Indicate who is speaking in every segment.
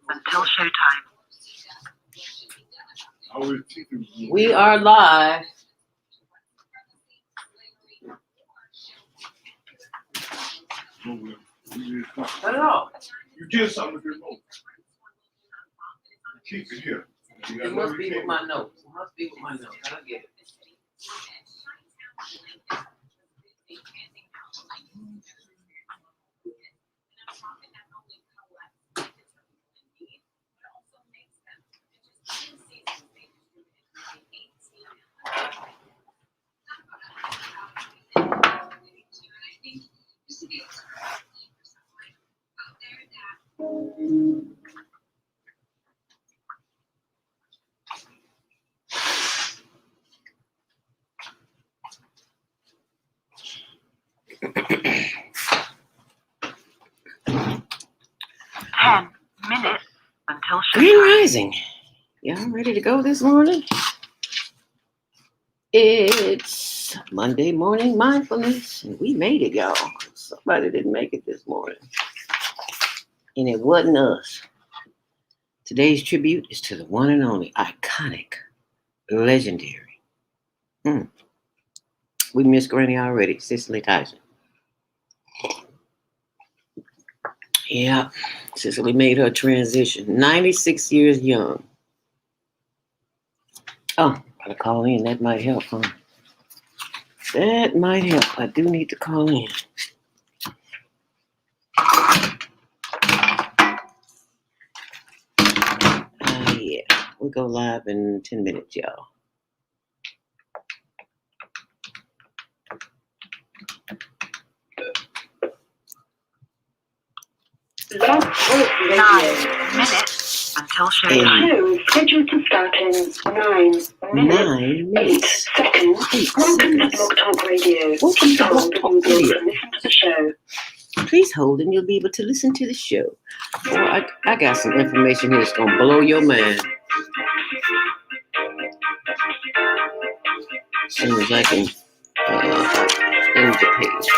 Speaker 1: until showtime.
Speaker 2: We are live. Hello.
Speaker 3: You did something with your notes. Keep it here.
Speaker 2: It must be with my notes. It must be with my notes. I get it.
Speaker 1: Minutes until
Speaker 2: Grand
Speaker 1: showtime.
Speaker 2: Rising. Y'all ready to go this morning? It's Monday morning mindfulness, and we made it, y'all. Somebody didn't make it this morning, and it wasn't us. Today's tribute is to the one and only, iconic, legendary. We miss Granny already, Cicely Tyson. Yeah, Cicely made her transition, 96 years young. Oh, gotta call in. That might help, huh? That might help. I do need to call in. Yeah, we'll go live in 10 minutes, y'all.
Speaker 1: Log Talk Radio. 9 minutes until showtime.
Speaker 4: Show is scheduled to start in 9 minutes, 8 seconds. Welcome to Blog Talk Radio. Please hold and you'll be able to listen to the show.
Speaker 2: Please hold and you'll be able to listen to the show. Boy, I got some information here that's going to blow your mind. As soon as I can end the page.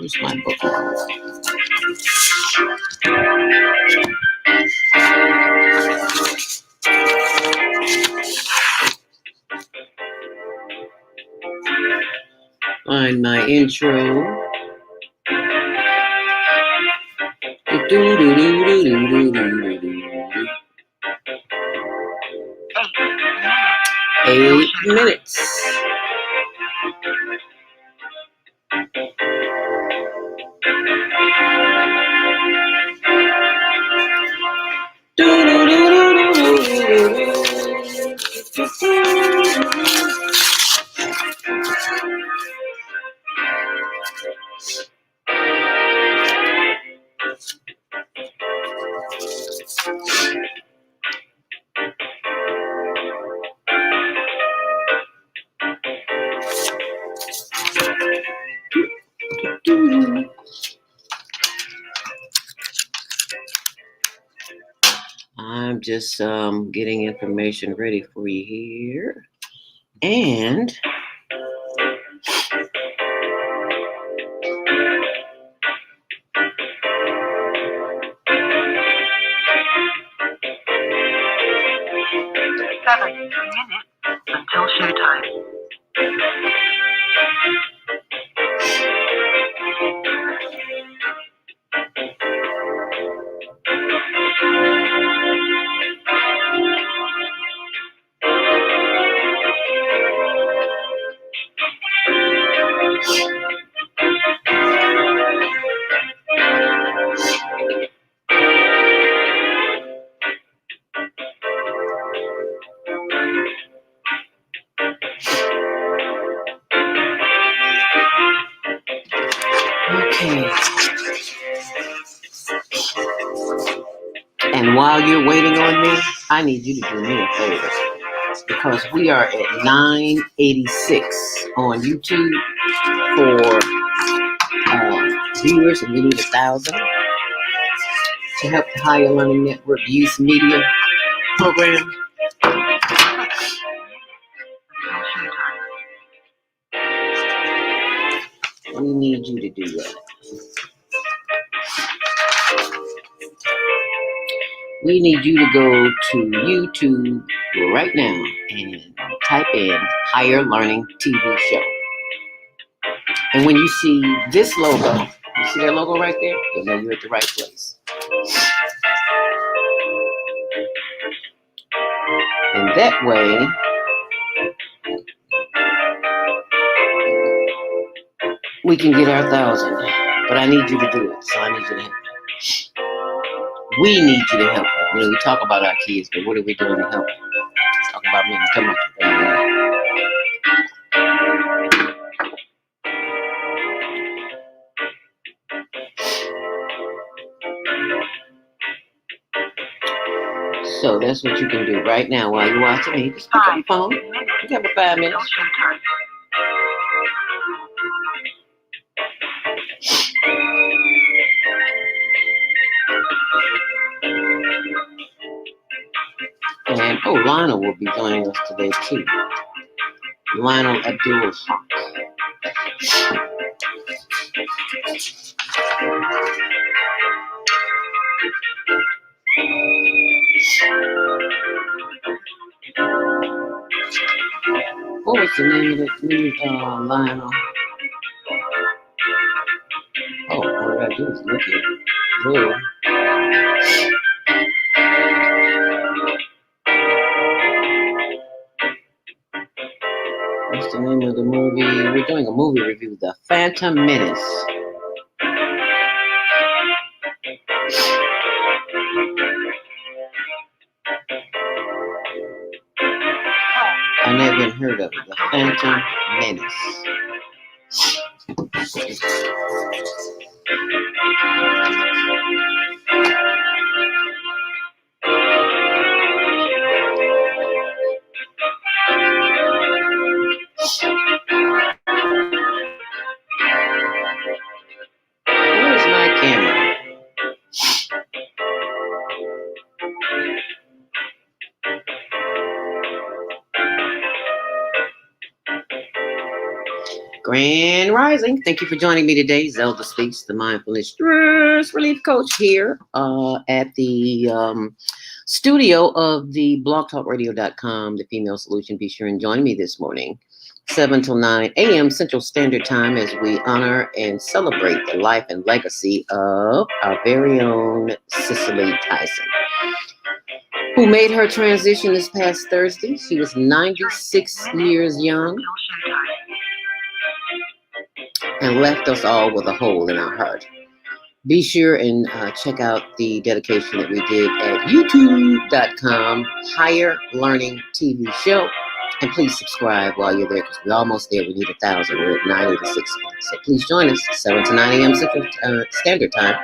Speaker 2: Here's my book. Find my intro. 8 minutes. I'm just getting information ready for you here. And
Speaker 1: minutes until showtime.
Speaker 2: And while you're waiting on me, I need you to do me a favor, because we are at 986 on YouTube for viewers, and we need 1,000 to help the Higher Learning Network Youth Media Program. we need you to do that. We need you to go to YouTube right now and type in Higher Learning TV Show. And when you see this logo, you see that logo right there? You'll know you're at the right place. And that way, we can get our 1,000. But I need you to do it, so I need you to help. We need you to help. You know, we talk about our kids, but what are we doing to help? Talk about me. Come on. So that's what you can do right now while you're watching me. Just pick up the phone. You have 5 minutes. And Lionel will be joining us today too. Lionel Abdul Haq. What was the name of that new Lionel? All I gotta do is look at it. There. What's the name of the movie? We're doing a movie review, The Phantom Menace. I never even heard of it. The Phantom Menace. Where's my camera? Grand Rising. Thank you for joining me today. Zelda Speaks, the Mindfulness Stress Relief Coach here at the studio of the blogtalkradio.com, the Female Solution. Be sure and join me this morning, 7 till 9 a.m. Central Standard Time, as we honor and celebrate the life and legacy of our very own Cicely Tyson, who made her transition this past Thursday. She was 96 years young and left us all with a hole in our heart. Be sure and check out the dedication that we did at youtube.com, Higher Learning TV Show. And please subscribe while you're there, because we're almost there. We need 1,000. We're at 986. So please join us, 7 to 9 a.m. Central Standard Time.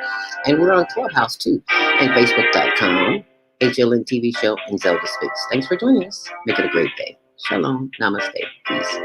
Speaker 2: And we're on Clubhouse too, and Facebook.com, HLN TV Show, and Zelda Speaks. Thanks for joining us. Make it a great day. Shalom. Namaste. Peace.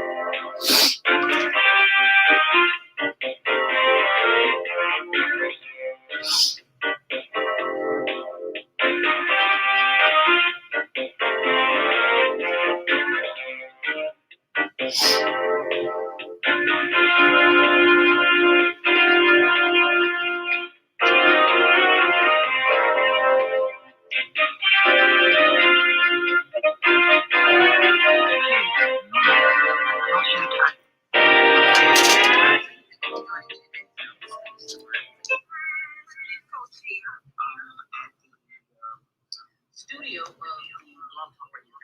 Speaker 2: Studio of the Blog Talk Radio.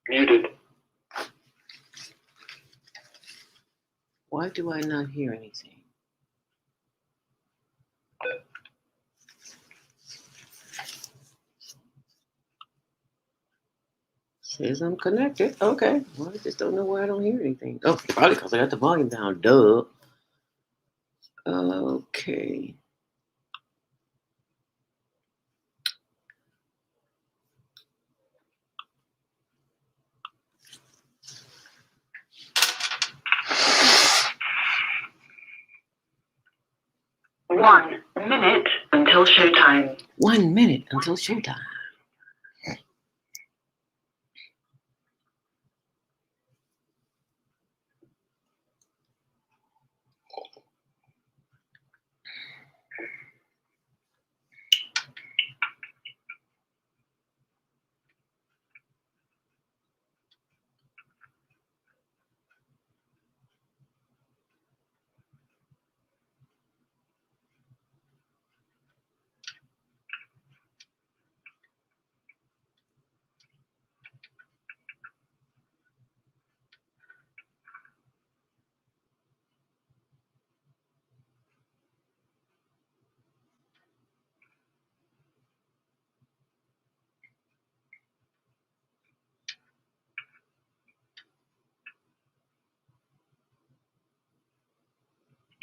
Speaker 3: Muted.
Speaker 2: Why do I not hear anything? Says I'm connected. Okay. Well, I just don't know why I don't hear anything. Oh, probably because I got the volume down. Duh. Okay.
Speaker 4: One minute until showtime.
Speaker 2: 1 minute until showtime.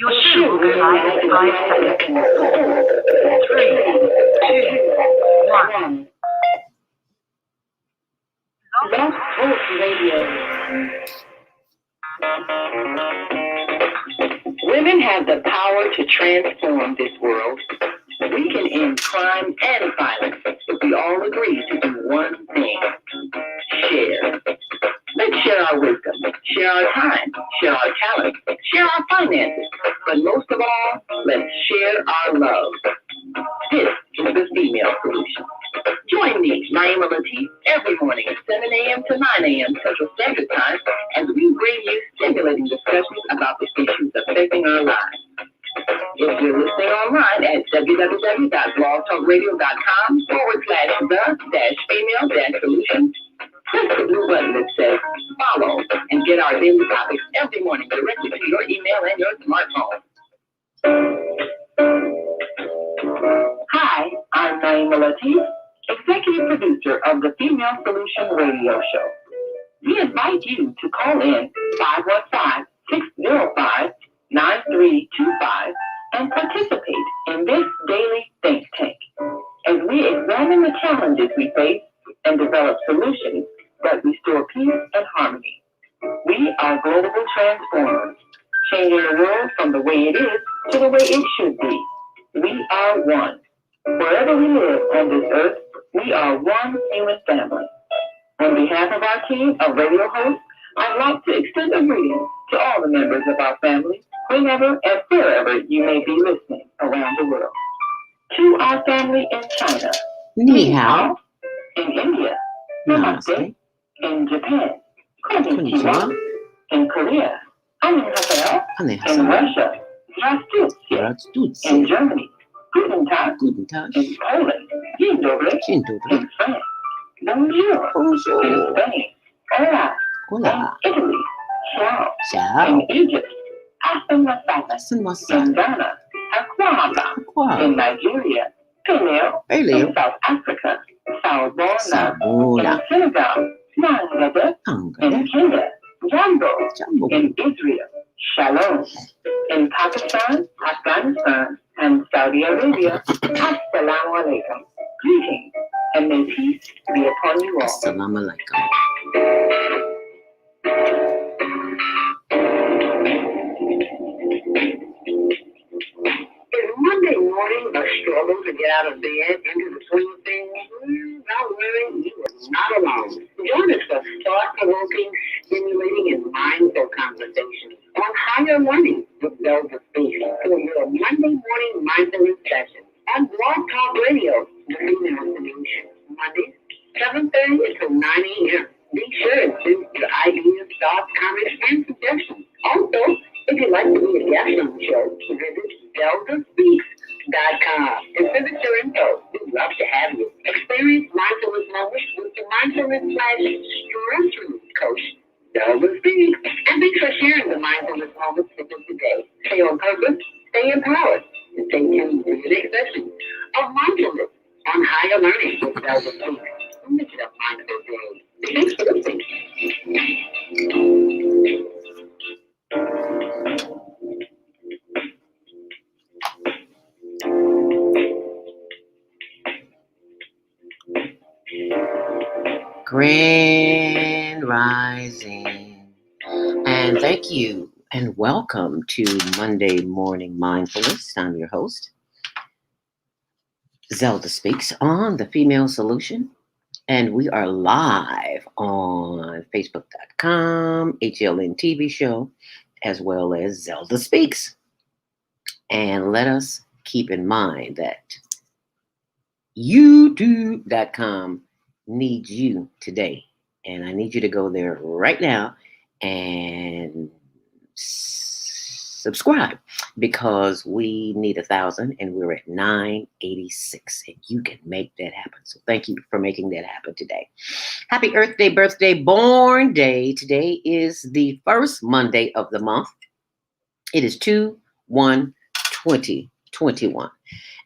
Speaker 1: Your shoe will go live in 5 seconds. 3, 2, 1.
Speaker 4: Blog Talk Radio. Women have the power to transform this world. We can end crime and violence if we all agree to do one thing: share. Let's share our wisdom, share our time, share our talent, share our finances, but most of all, let's share our love. This is the Female Solution. Join me, Naima Latif, every morning at 7 a.m. to 9 a.m. Central Standard Time as we bring you stimulating discussions about the issues affecting our lives. If you're listening online at www.blogtalkradio.com/the-female-solution, press the blue button that says follow and get our daily topics every morning directly to your email and your smartphone. Hi, I'm Naima Latif, executive producer of the Female Solution radio show. We invite you to call in 515-605-9325 and participate in this daily think tank as we examine the challenges we face and develop solutions that restore peace and harmony. We are global transformers, changing the world from the way it is to the way it should be. We are one. Wherever we live on this earth, we are one human family. On behalf of our team of radio hosts, I'd like to extend a greeting to all the members of our family, whenever and wherever you may be listening around the world. To our family in China,
Speaker 2: Ni hao.
Speaker 4: In India,
Speaker 2: Namaste.
Speaker 4: Namaste. In Japan, Konnichiwa. In Korea, Annyeonghaseyo. In Russia, Здравствуйте. In Germany, Guten Tag.
Speaker 2: Guten Tag.
Speaker 4: In Poland, Dzień dobry.
Speaker 2: Dzień dobry.
Speaker 4: In France, Bonjour.
Speaker 2: Bonjour.
Speaker 4: In Spain, Hola.
Speaker 2: Hola.
Speaker 4: In Italy, Ciao.
Speaker 2: Ciao.
Speaker 4: In Egypt, Hasta Masada.
Speaker 2: Senwasa.
Speaker 4: In Ghana, Akwaba.
Speaker 2: Aqua.
Speaker 4: In Nigeria, Peleo.
Speaker 2: Peleo.
Speaker 4: In South Africa, Sawubona.
Speaker 2: Sabona.
Speaker 4: In Senegal, Nangada.
Speaker 2: Angada.
Speaker 4: In Kenya, Jambo.
Speaker 2: Jambo.
Speaker 4: In Israel, Shalom. In Pakistan, Afghanistan, and Saudi Arabia, Assalamu alaikum. Greetings, and may peace be upon you all.
Speaker 2: Assalamu alaikum.
Speaker 4: Is Monday morning a struggle to get out of bed into the swing of things? Not really. You are not alone. Join us for thought-provoking, stimulating, and mindful conversations on higher learning with Zelda Speaks for your Monday morning mindfulness session on Blog Talk Radio, the Female Solution. Mondays, 7:30 until 9 a.m. Be sure to send your ideas, thoughts, comments, and suggestions. Also, if you'd like to be a guest on the show, visit ZeldaSpeaks.com and send us your info. We'd love to have you. Experience mindfulness moments with the mindfulness/stress relief coach, Zelda Speaks. And thanks for sharing the mindfulness moments with us today. Stay on purpose, stay empowered, and stay tuned to the next session of mindfulness on higher learning with Zelda Speaks. Make it a mindful day. Thanks for listening.
Speaker 2: Grand Rising. And thank you and welcome to Monday Morning Mindfulness. I'm your host, Zelda Speaks on the Female Solution. And we are live on Facebook.com, HLN TV show, as well as Zelda Speaks. And let us keep in mind that YouTube.com needs you today. And I need you to go there right now and subscribe, because we need 1,000 and we're at 986, and you can make that happen. So thank you for making that happen today. Happy Earth Day, birthday, born day. Today is the first Monday of the month. It is 2/1/2021.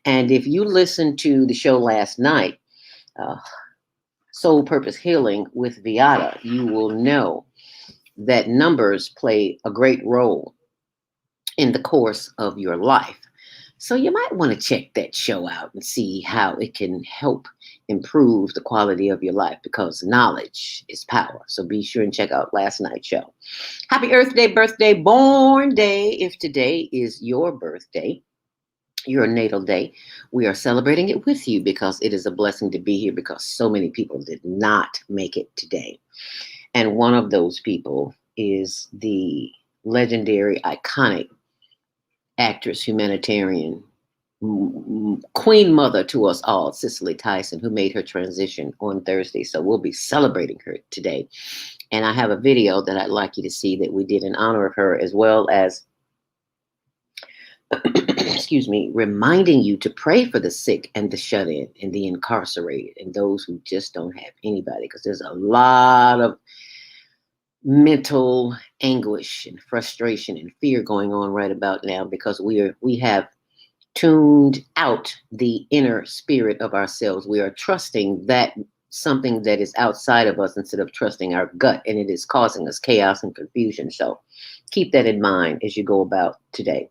Speaker 2: And if you listened to the show last night, Soul Purpose Healing with Viata, you will know that numbers play a great role in the course of your life. So you might want to check that show out and see how it can help improve the quality of your life, because knowledge is power. So be sure and check out last night's show. Happy Earth Day, birthday, born day. If today is your birthday, your natal day, we are celebrating it with you, because it is a blessing to be here, because so many people did not make it today. And one of those people is the legendary, iconic actress, humanitarian, queen mother to us all, Cicely Tyson, who made her transition on Thursday. So we'll be celebrating her today. And I have a video that I'd like you to see that we did in honor of her, as well as excuse me, reminding you to pray for the sick and the shut in and the incarcerated and those who just don't have anybody, because there's a lot of mental anguish and frustration and fear going on right about now, because we have tuned out the inner spirit of ourselves. We are trusting that something that is outside of us instead of trusting our gut, and it is causing us chaos and confusion. So keep that in mind as you go about today.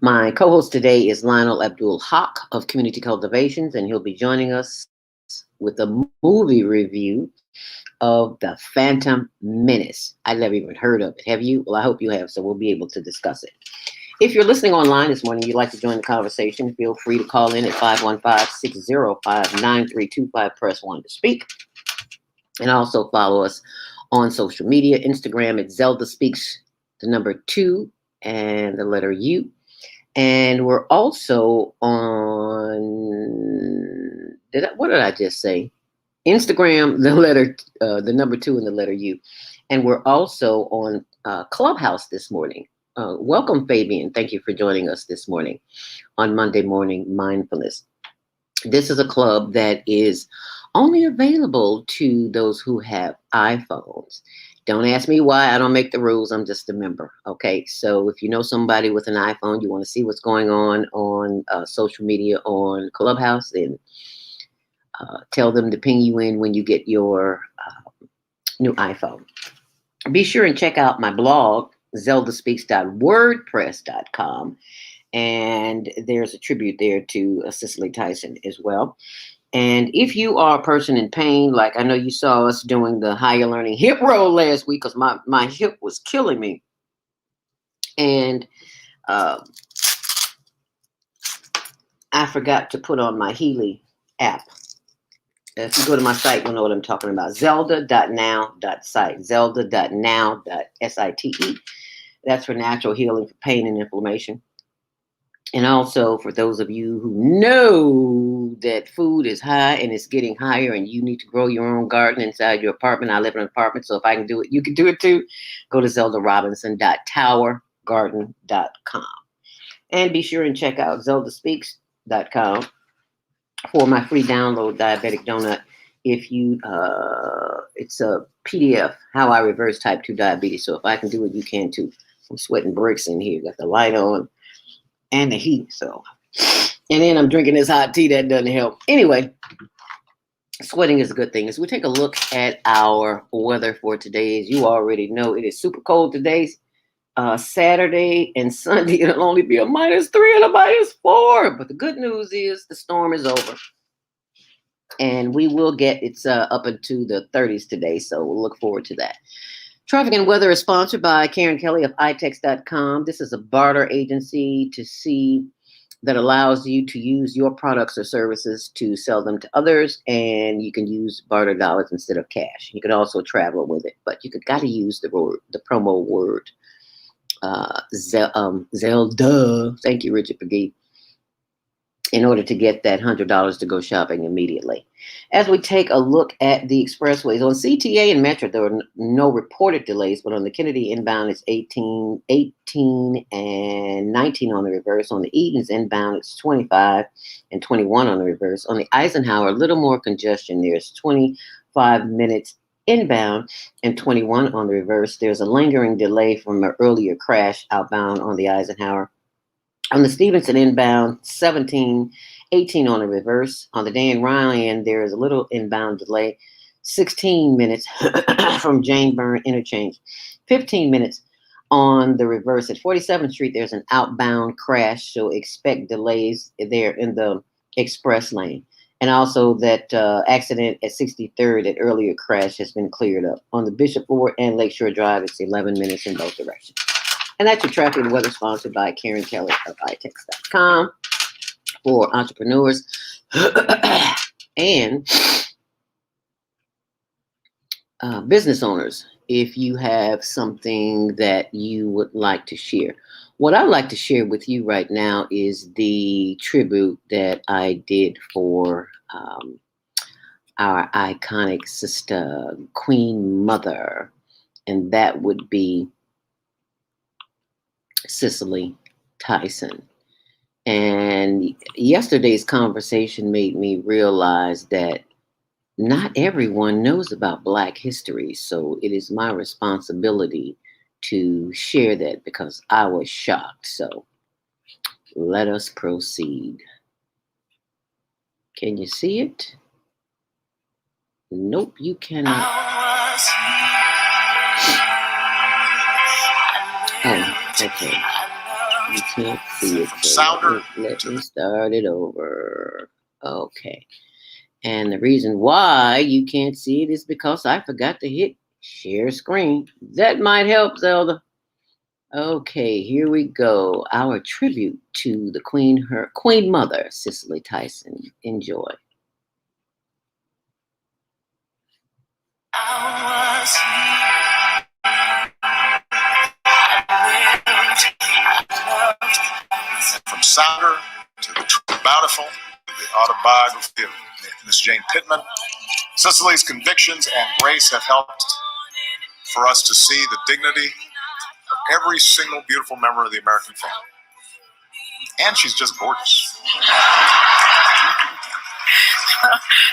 Speaker 2: My co-host today is Lionel Abdul Haq of Community Cultivations, and he'll be joining us with a movie review of The Phantom Menace. I never even heard of it. Have you? Well, I hope you have, so we'll be able to discuss it. If you're listening online this morning, you'd like to join the conversation, feel free to call in at 515-605-9325, press 1 to speak. And also follow us on social media, Instagram at Zelda Speaks, the number 2 and the letter U. And we're also on, what did I just say? Instagram, the number 2 and the letter U. And we're also on Clubhouse this morning. Welcome, Fabian. Thank you for joining us this morning on Monday Morning Mindfulness. This is a club that is only available to those who have iPhones. Don't ask me why. I don't make the rules. I'm just a member. Okay. So if you know somebody with an iPhone, you want to see what's going on social media on Clubhouse, then tell them to ping you in when you get your new iPhone. Be sure and check out my blog, zeldaspeaks.wordpress.com. And there's a tribute there to Cicely Tyson as well. And if you are a person in pain, like I know you saw us doing the higher learning hip roll last week, because my hip was killing me. And I forgot to put on my Healy app. If you go to my site, you'll know what I'm talking about. Zelda.now.site. Zelda.now.site. That's for natural healing for pain and inflammation. And also for those of you who know that food is high and it's getting higher and you need to grow your own garden inside your apartment. I live in an apartment, so if I can do it, you can do it too. Go to zeldarobinson.towergarden.com. And be sure and check out zeldaspeaks.com for my free download, Diabetic Donut. If you, it's a PDF, how I reverse type 2 diabetes. So if I can do it, you can too. I'm sweating bricks in here. Got the light on and the heat. So, and then I'm drinking this hot tea. That doesn't help. Anyway, sweating is a good thing. As we take a look at our weather for today, as you already know, it is super cold today. Saturday and Sunday, it'll only be a -3 and a -4. But the good news is the storm is over. And we will get, it's up into the 30s today. So we'll look forward to that. Traffic and Weather is sponsored by Karen Kelly of itex.com. This is a barter agency that allows you to use your products or services to sell them to others, and you can use barter dollars instead of cash. You can also travel with it, but you got to use the promo word Zelda. Thank you, Richard McGee, in order to get that $100 to go shopping immediately. As we take a look at the expressways, on CTA and Metro, there are no reported delays, but on the Kennedy inbound, it's 18 and 19 on the reverse. On the Edens inbound, it's 25 and 21 on the reverse. On the Eisenhower, a little more congestion. There's 25 minutes inbound and 21 on the reverse. There's a lingering delay from an earlier crash outbound on the Eisenhower. On the Stevenson inbound, 17, 18 on the reverse. On the Dan Riley end, there is a little inbound delay, 16 minutes from Jane Byrne interchange, 15 minutes on the reverse at 47th Street, there's an outbound crash, so expect delays there in the express lane. And also that accident at 63rd, that earlier crash, has been cleared up. On the Bishop Ford and Lakeshore Drive, it's 11 minutes in both directions. And that's your traffic and weather, sponsored by Karen Keller of itex.com for entrepreneurs and business owners. If you have something that you would like to share. What I'd like to share with you right now is the tribute that I did for our iconic sister, Queen Mother, and that would be Cicely Tyson. And yesterday's conversation made me realize that not everyone knows about Black history, so it is my responsibility to share that because I was shocked. So let us proceed. Can you see it? Nope, you cannot. Oh, okay. You can't see it. So let me start it over. Okay. And the reason why you can't see it is because I forgot to hit share screen. That might help, Zelda. Okay, here we go. Our tribute to the Queen Mother, Cicely Tyson. Enjoy.
Speaker 5: From Sounder to the Bountiful to the autobiography of Miss Jane Pittman, Cicely's convictions and grace have helped for us to see the dignity of every single beautiful member of the American family. And she's just gorgeous.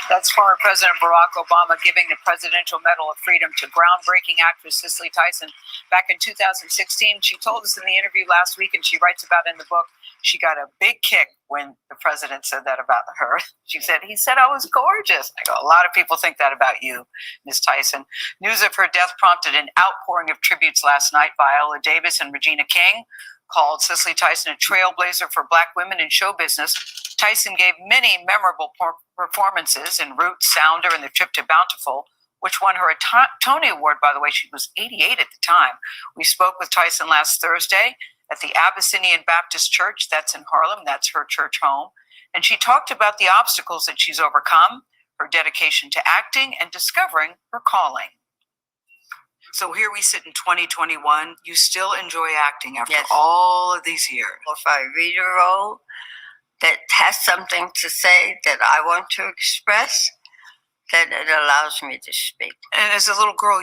Speaker 6: That's former President Barack Obama giving the Presidential Medal of Freedom to groundbreaking actress Cicely Tyson back in 2016. She told us in the interview last week, and she writes about in the book, she got a big kick when the president said that about her. She said, he said I was gorgeous. I go, a lot of people think that about you, Ms. Tyson. News of her death prompted an outpouring of tributes last night. Viola Davis and Regina King called Cicely Tyson a trailblazer for Black women in show business. Tyson gave many memorable performances in Roots, Sounder, and The Trip to Bountiful, which won her a Tony Award, by the way. She was 88 at the time. We spoke with Tyson last Thursday at the Abyssinian Baptist Church. That's in Harlem. That's her church home. And she talked about the obstacles that she's overcome, her dedication to acting, and discovering her calling. So here we sit in 2021. You still enjoy acting after all of these years.
Speaker 7: If I read a role that has something to say that I want to express, then it allows me to speak.
Speaker 6: And as a little girl,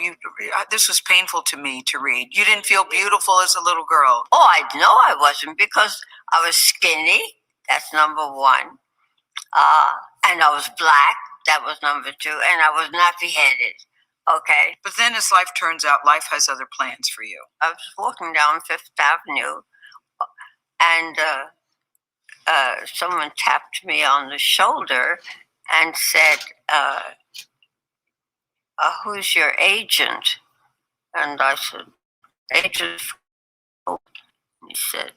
Speaker 6: this was painful to me to read. You didn't feel beautiful as a little girl.
Speaker 7: Oh, I know I wasn't, because I was skinny. That's number one. And I was Black. That was number two. And I was nappy-headed. Okay.
Speaker 6: But then as life turns out, life has other plans for you.
Speaker 7: I was walking down Fifth Avenue, and someone tapped me on the shoulder and said, who's your agent? And I said, agent? He said,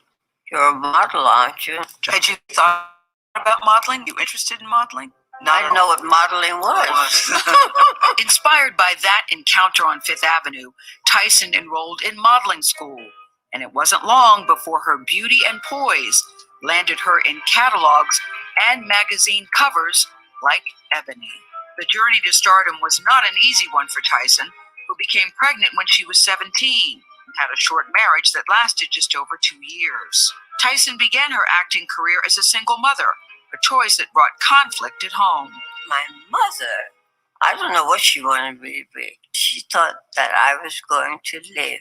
Speaker 7: you're a model, aren't you?
Speaker 6: Had you thought about modeling? You interested in modeling?
Speaker 7: I didn't know what modeling was.
Speaker 6: Inspired by that encounter on Fifth Avenue, Tyson enrolled in modeling school. And it wasn't long before her beauty and poise landed her in catalogs and magazine covers like Ebony. The journey to stardom was not an easy one for Tyson, who became pregnant when she was 17 and had a short marriage that lasted just over 2 years. Tyson began her acting career as a single mother, a choice that brought conflict at home.
Speaker 7: My mother, I don't know what she wanted me to be. She thought that I was going to live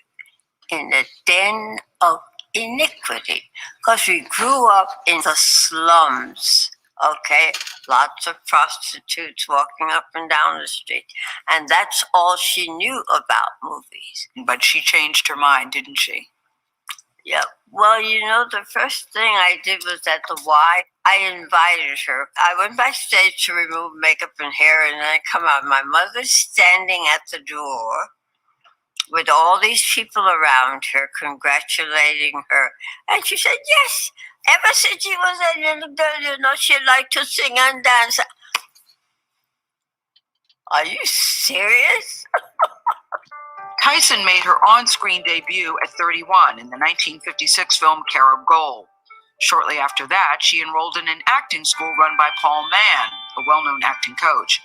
Speaker 7: in a den of iniquity, because we grew up in the slums, okay? Lots of prostitutes walking up and down the street. And that's all she knew about movies.
Speaker 6: But she changed her mind, didn't she?
Speaker 7: Yeah. Well, the first thing I did was at the Y. I invited her. I went backstage to remove makeup and hair, and then I come out. My mother's standing at the door, with all these people around her congratulating her. And she said, yes, ever since she was a little girl, she liked to sing and dance. Are you serious?
Speaker 6: Tyson made her on-screen debut at 31 in the 1956 film Care of Gold. Shortly after that, she enrolled in an acting school run by Paul Mann, a well-known acting coach.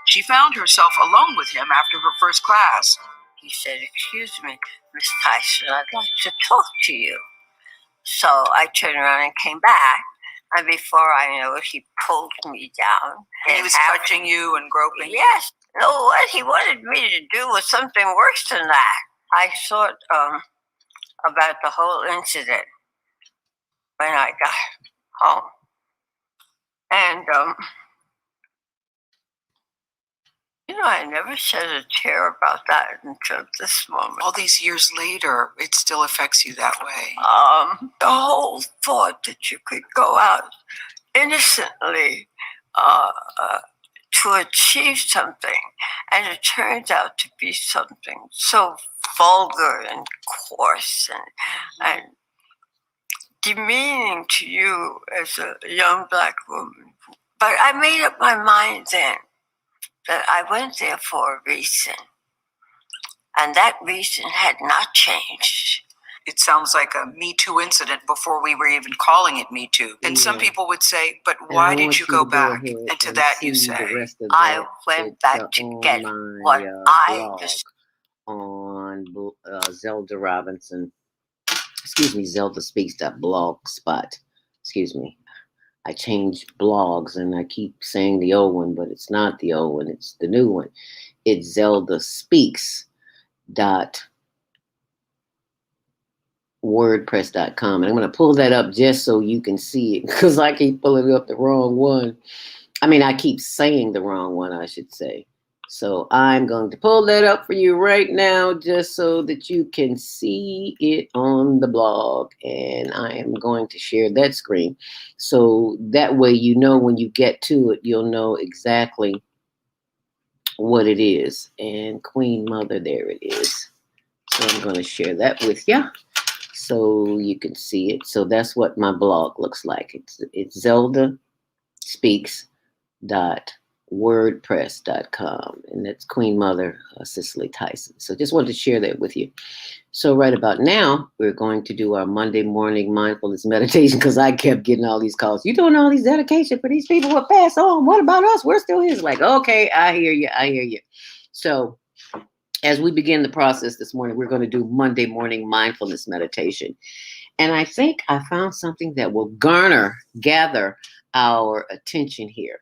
Speaker 6: She found herself alone with him after her first class.
Speaker 7: He said, excuse me, Miss Tyson, I'd like to talk to you. So I turned around and came back. And before I know it, he pulled me down.
Speaker 6: And he was touching you and groping you?
Speaker 7: Yes. No, what he wanted me to do was something worse than that. I thought about the whole incident when I got home. And, I never shed a tear about that until this moment.
Speaker 6: All these years later, it still affects you that way.
Speaker 7: The whole thought that you could go out innocently to achieve something, and it turns out to be something so vulgar and coarse and demeaning to you as a young Black woman. But I made up my mind then that I went there for a reason, and that reason had not changed.
Speaker 6: It sounds like a Me Too incident before we were even calling it Me Too. And some people would say, but why did you go back? And to that you say,
Speaker 7: I went back to get what I was.
Speaker 2: On Zelda Robinson, Zelda Speaks.blogspot. I changed blogs and I keep saying the old one, but it's not the old one, it's the new one. It's Zelda Speaks.wordpress.com. And I'm going to pull that up just so you can see it, because I keep pulling up the wrong one. I keep saying the wrong one, I should say. So I'm going to pull that up for you right now just so that you can see it on the blog. And I am going to share that screen. So that way, when you get to it, you'll know exactly what it is. And Queen Mother, there it is. So I'm going to share that with you so you can see it. So that's what my blog looks like. It's Zelda Speaks.wordpress.com, and that's Queen Mother Cicely Tyson. So just wanted to share that with you. So right about now, we're going to do our Monday morning mindfulness meditation, because I kept getting all these calls. You doing all these dedication for these people who pass on. What about us? We're still here. It's like, okay, I hear you. So as we begin the process this morning, we're going to do Monday morning mindfulness meditation. And I think I found something that will gather our attention here.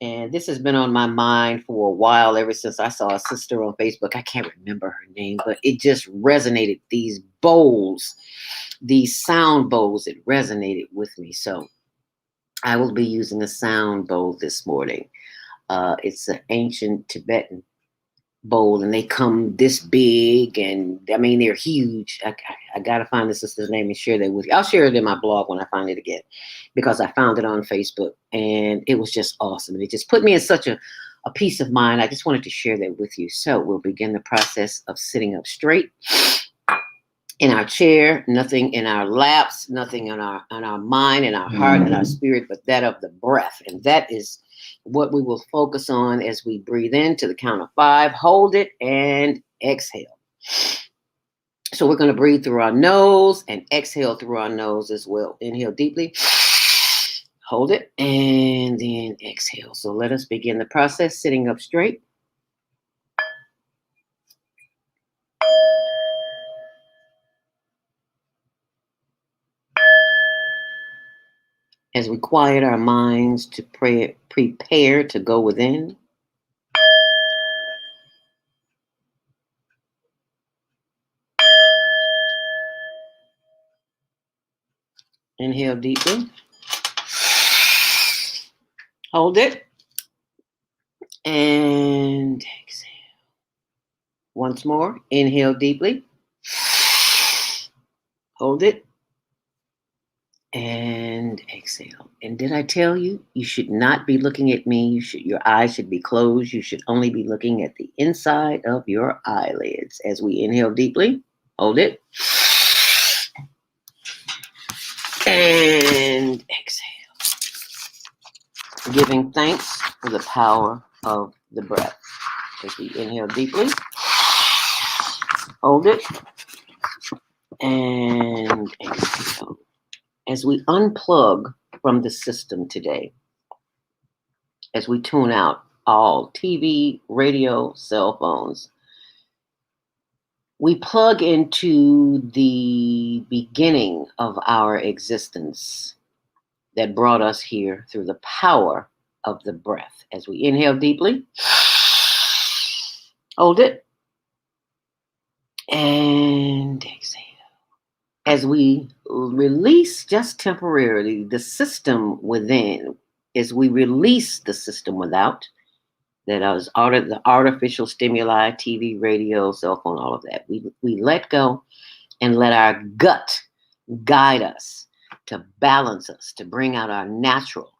Speaker 2: And this has been on my mind for a while, ever since I saw a sister on Facebook. I can't remember her name, but it just resonated. These sound bowls, it resonated with me. So I will be using a sound bowl this morning. It's an ancient Tibetan bowl, and they come this big, and they're huge. I gotta find the sister's name and share that with you. I'll share it in my blog when I find it again, because I found it on Facebook and it was just awesome, and it just put me in such a peace of mind. I just wanted to share that with you. So we'll begin the process of sitting up straight in our chair, nothing in our laps, nothing in our mind, in our heart, and our spirit, but that of the breath. And that is what we will focus on as we breathe in to the count of 5, hold it, and exhale. So we're going to breathe through our nose and exhale through our nose as well. Inhale deeply, hold it, and then exhale. So let us begin the process, sitting up straight. As we quiet our minds to prepare to go within. Inhale deeply. Hold it. And exhale. Once more. Inhale deeply. Hold it. And And exhale. And did I tell you, you should not be looking at me. Your eyes should be closed. You should only be looking at the inside of your eyelids. As we inhale deeply, hold it. And exhale. Giving thanks for the power of the breath. As we inhale deeply, hold it. And exhale. As we unplug from the system today, as we tune out all TV, radio, cell phones, we plug into the beginning of our existence that brought us here through the power of the breath. As we inhale deeply, hold it, and exhale. As we release just temporarily the system within, as we release the system without, that is the artificial stimuli, TV, radio, cell phone, all of that. We let go and let our gut guide us, to balance us, to bring out our natural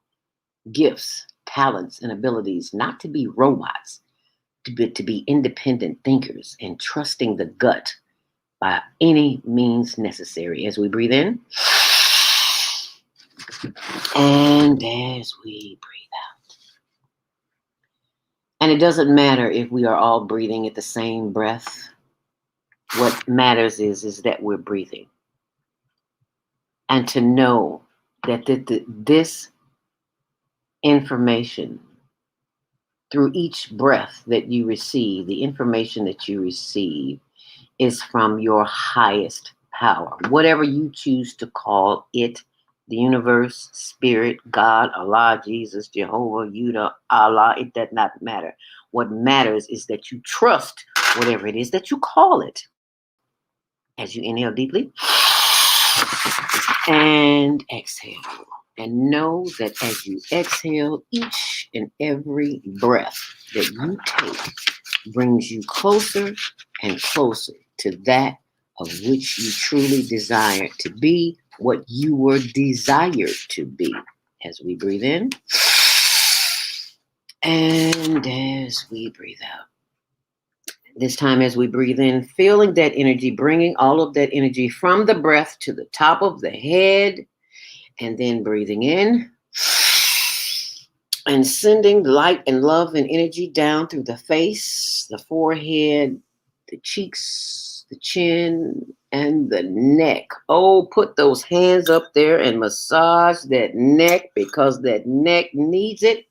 Speaker 2: gifts, talents, and abilities, not to be robots, to be independent thinkers and trusting the gut by any means necessary. As we breathe in, and as we breathe out. And it doesn't matter if we are all breathing at the same breath. What matters is that we're breathing. And to know that this information, through each breath that you receive, the information that you receive is from your highest power. Whatever you choose to call it, the universe, spirit, God, Allah, Jesus, Jehovah, Yuda, Allah, it does not matter. What matters is that you trust whatever it is that you call it. As you inhale deeply and exhale. And know that as you exhale, each and every breath that you take brings you closer and closer to that of which you truly desire to be, what you were desired to be. As we breathe in and as we breathe out. This time as we breathe in, feeling that energy, bringing all of that energy from the breath to the top of the head, and then breathing in and sending light and love and energy down through the face, the forehead, the cheeks, the chin, and the neck. Oh, put those hands up there and massage that neck, because that neck needs it.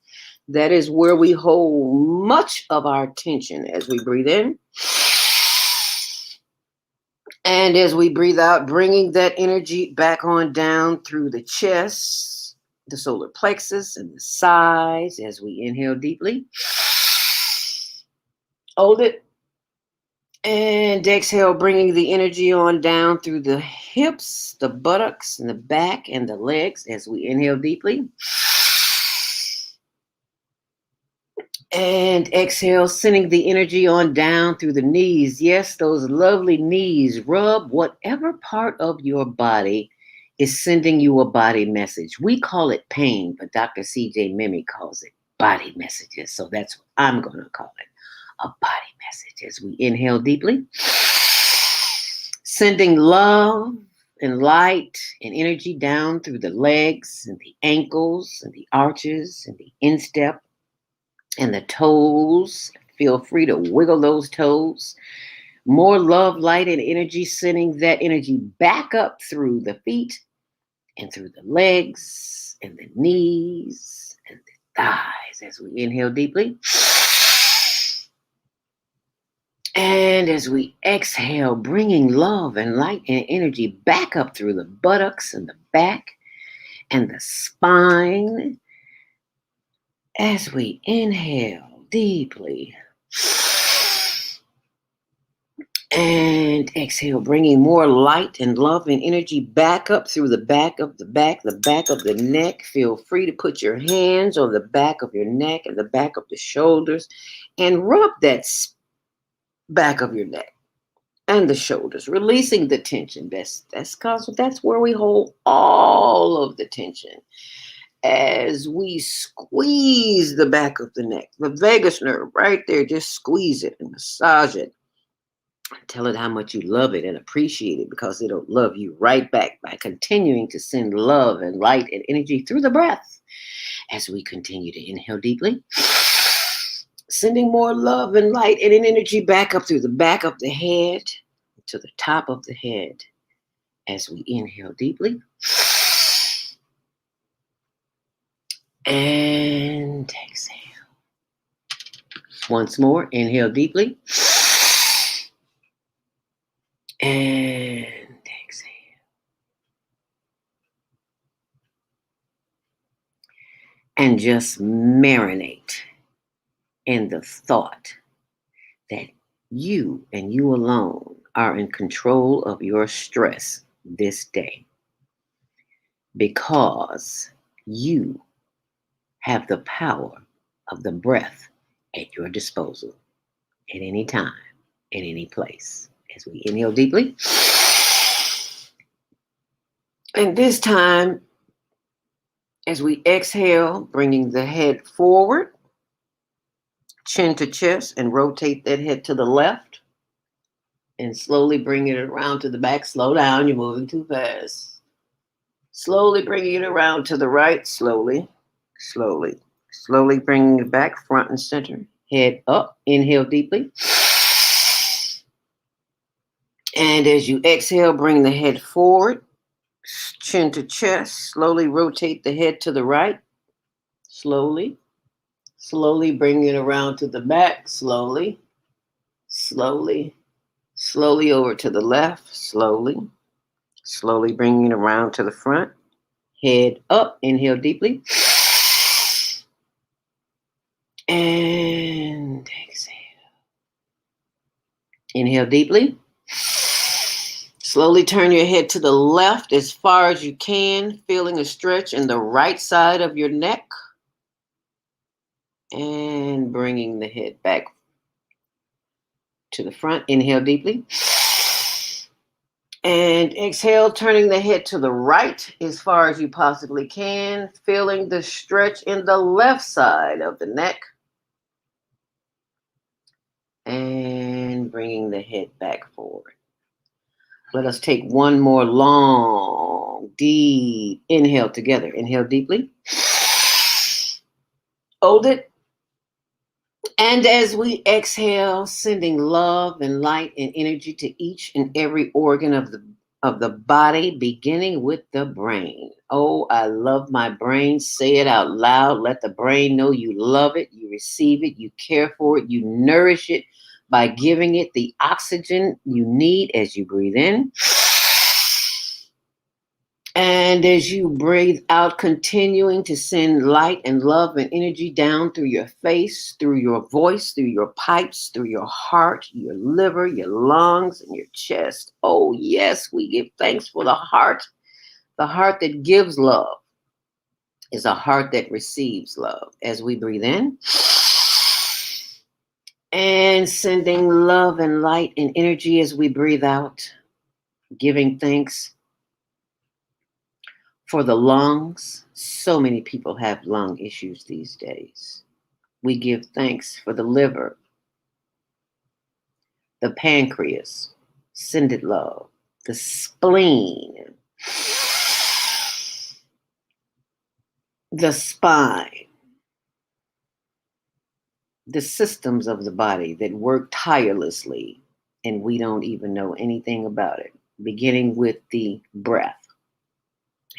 Speaker 2: That is where we hold much of our tension. As we breathe in and as we breathe out, bringing that energy back on down through the chest, the solar plexus, and the sides. As we inhale deeply, hold it, and exhale, bringing the energy on down through the hips, the buttocks, and the back, and the legs. As we inhale deeply and exhale, sending the energy on down through the knees. Yes, those lovely knees. Rub whatever part of your body is sending you a body message. We call it pain, but Dr. C.J. Mimi calls it body messages. So that's what I'm going to call it, a body message. As we inhale deeply, sending love and light and energy down through the legs and the ankles and the arches and the instep and the toes. Feel free to wiggle those toes. More love, light, and energy, sending that energy back up through the feet and through the legs and the knees and the thighs. As we inhale deeply and as we exhale, bringing love and light and energy back up through the buttocks and the back and the spine. As we inhale deeply and exhale, bringing more light and love and energy back up through the back of the back of the neck. Feel free to put your hands on the back of your neck and the back of the shoulders and rub that back of your neck. and the shoulders, releasing the tension. That's where we hold all of the tension as we squeeze the back of the neck, the vagus nerve right there. Just squeeze it and massage it. Tell it how much you love it and appreciate it, because it'll love you right back by continuing to send love and light and energy through the breath as we continue to inhale deeply. Sending more love and light and energy back up through the back of the head to the top of the head as we inhale deeply. And exhale. Once more, inhale deeply. And exhale. And just marinate in the thought that you and you alone are in control of your stress this day, because you have the power of the breath at your disposal at any time, in any place. As we inhale deeply. And this time, as we exhale, bringing the head forward, chin to chest, and rotate that head to the left. And slowly bring it around to the back. Slow down, you're moving too fast. Slowly bringing it around to the right, slowly. Slowly bringing it back, front and center. Head up, inhale deeply. And as you exhale, bring the head forward, chin to chest. Slowly rotate the head to the right. Slowly bring it around to the back. Slowly over to the left. Slowly bringing it around to the front. Head up, inhale deeply. And exhale. Inhale deeply. Slowly turn your head to the left as far as you can, feeling a stretch in the right side of your neck. And bringing the head back to the front. Inhale deeply. And exhale, turning the head to the right as far as you possibly can, feeling the stretch in the left side of the neck. And bringing the head back forward. Let us take one more long, deep inhale together. Inhale deeply. Hold it. And as we exhale, sending love and light and energy to each and every organ of the body, beginning with the brain. Oh, I love my brain. Say it out loud. Let the brain know you love it, you receive it, you care for it, you nourish it by giving it the oxygen you need as you breathe in. And as you breathe out, continuing to send light and love and energy down through your face, through your voice, through your pipes, through your heart, your liver, your lungs, and your chest. Oh, yes, we give thanks for the heart. The heart that gives love is a heart that receives love. As we breathe in, and sending love and light and energy as we breathe out, giving thanks for the lungs. So many people have lung issues these days. We give thanks for the liver, the pancreas, send it love, the spleen, the spine, the systems of the body that work tirelessly and we don't even know anything about it, beginning with the breath.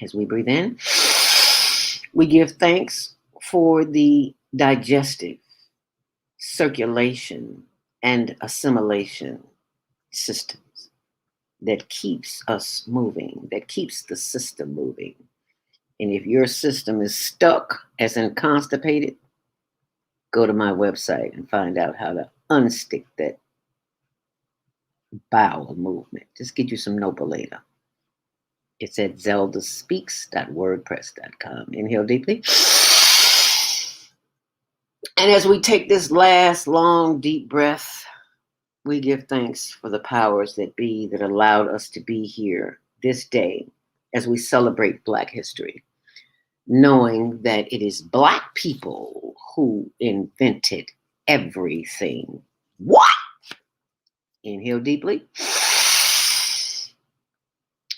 Speaker 2: As we breathe in, we give thanks for the digestive, circulation, and assimilation systems that keeps us moving, that keeps the system moving. And if your system is stuck, as in constipated, go to my website and find out how to unstick that bowel movement. Just get you some Nopalator. It's at zeldaspeaks.wordpress.com. Inhale deeply. And as we take this last long, deep breath, We give thanks for the powers that be that allowed us to be here this day as we celebrate Black history, knowing that it is Black people who invented everything. What? Inhale deeply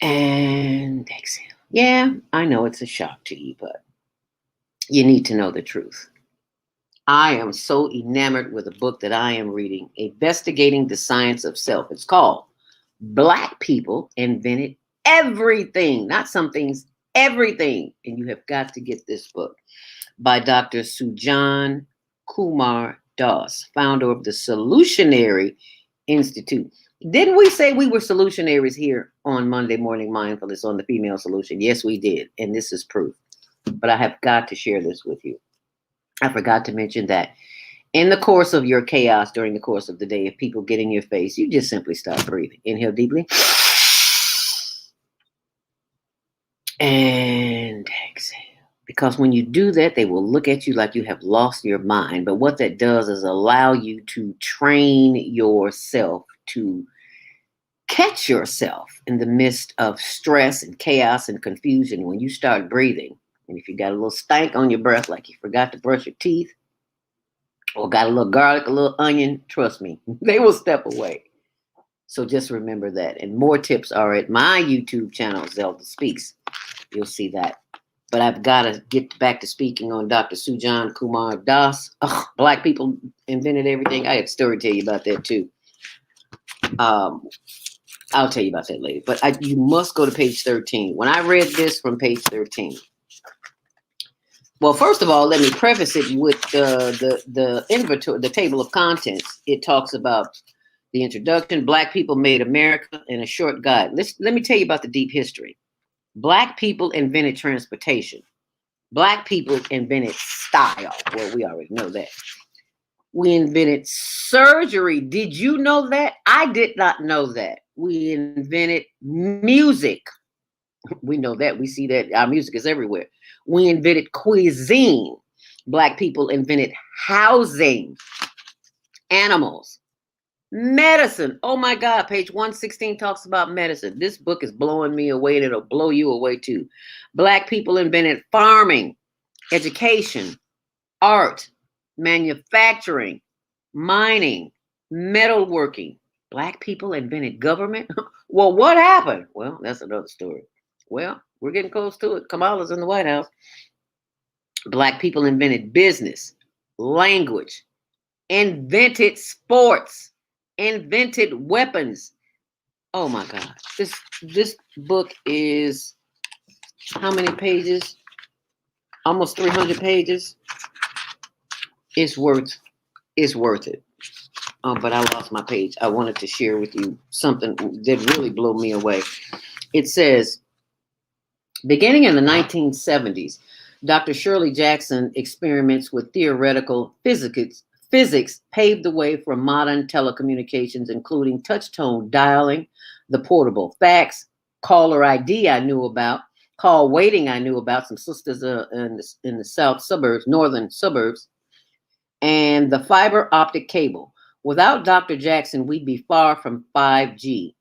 Speaker 2: and exhale. Yeah, I know it's a shock to you, but you need to know the truth. I am so enamored with a book that I am reading, Investigating the Science of Self. It's called Black People Invented Everything, not some things, everything. And you have got to get this book by Dr. Sujan Kumar Das, founder of the Solutionary Institute. Didn't we say we were solutionaries here on Monday Morning Mindfulness on the Female Solution? Yes, we did. And this is proof. But I have got to share this with you. I forgot to mention that in the course of your chaos during the course of the day, if people get in your face, you just simply stop breathing. Inhale deeply. And exhale. Because when you do that, they will look at you like you have lost your mind. But what that does is allow you to train yourself to catch yourself in the midst of stress and chaos and confusion when you start breathing. And if you got a little stank on your breath, like you forgot to brush your teeth, or got a little garlic, a little onion, trust me, they will step away. So just remember that. And more tips are at my YouTube channel, Zelda Speaks. You'll see that. But I've got to get back to speaking on Dr. Sujan Kumar Das. Black people invented everything. I had a story to tell you about that too. I'll tell you about that later. But you must go to page 13. When I read this from page 13, well, first of all, let me preface it with the inventory, the table of contents. It talks about the introduction, Black people made America, and a short guide. Let me tell you about the deep history. Black people invented transportation. Black people invented style. Well, we already know that. We invented surgery. Did you know that? I did not know that. We invented music. We know that. We see that our music is everywhere. We invented cuisine. Black people invented housing, animals, medicine. Oh my God, page 116 talks about medicine. This book is blowing me away and it'll blow you away too. Black people invented farming, education, art, manufacturing, mining, metalworking. Black people invented government. Well, what happened? Well, that's another story. Well, we're getting close to it. Kamala's in the White House. Black people invented business, language, invented sports, invented weapons. Oh my God. This book is how many pages? Almost 300 pages. It's worth it. But I lost my page. I wanted to share with you something that really blew me away. It says, beginning in the 1970s, Dr. Shirley Jackson experiments with theoretical physics paved the way for modern telecommunications, including touch-tone dialing, the portable fax, caller ID I knew about, call waiting I knew about, some sisters in the south suburbs, northern suburbs, and the fiber optic cable. Without Dr. Jackson, we'd be far from 5G.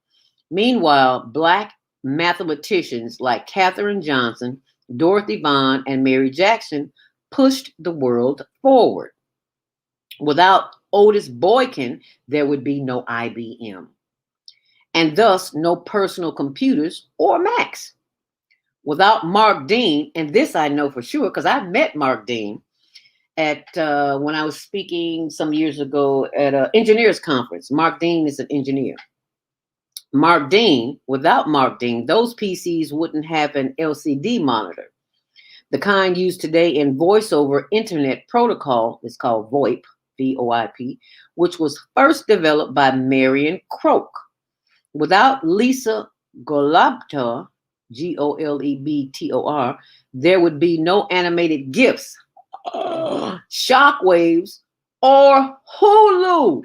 Speaker 2: Meanwhile, Black mathematicians like Katherine Johnson, Dorothy Vaughan, and Mary Jackson pushed the world forward. Without Otis Boykin, there would be no IBM, and thus no personal computers or Macs. Without Mark Dean, and this I know for sure because I met Mark Dean at when I was speaking some years ago at an engineers conference. Mark Dean is an engineer. Without Mark Dean, those PCs wouldn't have an LCD monitor. The kind used today in voice over internet protocol is called VoIP, VoIP, which was first developed by Marion Croak. Without Lisa Golabtor, Golebtor, there would be no animated GIFs, shockwaves, or Hulu.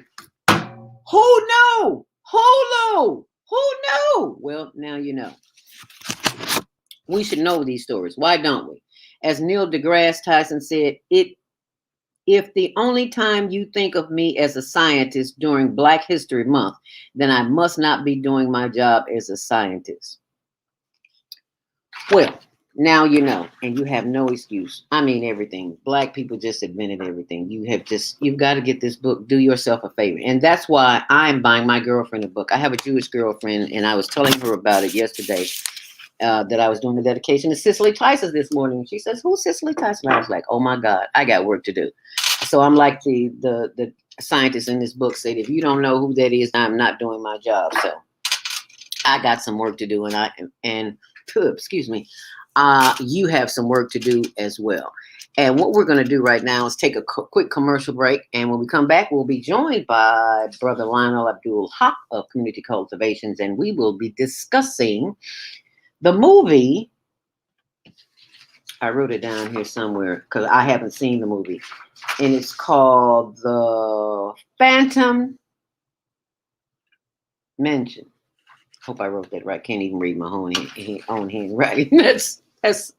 Speaker 2: Who knew? Hulu. Who knew? Well, now you know. We should know these stories. Why don't we? As Neil deGrasse Tyson said, it If the only time you think of me as a scientist during Black History Month, then I must not be doing my job as a scientist. Well, now you know, and you have no excuse. I mean, everything. Black people just invented everything. You've got to get this book. Do yourself a favor. And that's why I'm buying my girlfriend a book. I have a Jewish girlfriend, and I was telling her about it yesterday. That I was doing the dedication to Cicely Tyson this morning. She says, "Who's Cicely Tyson?" I was like, "Oh my God, I got work to do." So I'm like the scientist in this book said, if you don't know who that is, I'm not doing my job. So I got some work to do, and excuse me, you have some work to do as well. And what we're going to do right now is take a quick commercial break. And when we come back, we'll be joined by Brother Lionel Abdul Haq of Community Cultivations, and we will be discussing the movie. I wrote it down here somewhere because I haven't seen the movie. And it's called The Phantom Mansion. Hope I wrote that right. Can't even read my own handwriting. That's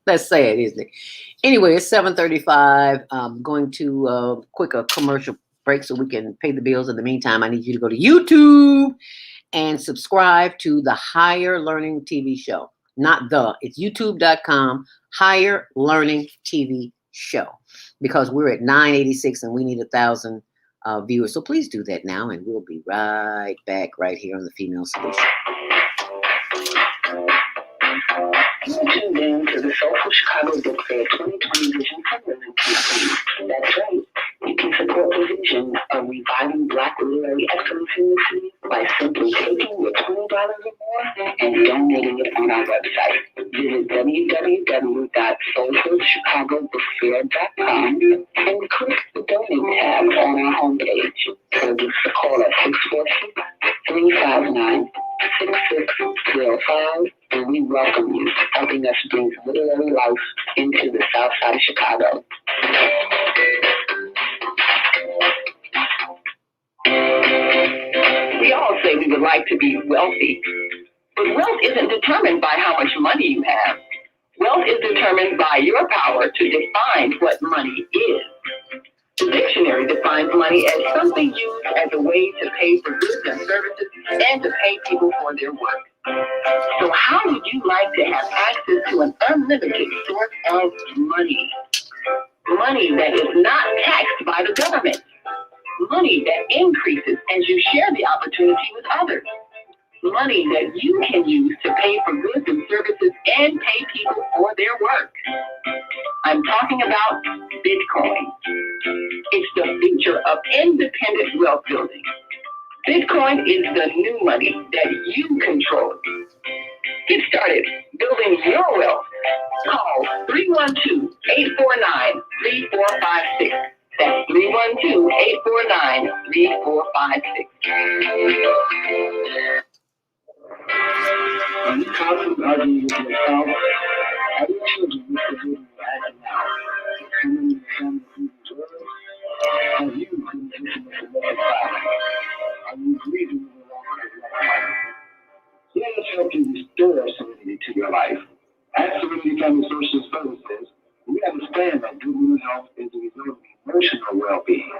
Speaker 2: sad, isn't it? Anyway, it's 7:35. I'm going to quick commercial break so we can pay the bills. In the meantime, I need you to go to YouTube and subscribe to the Higher Learning TV show. It's youtube.com, Higher Learning TV show. Because we're at 986 and we need 1,000 viewers. So please do that now, and we'll be right back right here on The Female Solution.
Speaker 4: You tuned in to the Soulful Chicago Book Fair 2020 Vision Fundraising Campaign. That's right. You can support the vision of reviving Black literary excellence in the city by simply taking your $20 or more and donating it on our website. Visit www.soulfulchicagobookfair.com and click the Donate tab on our homepage. Or give us a call at 646-359-6605, and we welcome you, helping us bring literary life into the South Side of Chicago. We all say we would like to be wealthy, but wealth isn't determined by how much money you have. Wealth is determined by your power to define what money is. The dictionary defines money as something used as a way to pay for goods and services and to pay people for their work. So how would you like to have access to an unlimited source of money? Money that is not taxed by the government. Money that increases as you share the opportunity with others. Money that you can use to pay for goods and services and pay people for their work. I'm talking about Bitcoin. It's the future of independent wealth building. Bitcoin is the new money that you control. Get started building your wealth. Call 312-849-3456. That's 312-849-3456. Are you constantly arguing with yourself? Are your children used to do acting out? Coming in some people's words? Have you been intimate with your family? Are you grieving the loss of your life? Let us help you restore serenity to your life. At Serenity Family Social Services, we understand that good mental health is a result of emotional well-being.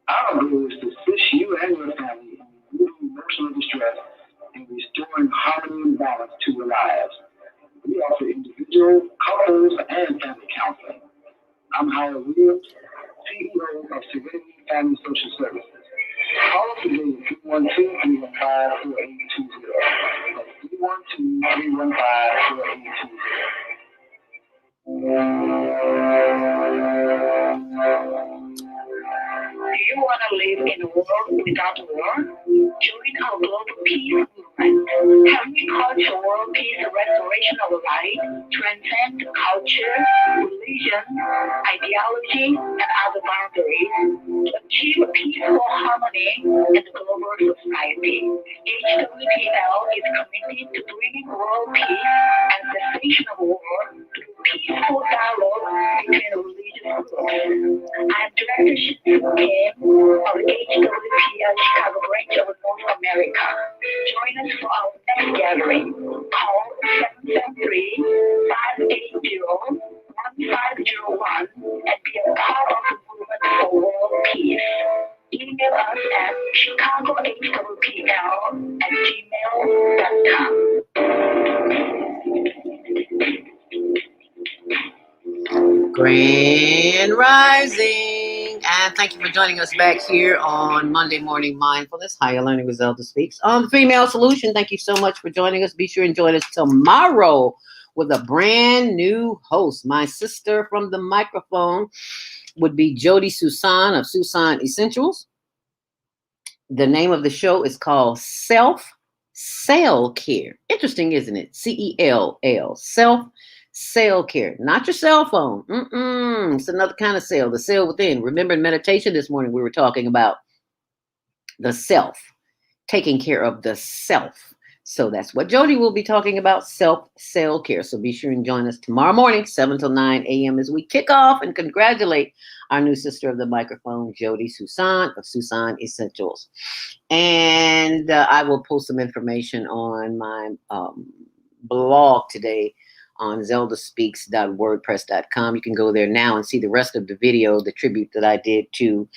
Speaker 4: Our goal is to assist you and your family in removing emotional distress and restoring harmony and balance to your lives. We offer individual, couples, and family counseling. I'm Howard Williams, CEO of Serenity Family Social Services. Call us today at 312-315-4820. That's 312-315-4820. Do you want to live in a world without war? Join our global peace movement. Helping culture, world peace, and restoration of life transcend culture, religion, ideology, and other boundaries to achieve peaceful harmony in the global society. HWPL is committed to bringing world peace and cessation of war through peaceful dialogue between religious groups. I'm Director Kim of HWPL Chicago branch of North America. Join us for our next gathering. Call 773-580-1501 and be a part of the movement for
Speaker 2: Grand Rising. And thank you for joining us back here on Monday Morning Mindfulness, Higher Learning with Zelda Speaks. On the Female Solution, thank you so much for joining us. Be sure and join us tomorrow with a brand new host. My sister from the microphone would be Jody Susan of Susan Essentials. The name of the show is called Cell Care. Interesting, isn't it? CELL. Cell Care. Not your cell phone. It's another kind of cell, the cell within. Remember in meditation this morning, we were talking about the self, taking care of the self. So that's what Jody will be talking about, cell care. So be sure and join us tomorrow morning, 7 till 9 a.m. as we kick off and congratulate our new sister of the microphone, Jody Susan of Susan Essentials. And I will post some information on my blog today on zeldaspeaks.wordpress.com. You can go there now and see the rest of the video, the tribute that I did to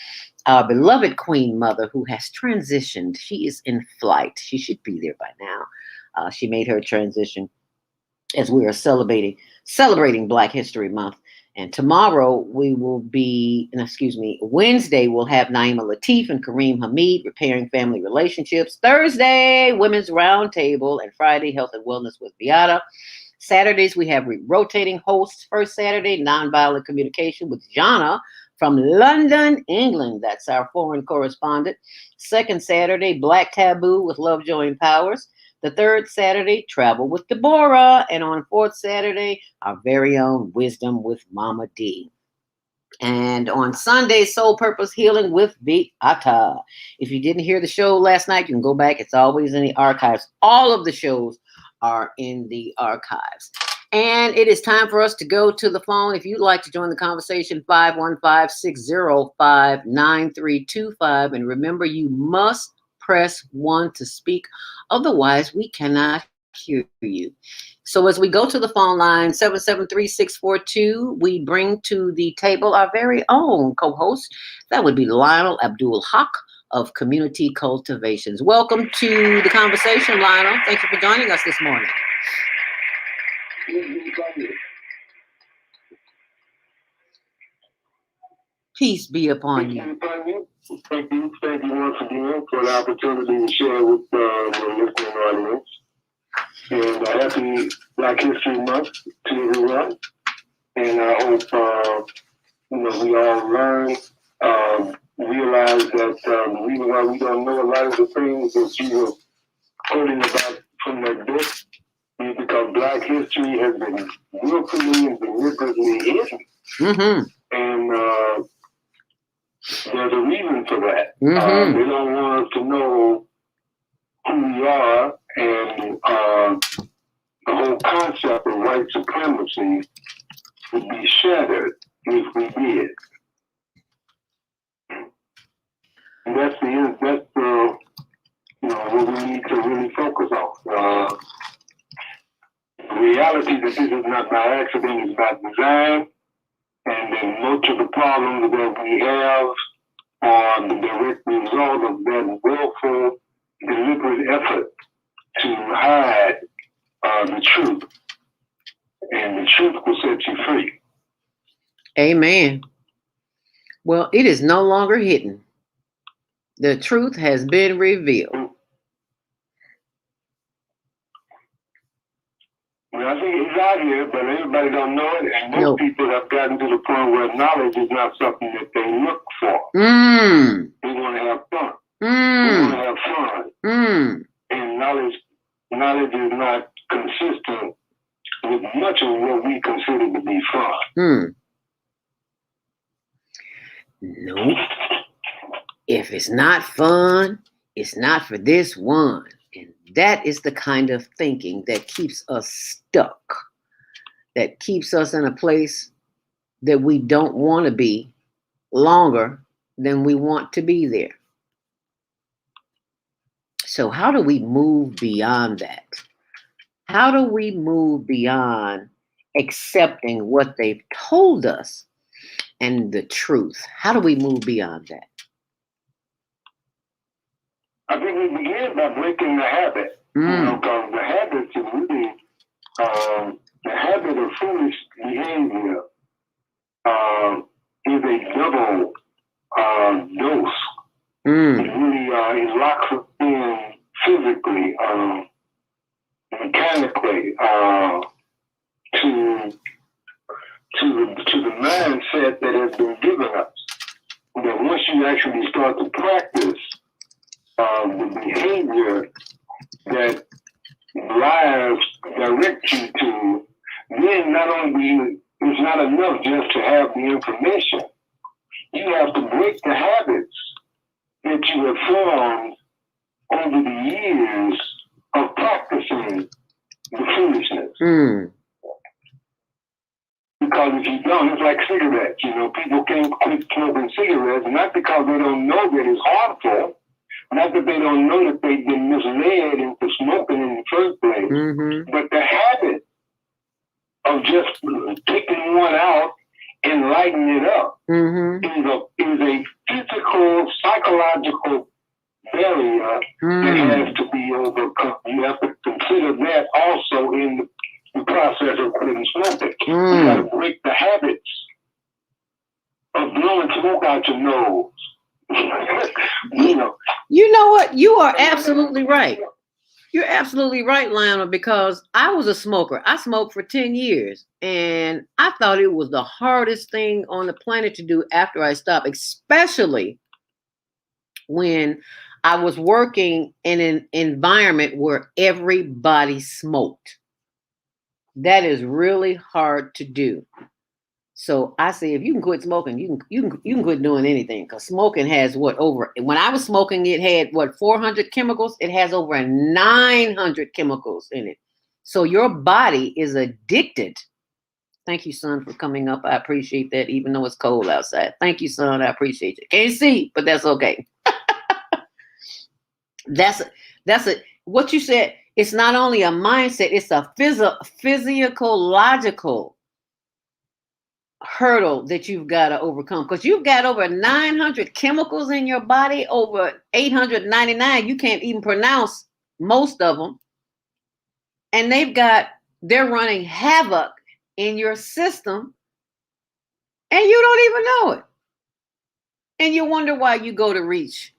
Speaker 2: our beloved Queen Mother who has transitioned. She is in flight. She should be there by now. She made her transition as we are celebrating Black History Month. And tomorrow we will be, Wednesday we'll have Naima Latif and Kareem Hamid, Repairing Family Relationships. Thursday, Women's Roundtable. And Friday, Health and Wellness with Beata. Saturdays, we have rotating hosts. First Saturday, Nonviolent Communication with Jana from London, England. That's our foreign correspondent. Second Saturday, Black Taboo with Love, Joy, and Powers. The third Saturday, Travel with Deborah. And on fourth Saturday, our very own Wisdom with Mama D. And on Sunday, Soul Purpose Healing with Beata. If you didn't hear the show last night, you can go back. It's always in the archives. All of the shows are in the archives. And it is time for us to go to the phone. If you'd like to join the conversation, 515-605-9325. And remember, you must press 1 to speak. Otherwise, we cannot hear you. So as we go to the phone line, 773-642, we bring to the table our very own co-host. That would be Lionel Abdul Haq of Community Cultivations. Welcome to the conversation, Lionel. Thank you for joining us this morning. Peace be upon you.
Speaker 3: Thank you once again for the opportunity to share with the listening audience. And happy Black History Month to everyone. And I hope we all learn, realize that the reason why we don't know a lot of the things that you were quoting about from that book is because Black history has been willfully and deliberately hidden.
Speaker 2: Mm-hmm.
Speaker 3: And there's a reason for that.
Speaker 2: Mm-hmm.
Speaker 3: They don't want us to know who we are, and the whole concept of white supremacy would be shattered if we did. And that's what we need to really focus on. The reality that this is not by accident, it's by design, and then much of the problems that we have are the direct result of that willful, deliberate effort to hide the truth. And the truth will set you free.
Speaker 2: Amen. Well, it is no longer hidden. The truth has been revealed.
Speaker 3: Well, I think it's out here, but everybody don't know it. And most people have gotten to the point where knowledge is not something that they look for. They want to have fun. They want to have fun. And knowledge is not consistent with much of what we consider to be fun.
Speaker 2: Nope. If it's not fun, it's not for this one. And that is the kind of thinking that keeps us stuck, that keeps us in a place that we don't want to be longer than we want to be there. So how do we move beyond that? How do we move beyond accepting what they've told us and the truth? How do we move beyond that?
Speaker 3: I think we begin by breaking the habit. Because the habit is really the habit of foolish behavior is a double dose. It really it locks us in physically, mechanically, to the mindset that has been given us. That once you actually start to practice the behavior that lives direct you to, then not only it's not enough just to have the information. You have to break the habits that you have formed over the years of practicing the foolishness. Because if you don't, it's like cigarettes. You know, people can't quit smoking cigarettes, not because they don't know that it's harmful, not that they don't know that they've been misled into smoking in the first place, but the habit of just picking one out and lighting it up is a physical, psychological barrier that has to be overcome. You have to consider that also in the process of quitting smoking. You got to break the habits of blowing smoke out your nose.
Speaker 2: You know what? You are absolutely right. You're absolutely right, Lionel, because I was a smoker. I smoked for 10 years, and I thought it was the hardest thing on the planet to do after I stopped, especially when I was working in an environment where everybody smoked. That is really hard to do. So I say, if you can quit smoking, you can quit doing anything, because smoking has when I was smoking, it had 400 chemicals. It has over 900 chemicals in it. So your body is addicted. Thank you, son, for coming up. I appreciate that, even though it's cold outside. Thank you, son. I appreciate it. Can't see, but that's okay. That's what you said. It's not only a mindset, it's a physiological hurdle that you've got to overcome, because you've got over 900 chemicals in your body, over 899 you can't even pronounce most of them, and they're running havoc in your system, and you don't even know it, and you wonder why you go to reach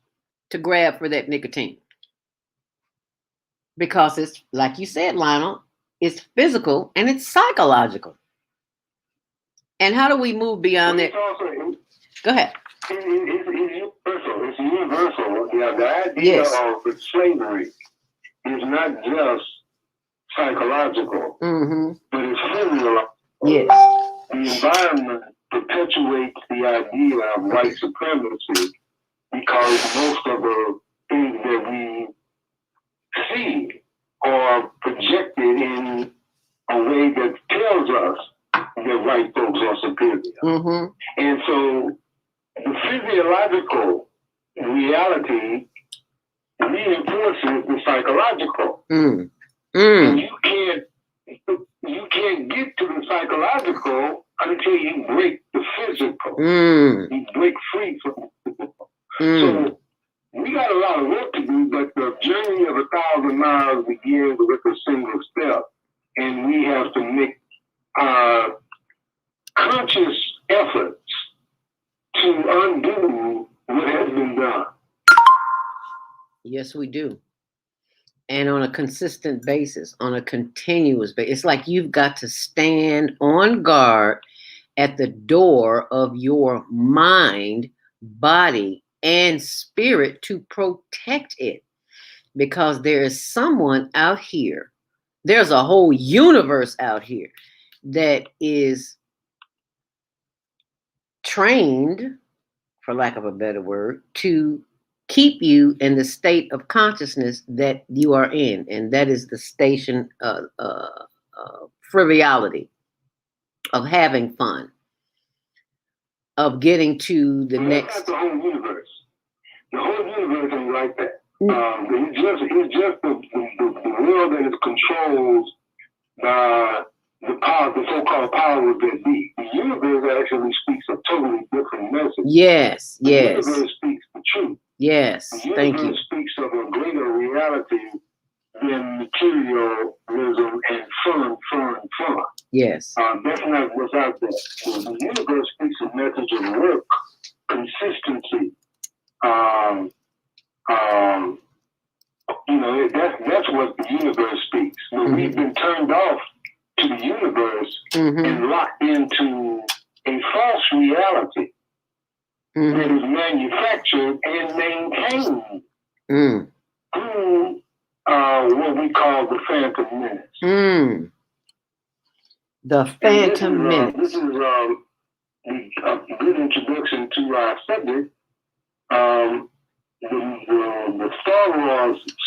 Speaker 2: to grab for that nicotine, because it's like you said, Lionel, it's physical and it's psychological. And how do we move beyond that? Go ahead.
Speaker 3: It's universal. The idea of slavery is not just psychological, but it's physiological.
Speaker 2: Yes.
Speaker 3: The environment perpetuates the idea of white supremacy, because most of the things that we see are projected in a way that tells us that white folks are superior. And so the physiological reality reinforces the psychological. And you can't get to the psychological until you break the physical. You break free from it. So we got a lot of work to do, but the journey of 1,000 miles begins with a single step. And we have to make conscious efforts to undo what has been done.
Speaker 2: Yes, we do. And on a consistent basis, on a continuous basis. It's like you've got to stand on guard at the door of your mind, body, and spirit to protect it. Because there is someone out here, there's a whole universe out here that is trained, for lack of a better word, to keep you in the state of consciousness that you are in, and that is the station of frivolity, of having fun, of getting to the next.
Speaker 3: That's not the whole universe. The whole universe is like that. It's just the world that is controlled by the so-called powers that be. The universe actually speaks a totally different message.
Speaker 2: Yes.
Speaker 3: The universe speaks the truth.
Speaker 2: Yes,
Speaker 3: the
Speaker 2: thank you.
Speaker 3: universe speaks of a greater reality than materialism and fun.
Speaker 2: Yes.
Speaker 3: That's not what's out there. The universe speaks a message of work, consistency. That's what the universe speaks. But we've been turned off to the universe and locked into a false reality that is manufactured and maintained through what we call the Phantom Menace.
Speaker 2: The Phantom Menace.
Speaker 3: This is a good introduction to our subject. The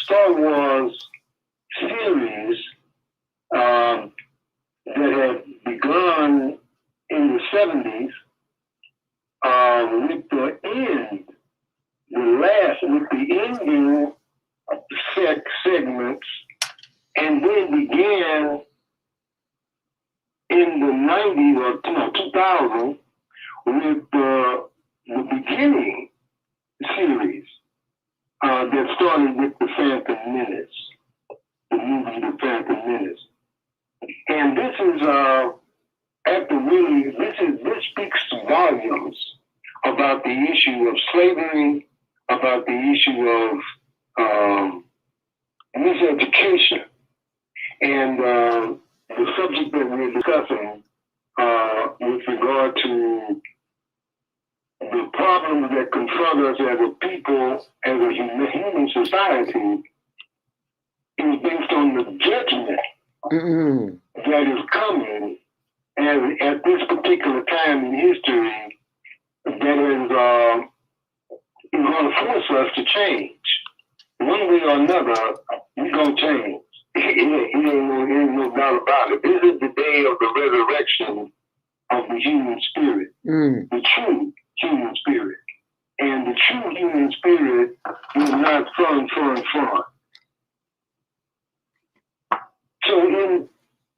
Speaker 3: Star Wars series that had begun in the 70s with the ending segments, and then began in the 90s or 2000 with the beginning series that started with the Phantom Menace, the movie The Phantom Menace. And this speaks volumes about the issue of slavery, about the issue of miseducation, and the subject that we're discussing with regard to the problems that confront us as a people, as a human society, is based on the judgment that is coming at this particular time in history that is going to force us to change. One way or another, we're going to change. Ain't no doubt about it. This is the day of the resurrection of the human spirit, the true human spirit. And the true human spirit is not fun. So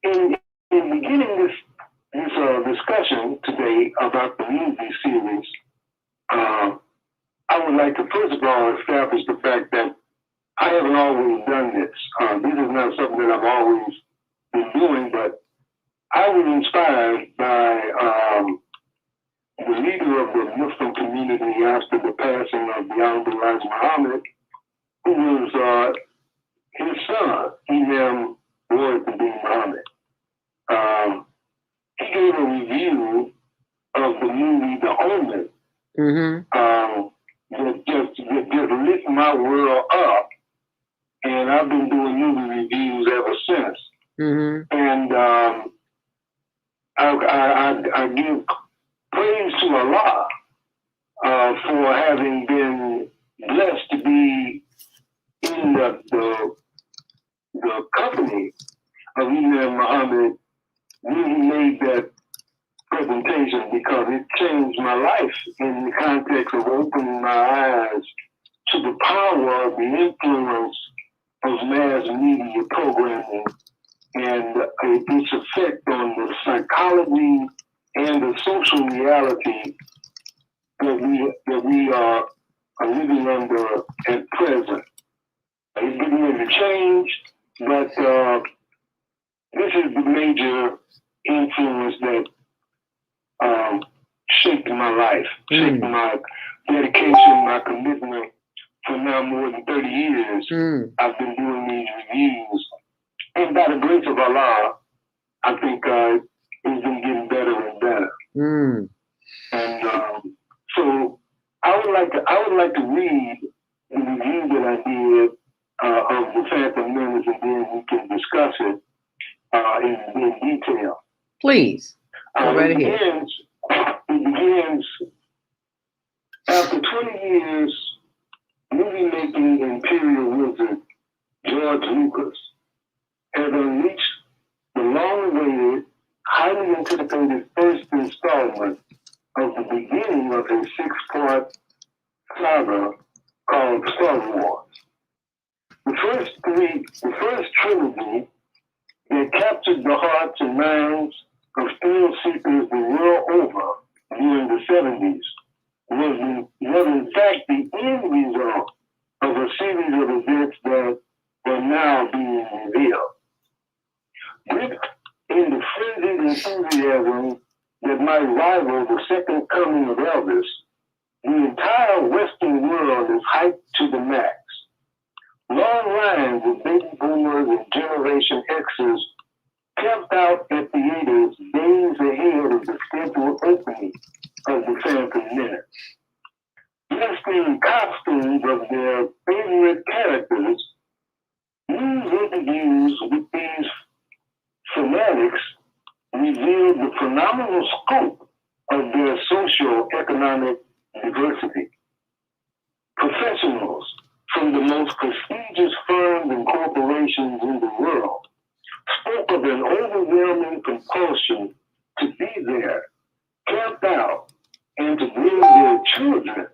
Speaker 3: in beginning this discussion today about the movie series, I would like to first of all establish the fact that I haven't always done this. This is not something that I've always been doing, but I was inspired by the leader of the Muslim community after the passing of the Honorable Elijah Muhammad, who was his son, Imam Royal Muhammad. He gave a review of the movie The Omen that just lit my world up, and I've been doing movie reviews ever since. And I give praise to Allah for having been blessed to be in the company of Imam Muhammad when he made that presentation, because it changed my life in the context of opening my eyes to the power of the influence of mass media programming and its effect on the psychology and the social reality that we are living under at present. It's getting ready to change, but this is the major influence that shaped my life, shaped my dedication, my commitment. For now more than 30 years, I've been doing these reviews. And by the grace of Allah, I think it's been getting better and better. And so I would like to read the review that I did of the Phantom Menace, and then we can discuss it in detail.
Speaker 2: Please. Go right ahead.
Speaker 3: It begins after 20 years. Movie-making imperial wizard George Lucas has unleashed the long-awaited, highly anticipated first installment of the beginning of a six-part saga called Star Wars. The first trilogy that captured the hearts and minds of thrill seekers the world over during the 70s was in fact the end result of a series of events that are now being rival the second coming of Elvis, the entire Western world is hyped to the max. Long lines of baby boomers and Generation Xers camped out at theaters days ahead of the scheduled opening of the Phantom Menace. Dressed in costumes of their favorite characters, news interviews with these fanatics revealed the phenomenal scope of their socio-economic diversity. Professionals from the most prestigious firms and corporations in the world spoke of an overwhelming compulsion to be there, camped out, and to bring their children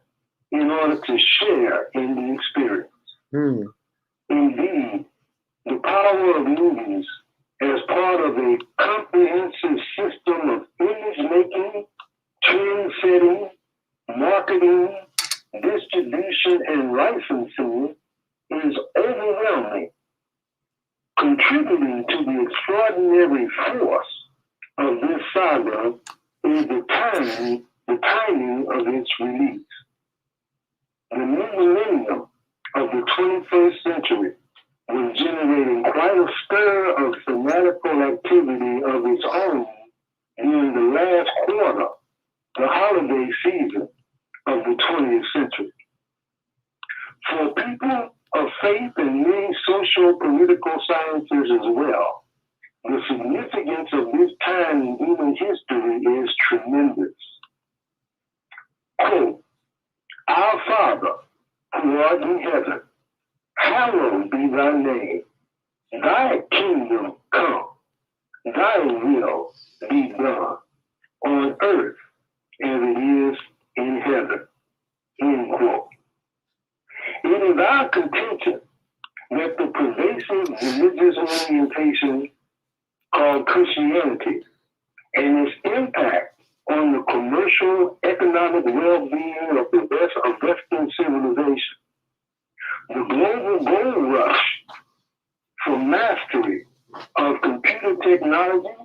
Speaker 3: in order to share in the experience. Indeed, the power of movies as part of a comprehensive system of image making, trend setting, marketing, distribution, and licensing is overwhelming, contributing to the extraordinary force of this saga is the timing of its release. The new millennium of the 21st century was generating quite a stir of fanatical activity of its own during the last quarter, the holiday season of the 20th century. For people of faith and many social-political sciences as well, the significance of this time in human history is tremendous. Quote, "Our Father, who art in heaven, hallowed be thy name. Thy kingdom come. Thy will be done on earth as it is in heaven." End quote. It is our contention that the pervasive religious orientation called Christianity and its impact on the commercial economic well-being of Western civilization, the global gold rush for mastery of computer technology,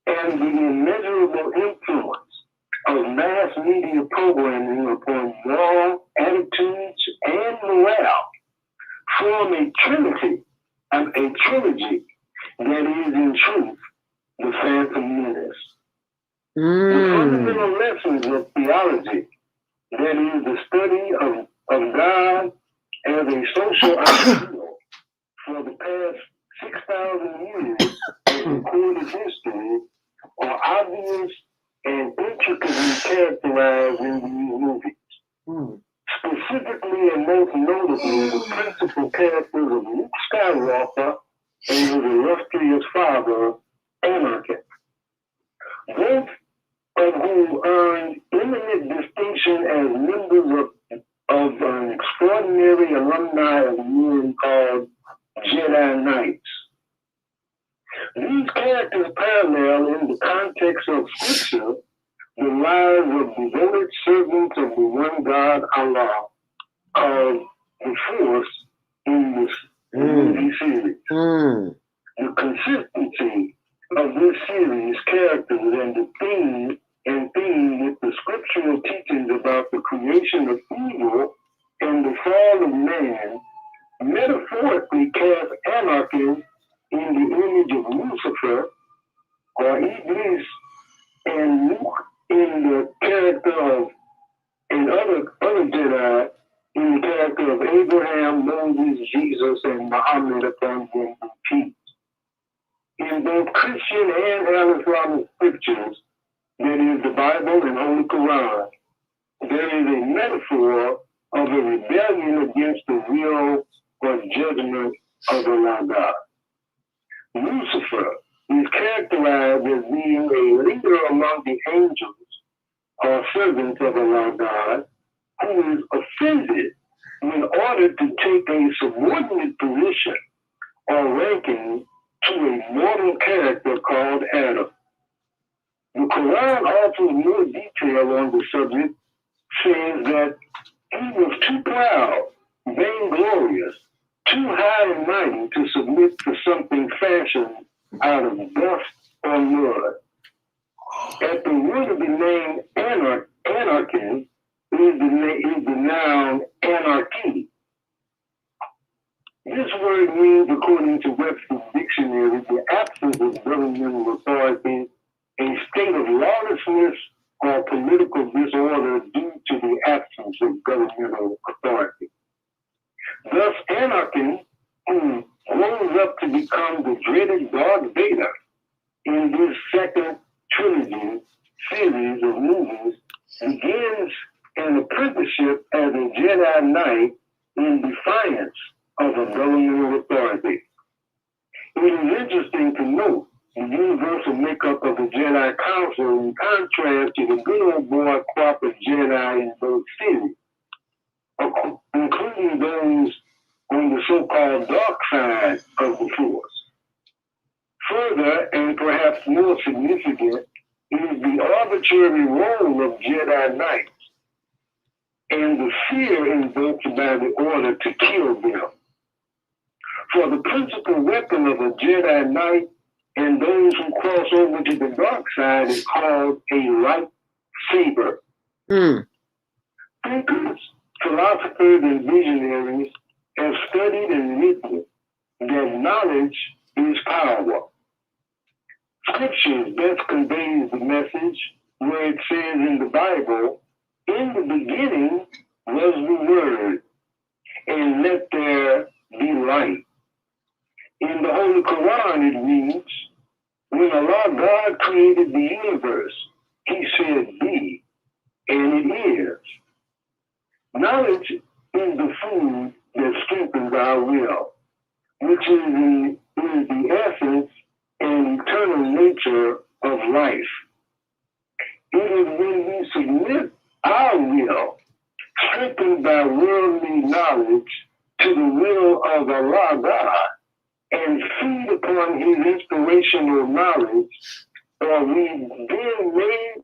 Speaker 3: and the immeasurable influence of mass media programming upon moral attitudes and morale form a trilogy that is in truth the Phantom Menace. The fundamental lessons of theology, that is the study of God as a social ideal for the past 6,000 years of recorded history, are obvious and intricately characterized in these movies. Specifically and most notably, the principal characters of Luke Skywalker and his illustrious father, Anakin, both of whom earned eminent distinction as members of an extraordinary alumni of men called Jedi Knights. These characters parallel, in the context of Scripture, the lives of devoted servants of the one God, Allah, called the Force in this movie series. The consistency of this series' characters and the theme with the scriptural teachings about the creation of evil and the fall of man metaphorically cast Anakin in the image of Lucifer, or Iblis, and Luke in the character of, and other Jedi in the character of Abraham, Moses, Jesus, and Muhammad upon them be peace. In both Christian and Islamic scriptures, that is the Bible and Holy Quran, there is a metaphor of a rebellion against the will or judgment of Allah God. Lucifer is characterized as being a leader among the angels or servants of Allah God, who is offended in order to take a subordinate position or ranking to a mortal character called Adam. The Quran offers more detail on the subject, saying that he was too proud, vainglorious, too high and mighty to submit to something fashioned out of dust or mud. At the root of the name anarchy is the noun anarchy. This word means, according to Webster's dictionary, the absence of governmental authority, a state of lawlessness or political disorder due to the absence of governmental authority. Thus, anarchy, who grows up to become the dreaded Darth Vader in this second trilogy series of movies, begins an apprenticeship as a Jedi Knight in defiance of a governmental authority. It is interesting to note the universal makeup of the Jedi Council in contrast to the good old boy crop of Jedi in both series, including those on the so-called dark side of the Force. Further, and perhaps more significant, is the arbitrary role of Jedi Knights and the fear invoked by the order to kill them. For the principal weapon of a Jedi Knight and those who cross over to the dark side is called a lightsaber. Thinkers, philosophers, and visionaries have studied and written that knowledge is power. Scripture best conveys the message where it says in the Bible, "In the beginning was the Word, and let there be light." In the Holy Quran it reads, "When Allah God created the universe, He said, 'Be,' and it is." Knowledge is the food that strengthens our will, which is the essence and eternal nature of life. It is when we submit our will, strengthened by worldly knowledge, to the will of Allah God, and feed upon His inspirational knowledge, or we then made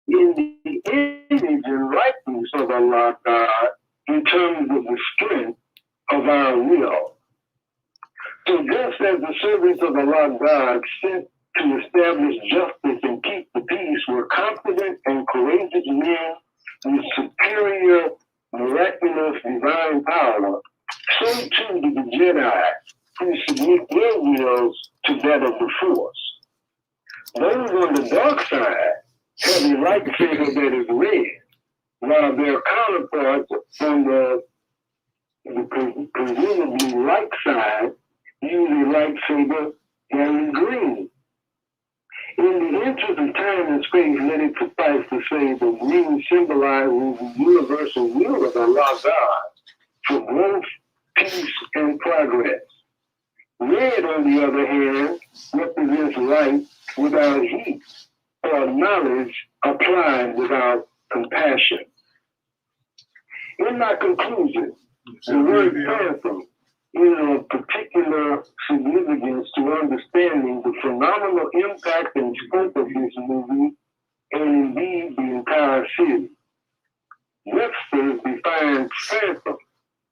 Speaker 3: in the image and likeness of Allah God in terms of the strength of our will. So just as the servants of Allah God sent to establish justice and keep the peace were confident and courageous men with superior, miraculous divine power, so too did the Jedi who submit their wills to that of the Force. Those on the dark side have a lightsaber that is red, while their counterparts on the presumably light side use a lightsaber that is green. In the interest of time and space, let it suffice to say that green symbolizes the universal will of Allah God for growth, peace, and progress. Red, on the other hand, represents light without heat, or knowledge applied without compassion. In my conclusion, the word phantom is of particular significance to understanding the phenomenal impact and scope of this movie, and indeed the entire series. Webster defines phantom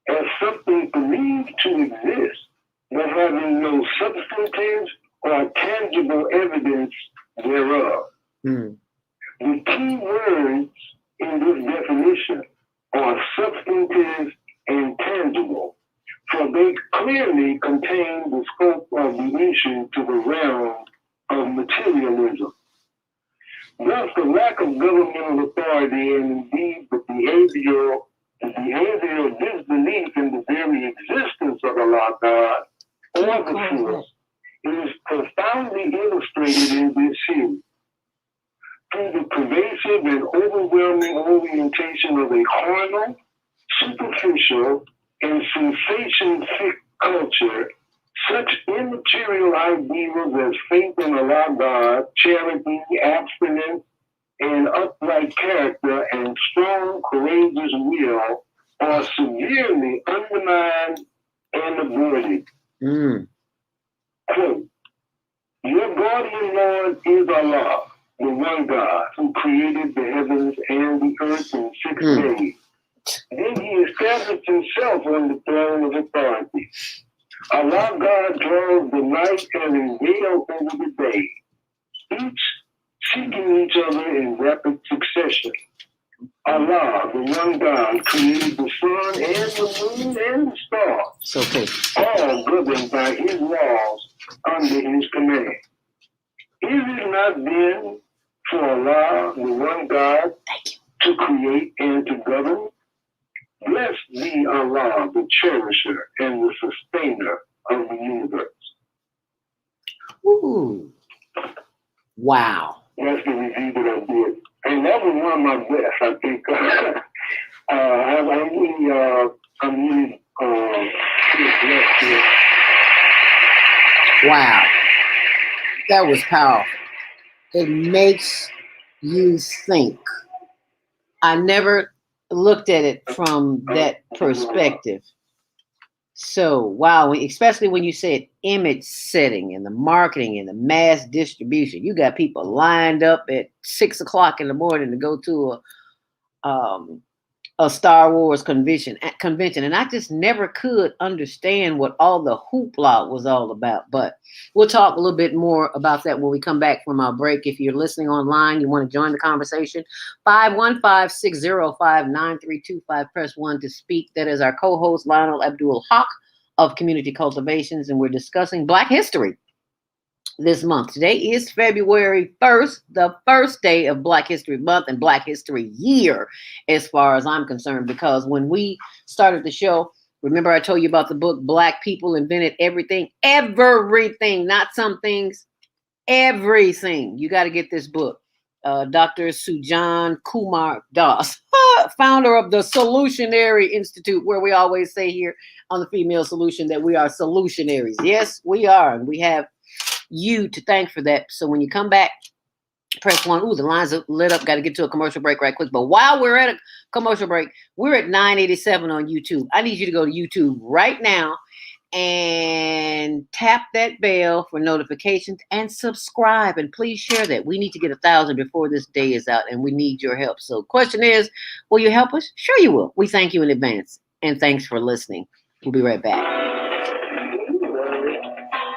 Speaker 3: as something believed to exist, but having no substantive or tangible evidence thereof. The key words in this definition are substantive and tangible, for they clearly contain the scope of the issue to the realm of materialism. Thus, the lack of governmental authority and indeed the behavioral disbelief in the very existence of Allah God or the Force is profoundly illustrated in this series. Through the pervasive and overwhelming orientation of a carnal, superficial, and sensation-sick culture, such immaterial ideals as faith in Allah God, charity, abstinence, and upright character and strong, courageous will are severely undermined and aborted. Quote, "Your guardian Lord is Allah, the one God who created the heavens and the earth in 6 days. Then He established Himself on the throne of authority. Allah God draws the night and a veil over the day. Each seeking each other in rapid succession. Allah, the one God, created the sun and the moon and the stars,
Speaker 2: Okay.
Speaker 3: all governed by his laws under his command. Is it not then for Allah, the one God, to create and to govern? Blessed be Allah, the cherisher and the sustainer of the universe.
Speaker 2: Ooh. Wow.
Speaker 3: That's the review that I did. And that was one of my best, I think. I'm really blessed here.
Speaker 2: Wow. That was powerful. It makes you think. I never looked at it from that perspective. So, wow, especially when you said image setting and the marketing and the mass distribution. You got people lined up at 6 o'clock in the morning to go to a Star Wars convention, and I just never could understand what all the hoopla was all about. But we'll talk a little bit more about that when we come back from our break. If you're listening online, you want to join the conversation, 515-605-9325. Press 1 to speak. That is our co-host, Lionel Abdul Haq of Community Cultivations, and we're discussing Black history this month. Today is February 1st, the first day of Black History Month and Black History Year, as far as I'm concerned, because when we started the show, remember I told you about the book, Black People Invented Everything, not some things, everything. You got to get this book. Dr. Sujan Kumar Das, founder of the Solutionary Institute, where we always say here on the Female Solution that we are solutionaries. Yes, we are, and we have you to thank for that. So when you come back, press 1. Ooh, the lines are lit up. Got to get to a commercial break right quick. But while we're at a commercial break, we're at 987 on YouTube. I need you to go to YouTube right now and tap that bell for notifications and subscribe. And please share that. We need to get 1,000 before this day is out, and we need your help. So question is, will you help us? Sure you will. We thank you in advance. And thanks for listening. We'll be right back.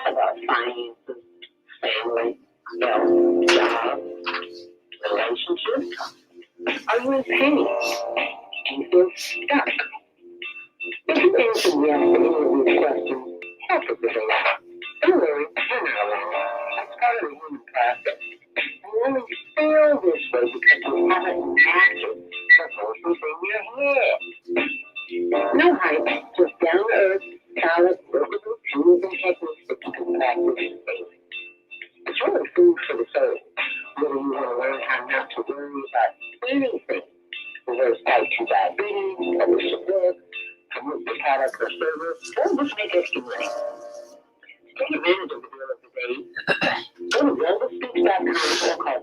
Speaker 4: About finances, family, health, job, relationships? Are you in pain? Do you feel stuck? If you answer yes to any of these questions, help us with a lot. Don't worry, you're not alone. That's part of the human process. You only feel this way because you haven't mastered the voices in your head. No hype, just down to earth, solid, workable tools and techniques that you can practice daily. It's really food for the soul. Whether you want to learn how not to worry about anything, reverse type 2 diabetes, publish a book, promote the product or service, or just make extra money. To take advantage of the deal of the day, go to wellnesspeaks.com or call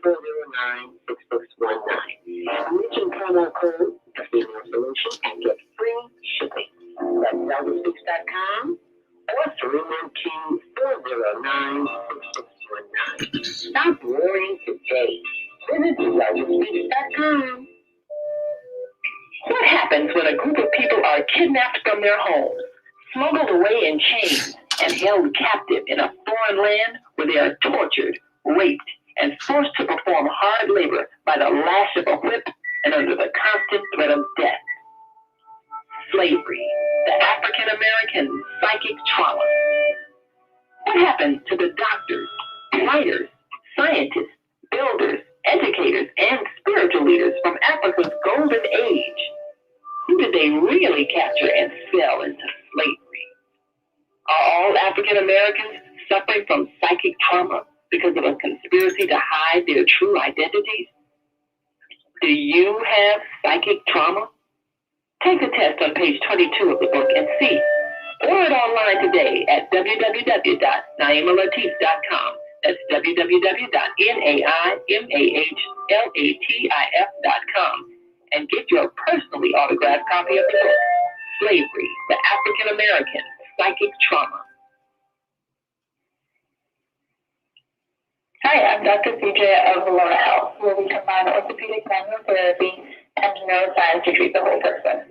Speaker 4: 212-409-6619. Mention promo code The Female Solution and get free shipping. That's wellnesspeaks.com or 312-409-6619. Stop worrying today. Visit wellnesspeaks.com. What happens when a group of people are kidnapped from their homes, smuggled away in chains, and held captive in a foreign land where they are tortured, raped, and forced to perform hard labor by the lash of a whip and under the constant threat of death? Slavery, the African American psychic trauma. What happened to the doctors, writers, scientists, builders, educators, and spiritual leaders from Africa's golden age? Who did they really capture and sell into slavery? Are all African Americans suffering from psychic trauma because of a conspiracy to hide their true identities? Do you have psychic trauma? Take the test on page 22 of the book and see. Order it online today at www.naimalatif.com. That's www.naimalatif.com. And get your personally autographed copy of the book, Slavery, the African American Psychic Trauma. Hi, I'm Dr. CJ of Valona Health, where we combine orthopedic manual therapy and neuroscience to treat the whole person.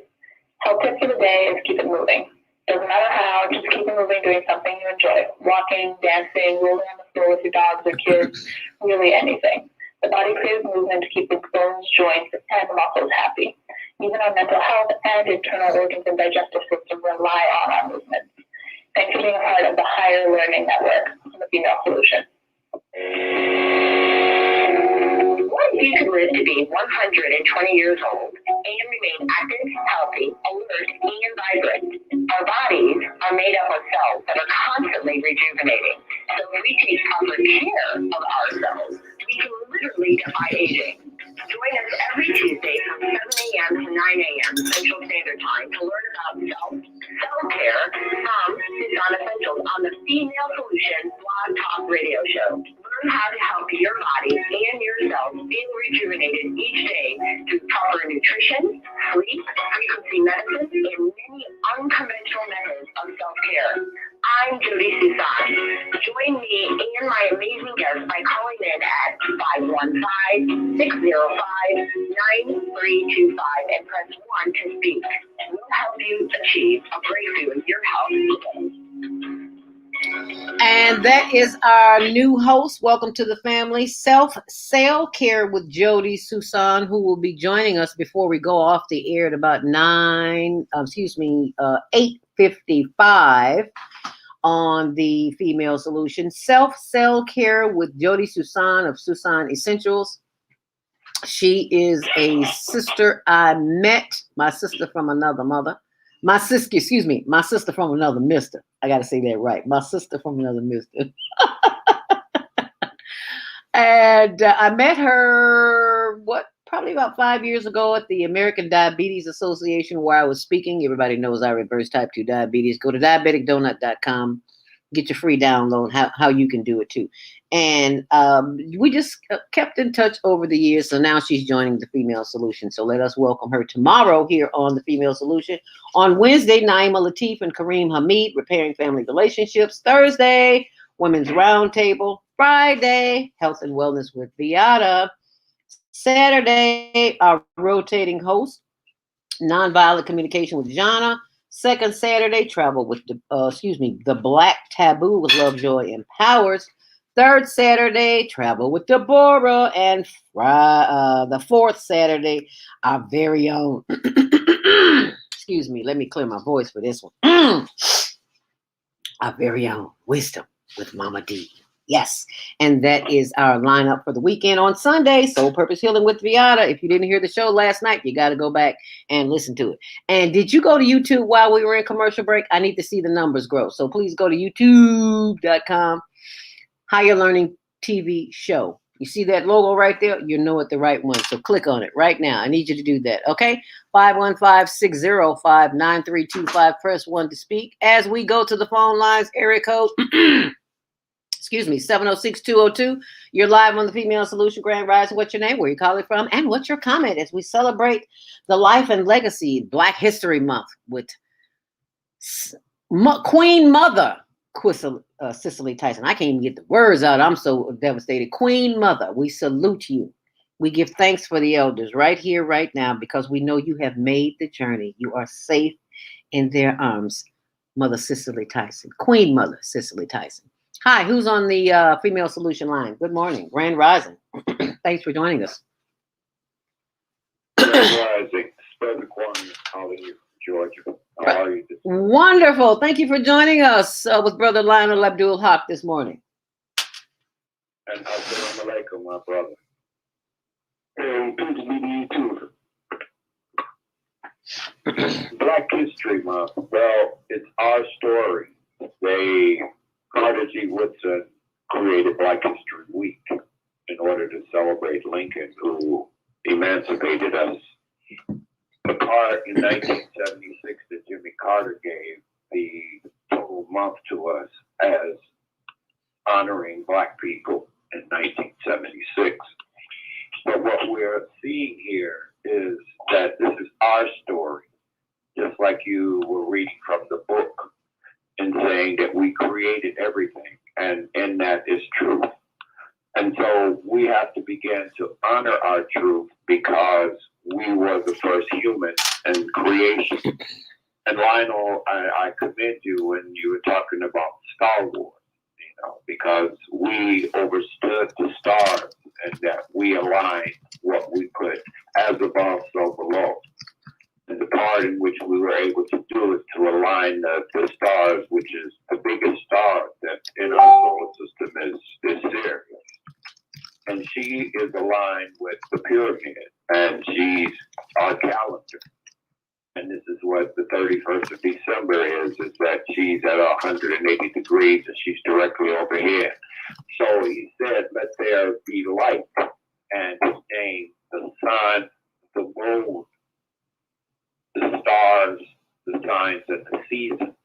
Speaker 4: Health tip for the day is keep it moving. Doesn't matter how, just keep moving, doing something you enjoy. Walking, dancing, rolling on the floor with your dogs or kids, really anything. The body craves movement to keep its bones, joints, and muscles happy. Even our mental health and internal organs and digestive system rely on our movement. Thanks for being a part of the Higher Learning Network on the Female Solution. What if you could live to be 120 years old and remain active, healthy, alert, and vibrant? Our bodies are made up of cells that are constantly rejuvenating. So if we take proper care of ourselves, we can literally defy aging. Join us every Tuesday from 7 a.m. to 9 a.m. Central Standard Time to learn about self-care from Susan Essentials on the Female Solution Blog Talk Radio Show. Learn how to help your body and yourself feel rejuvenated each day through proper nutrition, sleep, frequency medicine, and many unconventional methods of self-care. I'm Jody Susan. Join me and my amazing guests by calling in at 515-605-9325 and press 1 to speak. We'll help you achieve a breakthrough in your health today.
Speaker 2: And that is our new host. Welcome to the family, Self Care with Jody Susan, who will be joining us before we go off the air at about 8:55 on the Female Solution. Self Care with Jody Susan of Susan Essentials. She is a sister I met, my sister from another mother. My sister from another mister. I got to say that right. My sister from another mister. And I met her, probably about 5 years ago at the American Diabetes Association where I was speaking. Everybody knows I reverse type 2 diabetes. Go to diabeticdonut.com. Get your free download, how you can do it too. And we just kept in touch over the years. So now she's joining the Female Solution. So let us welcome her tomorrow here on the Female Solution. On Wednesday, Naima Latif and Kareem Hamid, Repairing Family Relationships. Thursday, Women's Roundtable. Friday, Health and Wellness with Beata. Saturday, our rotating host, Nonviolent Communication with Jana. Second Saturday, travel with the Black Taboo with Love, Joy, and Powers. Third Saturday, travel with Deborah. And the fourth Saturday, our very own, excuse me, let me clear my voice for this one. Our very own Wisdom with Mama D. Yes, and that is our lineup for the weekend. On Sunday, Soul Purpose Healing with Viata. If you didn't hear the show last night, you got to go back and listen to it. And did you go to YouTube while we were in commercial break? I need to see the numbers grow. So please go to youtube.com, Higher Learning TV Show. You see that logo right there? You know it's the right one. So click on it right now. I need you to do that, okay? 515-605-9325. Press 1 to speak. As we go to the phone lines, area code 706-202. You're live on the Female Solution. Grand Rise. What's your name? Where you calling from? And what's your comment as we celebrate the life and legacy Black History Month with Queen Mother Cicely Tyson. I can't even get the words out. I'm so devastated. Queen Mother, we salute you. We give thanks for the elders right here, right now, because we know you have made the journey. You are safe in their arms. Mother Cicely Tyson. Queen Mother Cicely Tyson. Hi, who's on the Female Solution line? Good morning. Grand Rising. Thanks for joining us.
Speaker 8: Grand Rising. Spread the quantity. Calling you, Georgia. How are you?
Speaker 2: Wonderful. Thank you for joining us with Brother Lionel Abdul Haq this morning.
Speaker 8: And assalamu alaikum, my brother.
Speaker 3: And peace be to you too.
Speaker 8: Black History Month. Well, it's our story. Carter G. Woodson created Black History Week in order to celebrate Lincoln, who emancipated us. The part in 1976 that Jimmy Carter gave the total month to us as honoring Black people in 1976. But what we're seeing here is that this is our story, just like you were reading from the book and saying that we created everything, and in that is truth. And so we have to begin to honor our truth because we were the first human in creation. And Lionel, I commend you when you were talking about Star Wars, because we overstood the stars and that we aligned what we put as above, so below. And the part in which we were able to do is to align the stars, which is the biggest star that in our solar system is Sirius. And she is aligned with the pyramid, and she's our calendar. And this is what the 31st of December is that she's at 180 degrees and she's directly overhead. So he said, let there be light. And his name, the sun, the moon, the stars, the signs, and the seasons.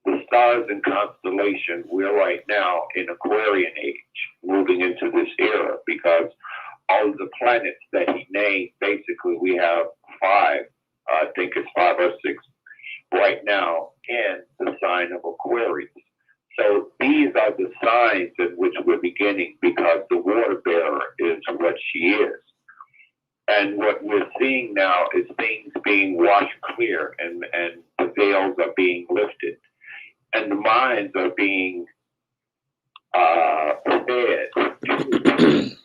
Speaker 8: The stars and constellations, we're right now in Aquarian age, moving into this era, because all of the planets that he named, basically we have 5, I think it's 5 or 6 right now in the sign of Aquarius. So these are the signs in which we're beginning, because the water bearer is what she is. And what we're seeing now is things being washed clear, and the veils are being lifted. And the minds are being fed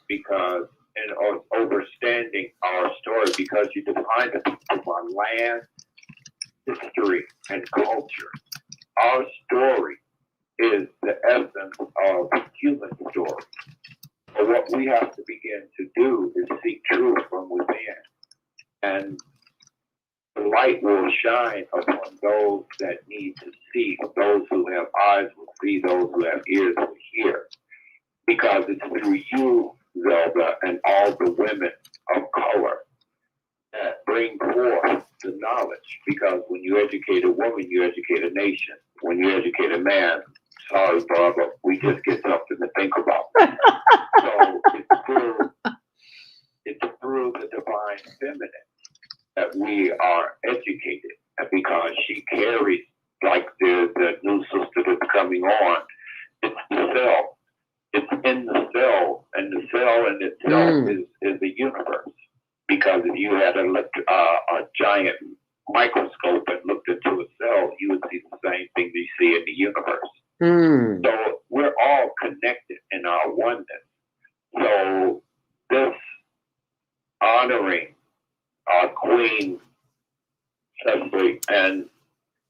Speaker 8: because, and understanding our story, because you define the people by land, history, and culture. Our story is the essence of human story. But what we have to begin to do is seek truth from within. And the light will shine upon those that need to see. Those who have eyes will see, those who have ears will hear. Because it's through you, Zelda, and all the women of color that bring forth the knowledge. Because when you educate a woman, you educate a nation. When you educate a man, sorry, Barbara, we just get something to think about. So it's through the divine feminine that we are educated, because she carries, like the new sister that's coming on, it's the cell. It's in the cell, and the cell in itself is the universe. Because if you had a giant microscope and looked into a cell, you would see the same thing you see in the universe. So we're all connected in our oneness. So this honoring our Queen Cicely and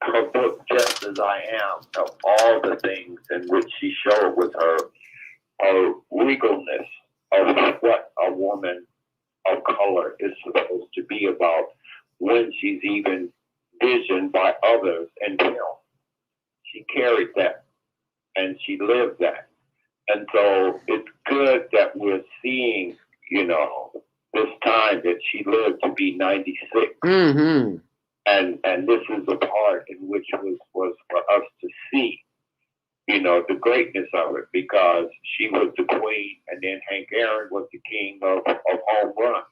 Speaker 8: her book, Just As I Am, of all the things in which she showed with her regalness of what a woman of color is supposed to be about when she's even visioned by others and film. She carried that and she lived that. And so it's good that we're seeing, this time that she lived to be 96.
Speaker 2: Mm-hmm.
Speaker 8: And this is a part in which was for us to see, the greatness of it, because she was the queen, and then Hank Aaron was the king of home runs.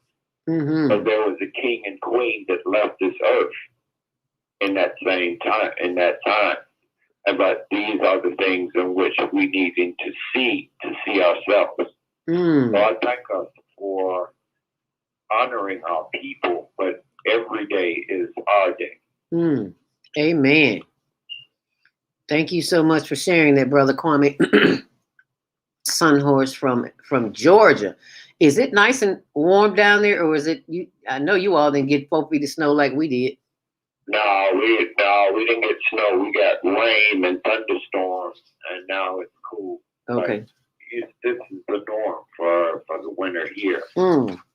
Speaker 2: Mm-hmm.
Speaker 8: But there was a king and queen that left this earth in that time. But these are the things in which we needing to see ourselves. So I thank us for honoring our people, but every day is our day.
Speaker 2: Amen. Thank you so much for sharing that, Brother Kwame. Sunhorse from Georgia. Is it nice and warm down there, or is it? I know you all didn't get 4 feet of snow like we did.
Speaker 8: No, we didn't get snow. We got rain and thunderstorms, and now it's cool.
Speaker 2: Okay.
Speaker 8: This is the norm for the winter here.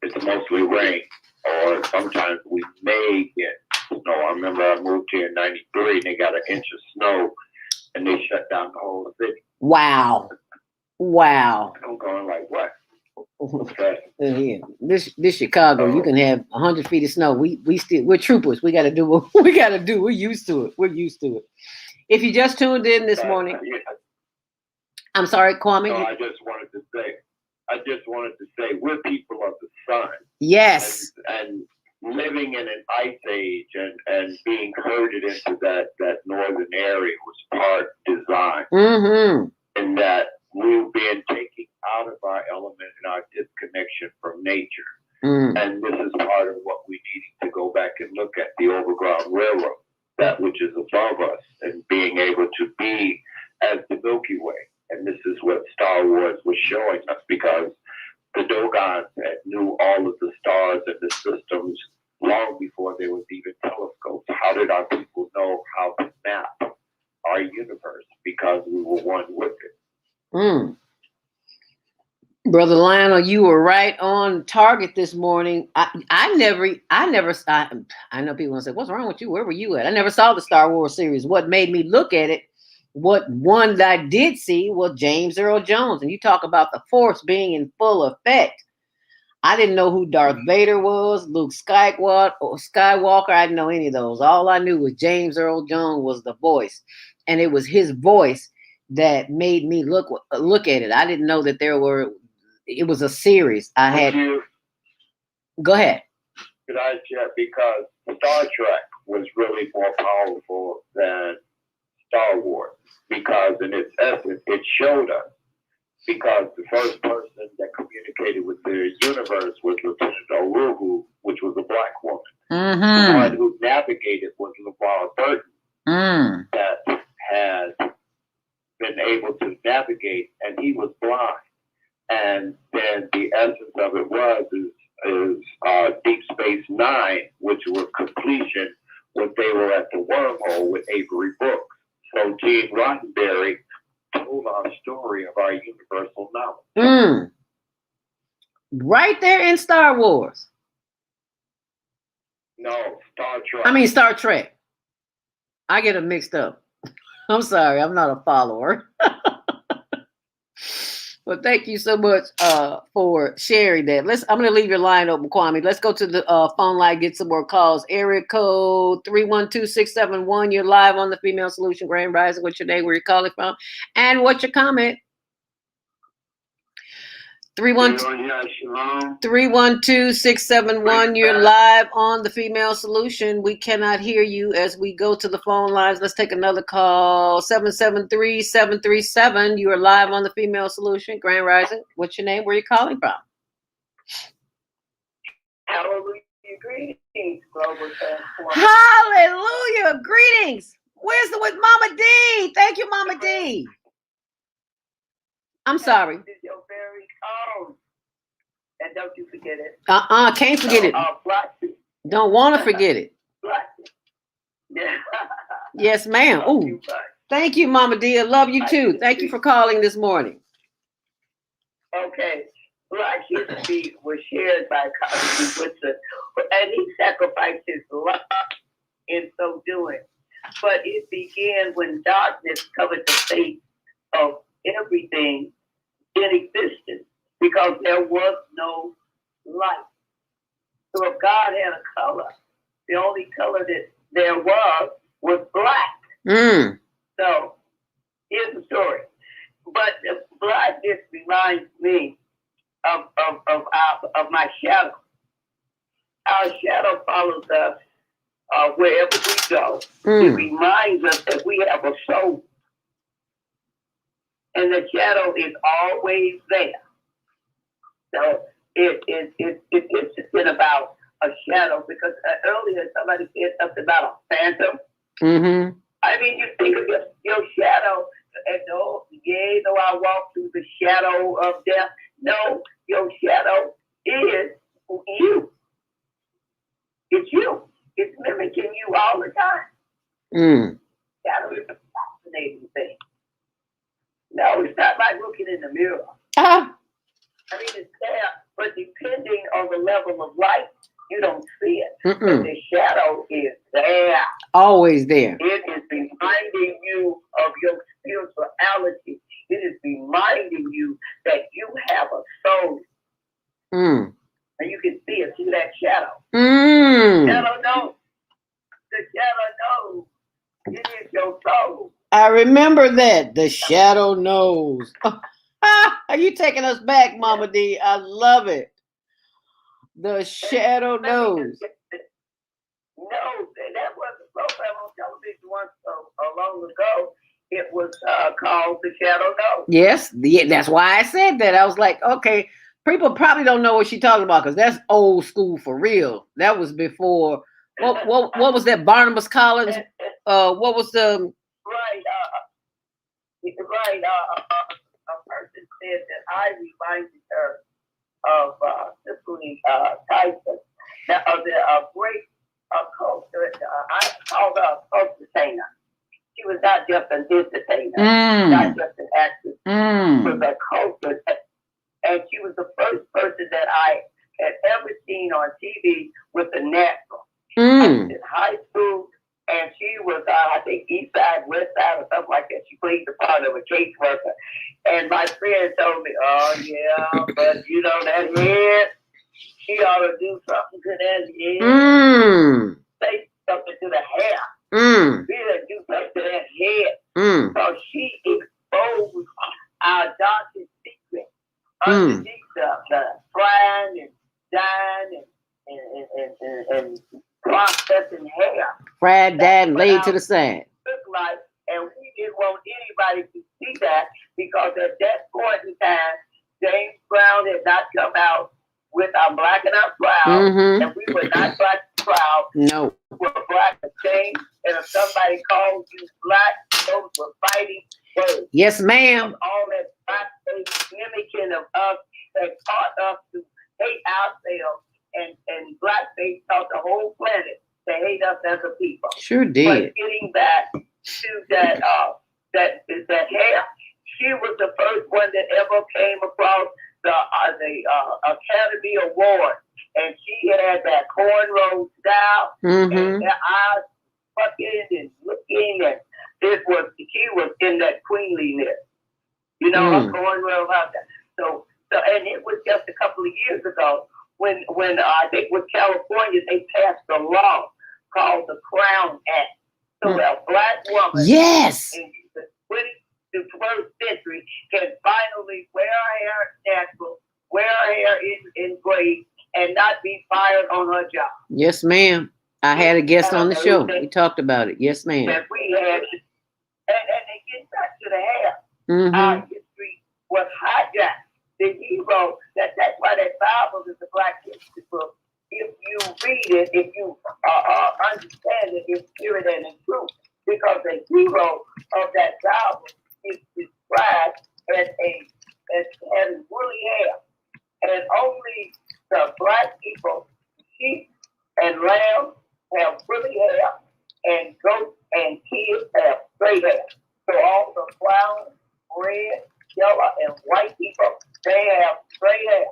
Speaker 8: It's mostly rain, or sometimes we may get snow. I remember I moved here in '93, and they got an inch of snow, and they shut down the whole city. Wow. I'm going like, what? Okay.
Speaker 2: Yeah. This Chicago, you can have 100 feet of snow. We're troopers. We got to do what we got to do. We're used to it. If you just tuned in this morning, I'm sorry, Kwame.
Speaker 8: No, I just wanted to say, we're people of the sun.
Speaker 2: Yes.
Speaker 8: And living in an ice age and being herded into that northern area was part design.
Speaker 2: Mm-hmm.
Speaker 8: And that we've been taken out of our element and our disconnection from nature. And this is part of what we need to go back and look at, the Overground Railroad that which is above us, and being able to be as the Milky Way. And this is what Star Wars was showing us, because the Dogons knew all of the stars and the systems long before there was even telescopes. How did our people know how to map our universe? Because we were one with it.
Speaker 2: Brother Lionel, you were right on target this morning. I know people want to say, what's wrong with you? Where were you at? I never saw the Star Wars series. What made me look at it, what one that I did see was James Earl Jones. And you talk about the Force being in full effect. I didn't know who Darth Vader was, Luke Skywalker. I didn't know any of those. All I knew was James Earl Jones was the voice. And it was his voice that made me look at it. I didn't know that it was a series. Go ahead.
Speaker 8: Could I check? Because Star Trek was really more powerful than Star Wars, because in its essence, it showed us. Because the first person that communicated with the universe was Lieutenant O'Rugu, which was a black woman. The one who navigated was LeVar Burton, that had been able to navigate, and he was blind. And then the essence of it is Deep Space Nine, which was completion when they were at the wormhole with Avery Brooks. So Gene Roddenberry told our story of our universal knowledge.
Speaker 2: Right there in Star Wars.
Speaker 8: No, Star Trek.
Speaker 2: I mean Star Trek. I get them mixed up. I'm sorry, I'm not a follower. Well, thank you so much for sharing that. I'm going to leave your line open, Kwame. Let's go to the phone line, get some more calls. Area code 312-671. You're live on the Female Solution Grand Rising. What's your name? Where you're calling from? And what's your comment? 312-671. You're live on the Female Solution. We cannot hear you as we go to the phone lines. Let's take another call. 773-737. You are live on the Female Solution Grand Rising. What's your name? Where are you calling from?
Speaker 9: Hallelujah. Greetings, Global Transformer.
Speaker 2: Hallelujah. Greetings. Where's with Mama D? Thank you, Mama D. I'm sorry.
Speaker 9: Your very own. And don't you forget it.
Speaker 2: Can't forget it. Don't want to forget it.
Speaker 9: Yeah.
Speaker 2: Yes, ma'am. Ooh. Thank you, Mama D. I love you too. Thank you for calling this morning.
Speaker 9: Okay. Black history was shared by Cosby Woodson, and he sacrificed his life in so doing. But it began when darkness covered the face of everything in existence, because there was no light. So if God had a color, the only color that there was black. So here's the story. But the blackness reminds me of my shadow. Our shadow follows us wherever we go. It reminds us that we have a soul. And the shadow is always there. So it's been about a shadow, because earlier somebody said something about a phantom. I mean, you think of your shadow, and though I walk through the shadow of death, no, your shadow is you. It's you. It's mimicking you all the time. Shadow is a fascinating thing. No, it's not like looking in the mirror. I mean, it's there, but depending on the level of light, you don't see it. But the shadow is there.
Speaker 2: Always there.
Speaker 9: It is reminding you of your spirituality. It is reminding you that you have a soul. And you can see it through that shadow. Shadow knows. The shadow knows. It is your soul.
Speaker 2: I remember that. The shadow knows. Are you taking us back, Mama D? I love it. The shadow knows.
Speaker 9: No, that was a program on television once long ago. It was called The Shadow Knows.
Speaker 2: Yes, that's why I said that. I was like, okay, people probably don't know what she's talking about, because that's old school for real. That was before What was that? Barnabas Collins? What was the
Speaker 9: Right, a person said that I reminded her of Cicely Tyson, of the great culture. I called her a entertainer. She was not just an entertainer, not just an actress. She was a culture, and she was the first person that I had ever seen on TV with a natural. I was in high school, and she was, I think, East Side, West Side, or something like that. She played the part of a caseworker. And my friend told me, oh, yeah, but you know, that head, she ought to do something to that head. Say something to the hair. She didn't do something to that head. So she exposed our darkest secret underneath the frying and dyeing and processing hair.
Speaker 2: Fried, dyed, and laid to the side.
Speaker 9: Like, and we didn't want anybody to see that because at that point in time, James Brown had not come out with our Black and Our Proud, and we were not Black and Proud.
Speaker 2: No.
Speaker 9: We were Black and James, and if somebody called you black, those were fighting words.
Speaker 2: Yes, ma'am.
Speaker 9: All that blackface mimicking of us that taught us to hate ourselves, and blackface taught the whole planet to hate us as a people.
Speaker 2: Sure did.
Speaker 9: But getting back to that hair, she was the first one that ever came across the Academy Award, and she had that cornrow style, and her eyes fucking and looking, and she was in that queenliness, you know, her cornrow out there. So, and it was just a couple of years ago when I think with California they passed a law called the Crown Act. So a black woman in the 21st century can finally wear her hair natural, wear her hair engraved, and not be fired on her job.
Speaker 2: Yes, ma'am. I had a guest on the show. We talked about it. Yes, ma'am.
Speaker 9: That we had, and it gets back to the hair. Our history was hijacked. The hero, that's why that Bible is a Black history book. If you read it, if you understand it in spirit and in truth, because the hero of that Bible is described as having woolly hair, and only the Black people, sheep and lambs, have woolly hair, and goats and kids have straight hair. So all the brown, red, yellow, and white people, they have straight hair.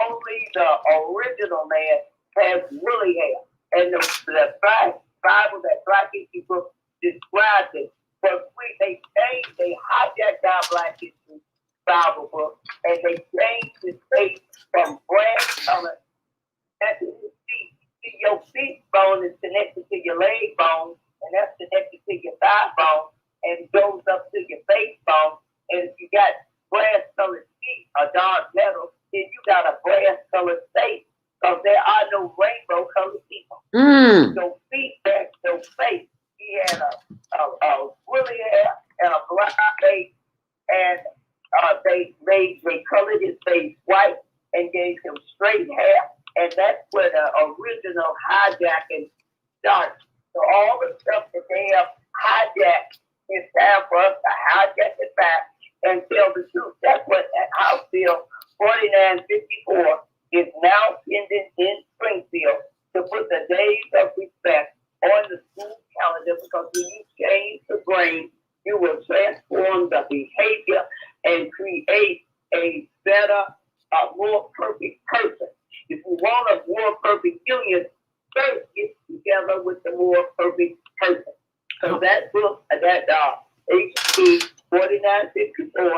Speaker 9: Only the original man has woolly hair. And the Bible that Black history book describes it. But they hijacked our Black history Bible book, and they changed the face from brass color to his feet. See, your feet bone is connected to your leg bone, and that's connected to your thigh bone, and goes up to your face bone. And if you got brass colored feet, a dark metal, then you got a brass colored face, because there are no rainbow colored people. So feet match no face. He had a woolly hair and a black face, and they colored his face white and gave him straight hair, and that's where the original hijacking started. So all the stuff that they have hijacked, it's time for us to hijack it back and tell the truth. That's what House Bill 4954 is now pending in Springfield, to put the days of respect on the school calendar, because when you change the brain, you will transform the behavior and create a better, more perfect person. If you want a more perfect union, first get together with the more perfect person. So that book, that HB 4954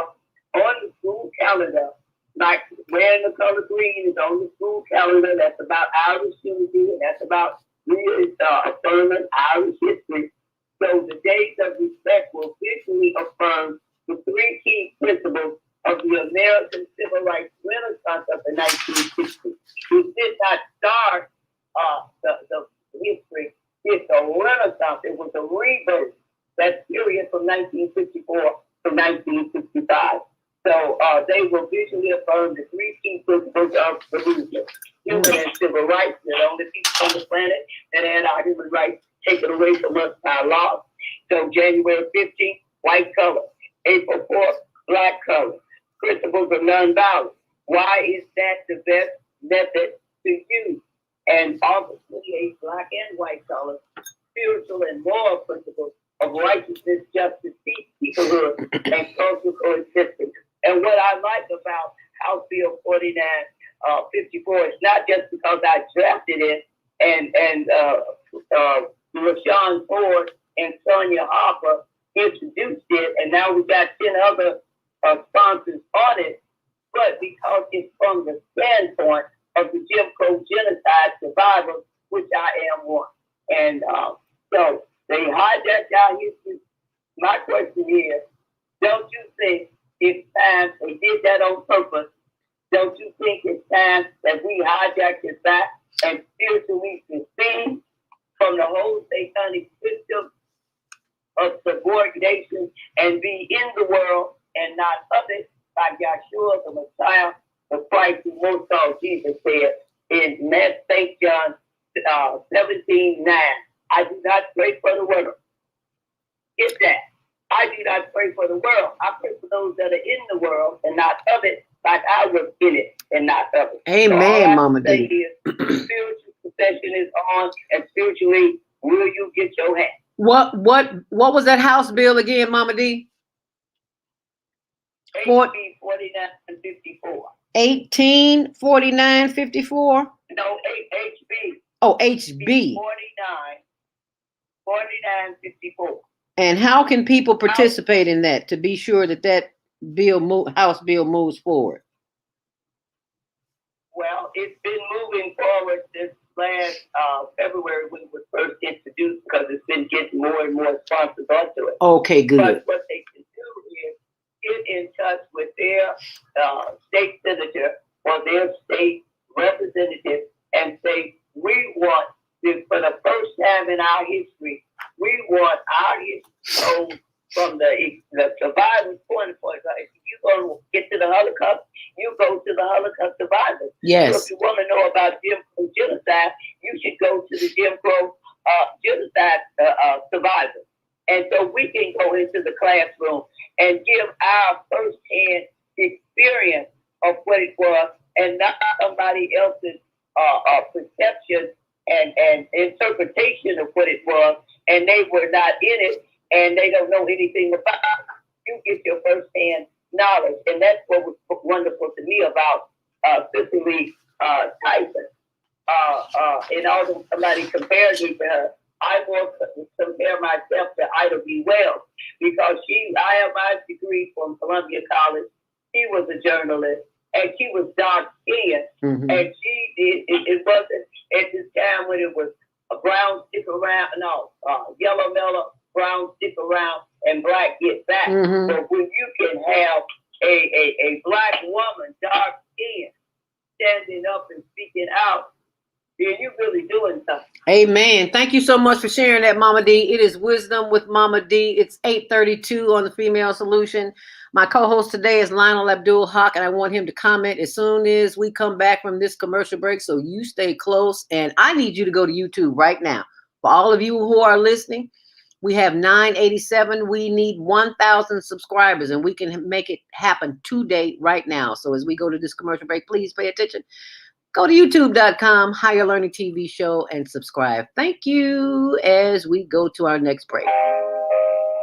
Speaker 9: on the school calendar, like wearing the color green is on the school calendar. That's about Irish unity, and that's about affirming Irish history. So the days of respect will officially affirm the three key principles of the American Civil Rights Renaissance of the 1960s. It did not start the history. It's a Renaissance. It was a rebirth. That period from 1954 to 1965. So they will visually affirm the three key principles of the movement. human and civil rights. They're the only people on the planet that had our human rights taken away from us by law. So January 15th, white color. April 4th, black color. Principles of nonviolence. Why is that the best method to use? And August 28th, black and white color. Spiritual and moral principles of righteousness, justice, peace, peoplehood, and social coexistence. And what I like about House Bill 4954 is not just because I drafted it and LaShawn Ford and Sonia Harper introduced it, and now we've got 10 other sponsors on it, but because it's from the standpoint of the Jim Crow genocide survivors, which I am one. And so they hijacked our history. My question is, don't you think it's time, they did that on purpose, don't you think it's time that we hijack it back and spiritually secede from the whole satanic system of subordination and be in the world and not of it, like Yahshua, the Messiah, the Christ who most called Jesus said in St. John 17:9. I do not pray for the world. Get that. I do not pray for the world. I pray for those that are in the world and not of it, like I was in it and not of it.
Speaker 2: Amen,
Speaker 9: so
Speaker 2: Mama D.
Speaker 9: Spiritual possession is on, and spiritually, will you get your hand?
Speaker 2: What was that House bill again, Mama D?
Speaker 9: HB 4954.
Speaker 2: 1849-54?
Speaker 9: No, HB.
Speaker 2: Oh, HB.
Speaker 9: 4954.
Speaker 2: And how can people participate in that to be sure that House bill moves forward?
Speaker 9: Well, it's been moving forward since last February when it was first introduced, because it's been getting more and more sponsors onto it.
Speaker 2: Okay, good.
Speaker 9: But what they can do is get in touch with their state senator or their state representative and say, we want this for the first time in our history. We want our history told from the survivors' point of view. If you go to get to the Holocaust, you go to the Holocaust survivors.
Speaker 2: Yes.
Speaker 9: So if you want to know about Jim Crow genocide, you should go to the Jim Crow genocide survivors. And so we can go into the classroom and give our firsthand experience of what it was, and not somebody else's perception and interpretation of what it was, and they were not in it, and they don't know anything about it. You get your firsthand knowledge, and that's what was wonderful to me about Cicely Tyson. And although somebody compared me to her, I will compare myself to Ida B. Wells, because I have my degree from Columbia College. She was a journalist, and she was dark-skinned, and she did. It wasn't at this time when it was a brown stick around, yellow mellow, brown stick around, and black get back. But when you can have a black woman, dark-skinned, standing up and speaking out, then you're really doing something.
Speaker 2: Amen. Thank you so much for sharing that, Mama D. It is Wisdom with Mama D. It's 8:32 on the Female Solution. My co-host today is Lionel Abdul Haq, and I want him to comment as soon as we come back from this commercial break. So you stay close, and I need you to go to YouTube right now. For all of you who are listening, we have 987. We need 1,000 subscribers, and we can make it happen today, right now. So as we go to this commercial break, please pay attention. Go to youtube.com, Higher Learning TV show, and subscribe. Thank you as we go to our next break.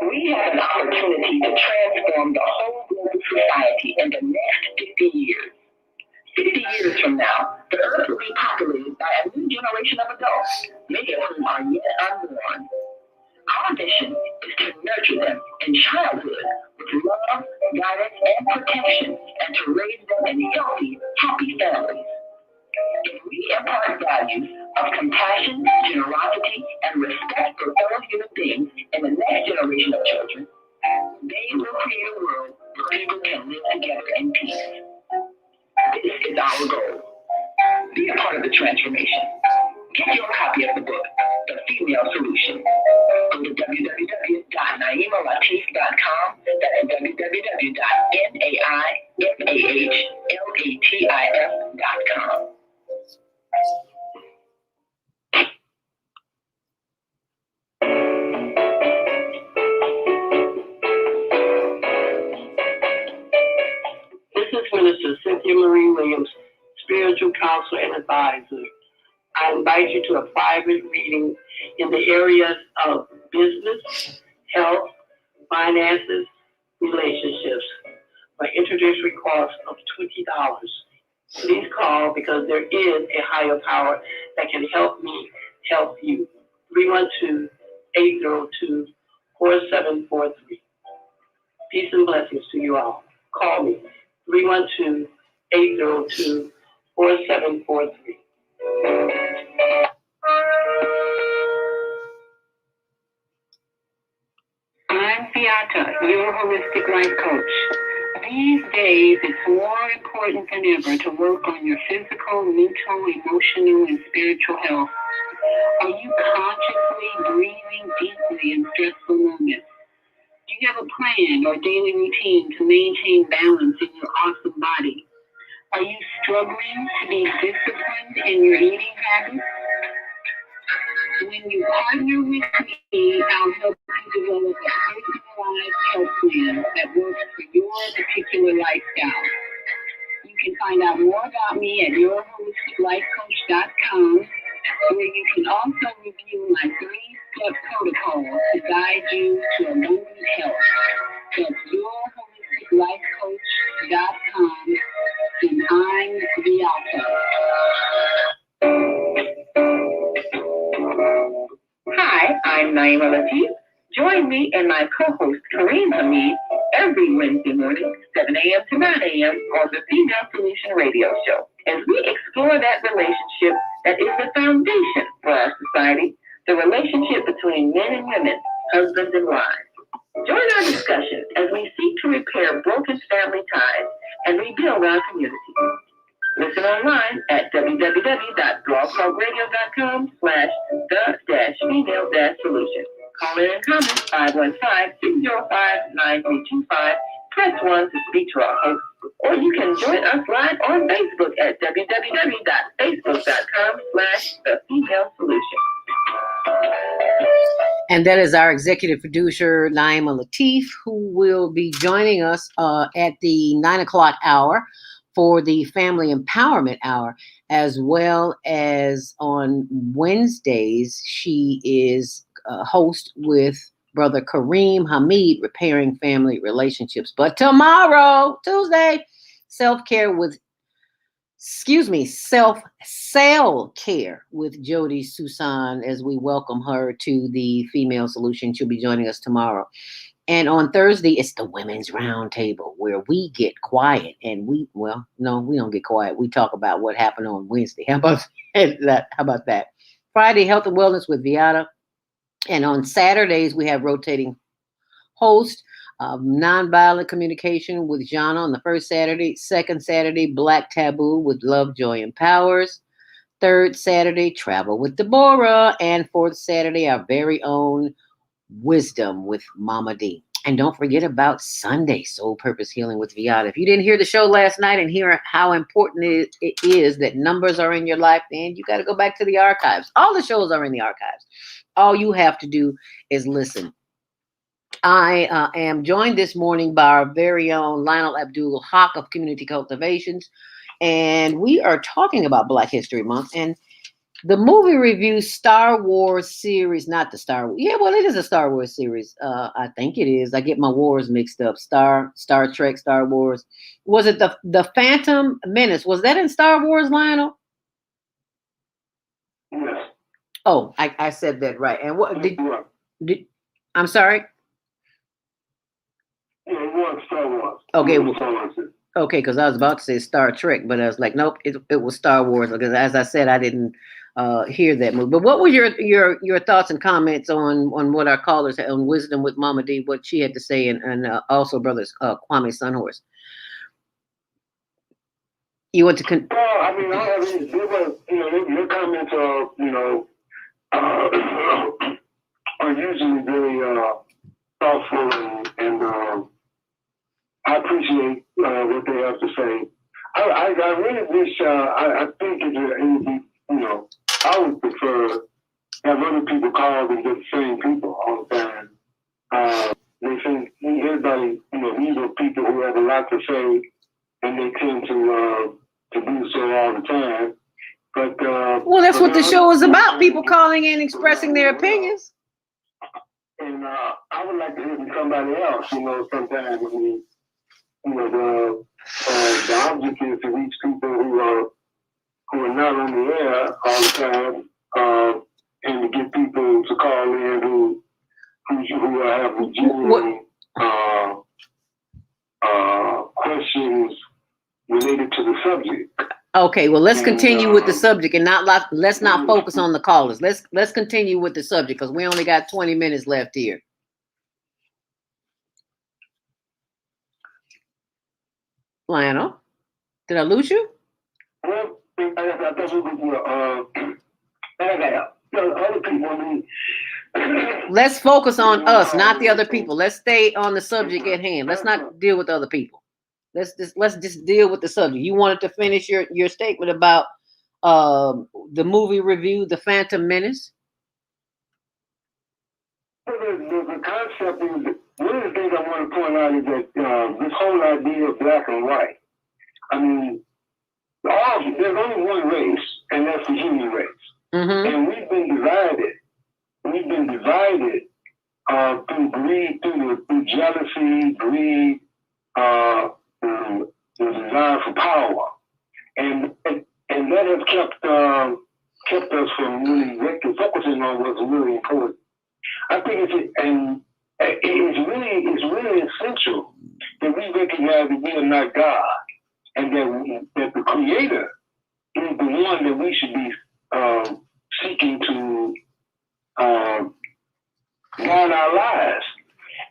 Speaker 4: We have an opportunity to transform the whole global society in the next 50 years. 50 years from now, the earth will be populated by a new generation of adults, many of whom are yet unborn. Our mission is to nurture them in childhood with love, guidance, and protection, and to raise them in healthy, happy families. If we impart values of compassion, generosity, and respect for fellow human beings in the next generation of children, they will create a world where people can live together in peace. This is our goal. Be a part of the transformation. Get your copy of the book, The Female Solution. Go to www.naimalatif.com. That's www.naimalatif.com.
Speaker 10: Marie Williams, spiritual counselor and advisor. I invite you to a private reading in the areas of business, health, finances, relationships for introductory cost of $20. Please call because there is a higher power that can help me help you. 312-802-4743. Peace and blessings to you all. Call me, 312-802-4743.
Speaker 4: I'm Beata, your holistic life coach. These days, it's more important than ever to work on your physical, mental, emotional, and spiritual health. Are you consciously breathing deeply in stressful moments? Do you have a plan or daily routine to maintain balance in your awesome body? Are you struggling to be disciplined in your eating habits? When you partner with me, I'll help you develop a personalized health plan that works for your particular lifestyle. You can find out more about me at yourholisticlifecoach.com, where you can also review my 3-step protocol to guide you to abundant health. That's yourholisticlifecoach.com, and I'm Beata. Hi, I'm Naima Latif. Join me and my co-host Kareem Hamid every Wednesday morning, 7 a.m. to 9 a.m. on the Female Solution Radio Show, as we explore that relationship that is the foundation for our society, the relationship between men and women, husbands and wives. Join our discussion as we seek to repair broken family ties and rebuild our community. Listen online at www.blogtalkradio.com/the-female-solution. Call in and comment 515-605-9325. Press 1 to speak to our host. Or you can join us live on Facebook at www.facebook.com/the-female-solution.
Speaker 2: And that is our executive producer, Naima Latif, who will be joining us at the 9 o'clock hour for the Family Empowerment Hour, as well as on Wednesdays, she is host with Brother Kareem Hamid, Repairing Family Relationships. But tomorrow, Tuesday, self-care with Jody Susan, as we welcome her to the Female Solution. She'll be joining us tomorrow. And on Thursday, it's the Women's Roundtable, where we get quiet and we don't get quiet. We talk about what happened on Wednesday. How about that? Friday, Health and Wellness with Viata. And on Saturdays, we have rotating host, Nonviolent Communication with Jana on the first Saturday. Second Saturday, Black Taboo with Love, Joy, and Powers. Third Saturday, Travel with Deborah. And fourth Saturday, our very own Wisdom with Mama D. And don't forget about Sunday, Soul Purpose Healing with Viata. If you didn't hear the show last night and hear how important it is that numbers are in your life, then you got to go back to the archives. All the shows are in the archives. All you have to do is listen. I am joined this morning by our very own Lionel Abdul Haq of Community Cultivations, and we are talking about Black History Month and the movie review Star Wars series, not the Star Wars. Yeah, well, it is a Star Wars series. I think it is. I get my wars mixed up. Star Trek, Star Wars. Was it the Phantom Menace? Was that in Star Wars, Lionel?
Speaker 3: Yes.
Speaker 2: Oh, I said that right. And what did I'm sorry?
Speaker 3: Yeah, it was Star Wars.
Speaker 2: Okay. Okay, because I was about to say Star Trek, but I was like, nope, it was Star Wars. Because as I said, I didn't hear that movie. But what were your thoughts and comments on what our callers had on Wisdom with Mama D, what she had to say, and also brothers Kwame Sunhorse? You want to?
Speaker 3: Well, I mean, I mean, your comments are usually very thoughtful and I appreciate what they have to say. I really wish, I think it would be, I would prefer to have other people call than get the same people all the time. They think everybody, these are people who have a lot to say and they tend to do so all the time. But
Speaker 2: well, that's what the show is about. People calling in, expressing their opinions.
Speaker 3: And I would like to hear from somebody else. Sometimes the object is to reach people who are not on the air all the time, and to get people to call in who have genuine questions related to the subject.
Speaker 2: Okay, well, let's continue with the subject and let's not focus on the callers. Let's continue with the subject because we only got 20 minutes left here. Flannel, did I lose you?
Speaker 3: Well, I thought we could, other people.
Speaker 2: Let's focus on us, not the other people. Let's stay on the subject at hand. Let's not deal with other people. Let's just deal with the subject. You wanted to finish your statement about the movie review, The Phantom Menace.
Speaker 3: The concept is, one of the things I want to point out is that this whole idea of black and white. I mean, there's only one race, and that's the human race.
Speaker 2: Mm-hmm.
Speaker 3: And we've been divided. We've been divided through greed, through jealousy, greed, the desire for power, and that has kept us from really focusing on what's really important. I think it's really essential that we recognize that we are not God, and that the Creator is the one that we should be seeking to guide our lives.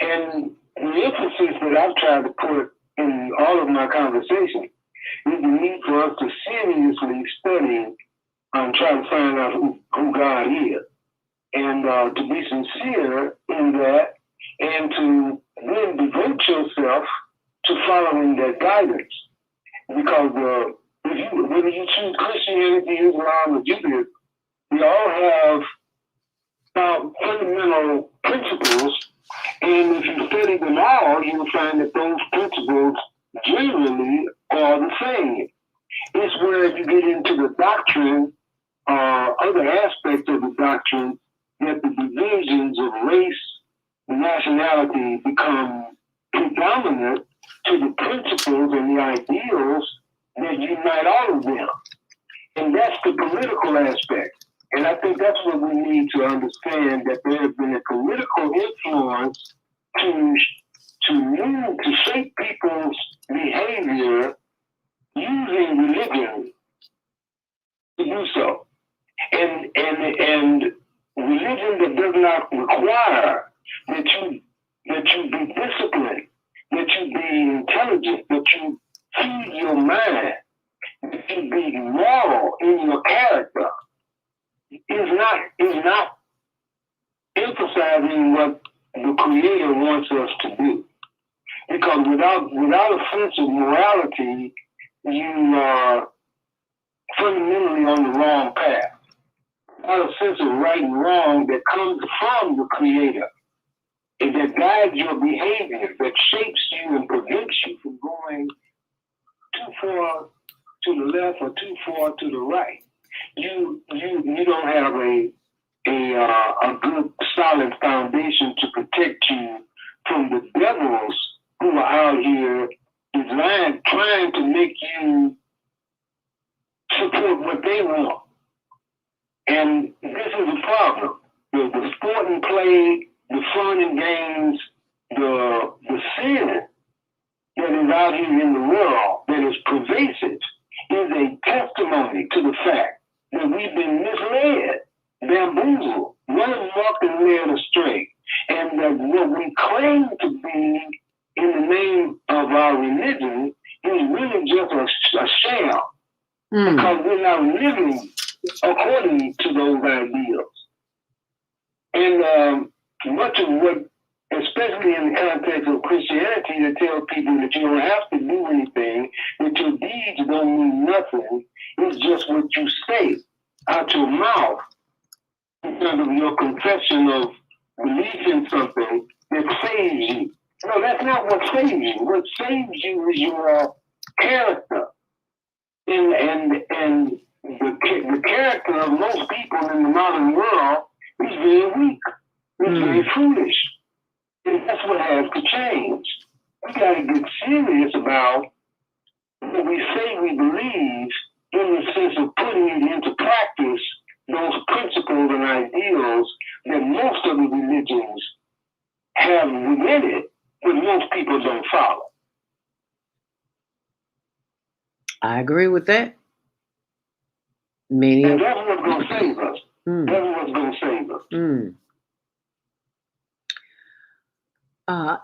Speaker 3: And the emphasis that I've tried to put in all of my conversations is the need for us to seriously study and try to find out who God is, and to be sincere in that, and to then devote yourself to following that guidance. Because whether you choose Christianity, Islam, or Judaism, we all have fundamental principles, and if you study them all, you'll find that those principles generally are the same. It's where you get into the doctrine, other aspects of the doctrine, that the divisions of race and nationality become predominant to the principles and the ideals that unite all of them. And that's the political aspect. And I think that's what we need to understand, that there has been a political influence to shape people's behavior using religion to do so. And religion that does not require that you be disciplined, that you be intelligent, that you feed your mind, that you be moral in your character, is not emphasizing what the Creator wants us to do. Because without a sense of morality, you are fundamentally on the wrong path. Without a sense of right and wrong that comes from the Creator, and that guides your behavior, that shapes you and prevents you from going too far to the left or too far to the right. You don't have a good solid foundation to protect you from the devils who are out here trying to make you support what they want. And this is a problem. The sport and play, the fun and games, the sin that is out here in the world that is pervasive is a testimony to the fact that we've been misled, bamboozled, run amok and led astray, and that what we claim to be in the name of our religion is really just a sham, because we're not living according to those ideals. And much of what, especially in the context of Christianity, that tells people that you don't have to do anything, that your deeds don't mean nothing, it's just what you say out your mouth in terms of your confession of belief in something that saves you. No, that's not what saves you. What saves you is your character. And the character of most people in the modern world is very weak. It's very foolish. And that's what has to change. We got to get serious about what we say we believe in the sense of putting it into practice, those principles and ideals that most of the religions have within it, but most people don't follow.
Speaker 2: I agree with that. Many
Speaker 3: And that's what's going to save us. That's what's going to save us.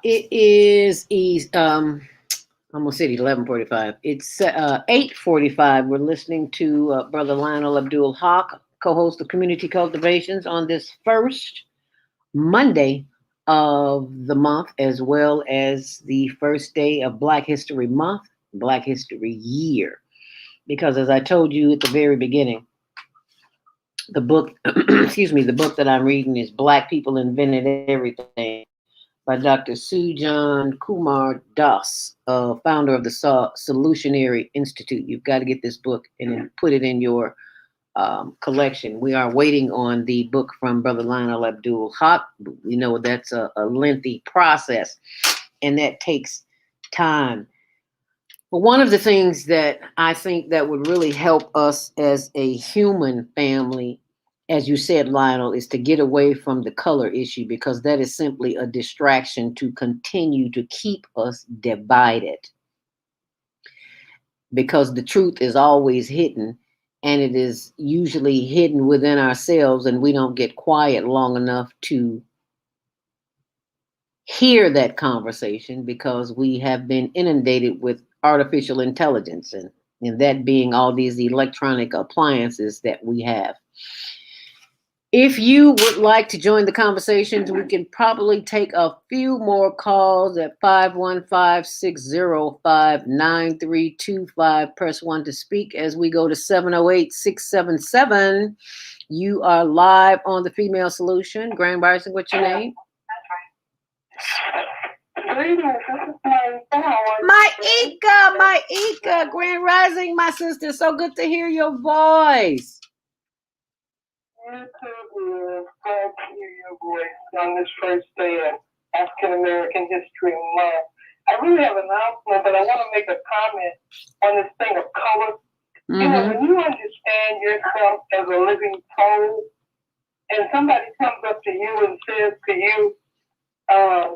Speaker 2: It is I'm gonna say 11:45. It's 8:45. We're listening to Brother Lionel Abdul Haq, co-host of Community Cultivations, on this first Monday of the month, as well as the first day of Black History Month, Black History Year. Because as I told you at the very beginning, the book, the book that I'm reading is Black People Invented Everything by Dr. Sujan Kumar Das, founder of the Solutionary Institute. You've got to get this book and then put it in your collection. We are waiting on the book from Brother Lionel Abdul Haq. We know that's a lengthy process, and that takes time. But one of the things that I think that would really help us as a human family, as you said, Lionel, is to get away from the color issue, because that is simply a distraction to continue to keep us divided. Because the truth is always hidden, and it is usually hidden within ourselves, and we don't get quiet long enough to hear that conversation, because we have been inundated with artificial intelligence, and that being all these electronic appliances that we have. If you would like to join the conversations, we can probably take a few more calls at 515-605-9325. Press 1 to speak as we go to 708-677. You are live on the Female Solution. Grand Rising, what's your name? My Ika, Grand Rising, my sister. So good to hear your voice.
Speaker 10: You too, glad to hear your voice on this first day of African American History Month. I really have an announcement, but I want to make a comment on this thing of color.
Speaker 2: Mm-hmm.
Speaker 10: You know, when you understand yourself as a living soul, and somebody comes up to you and says to you,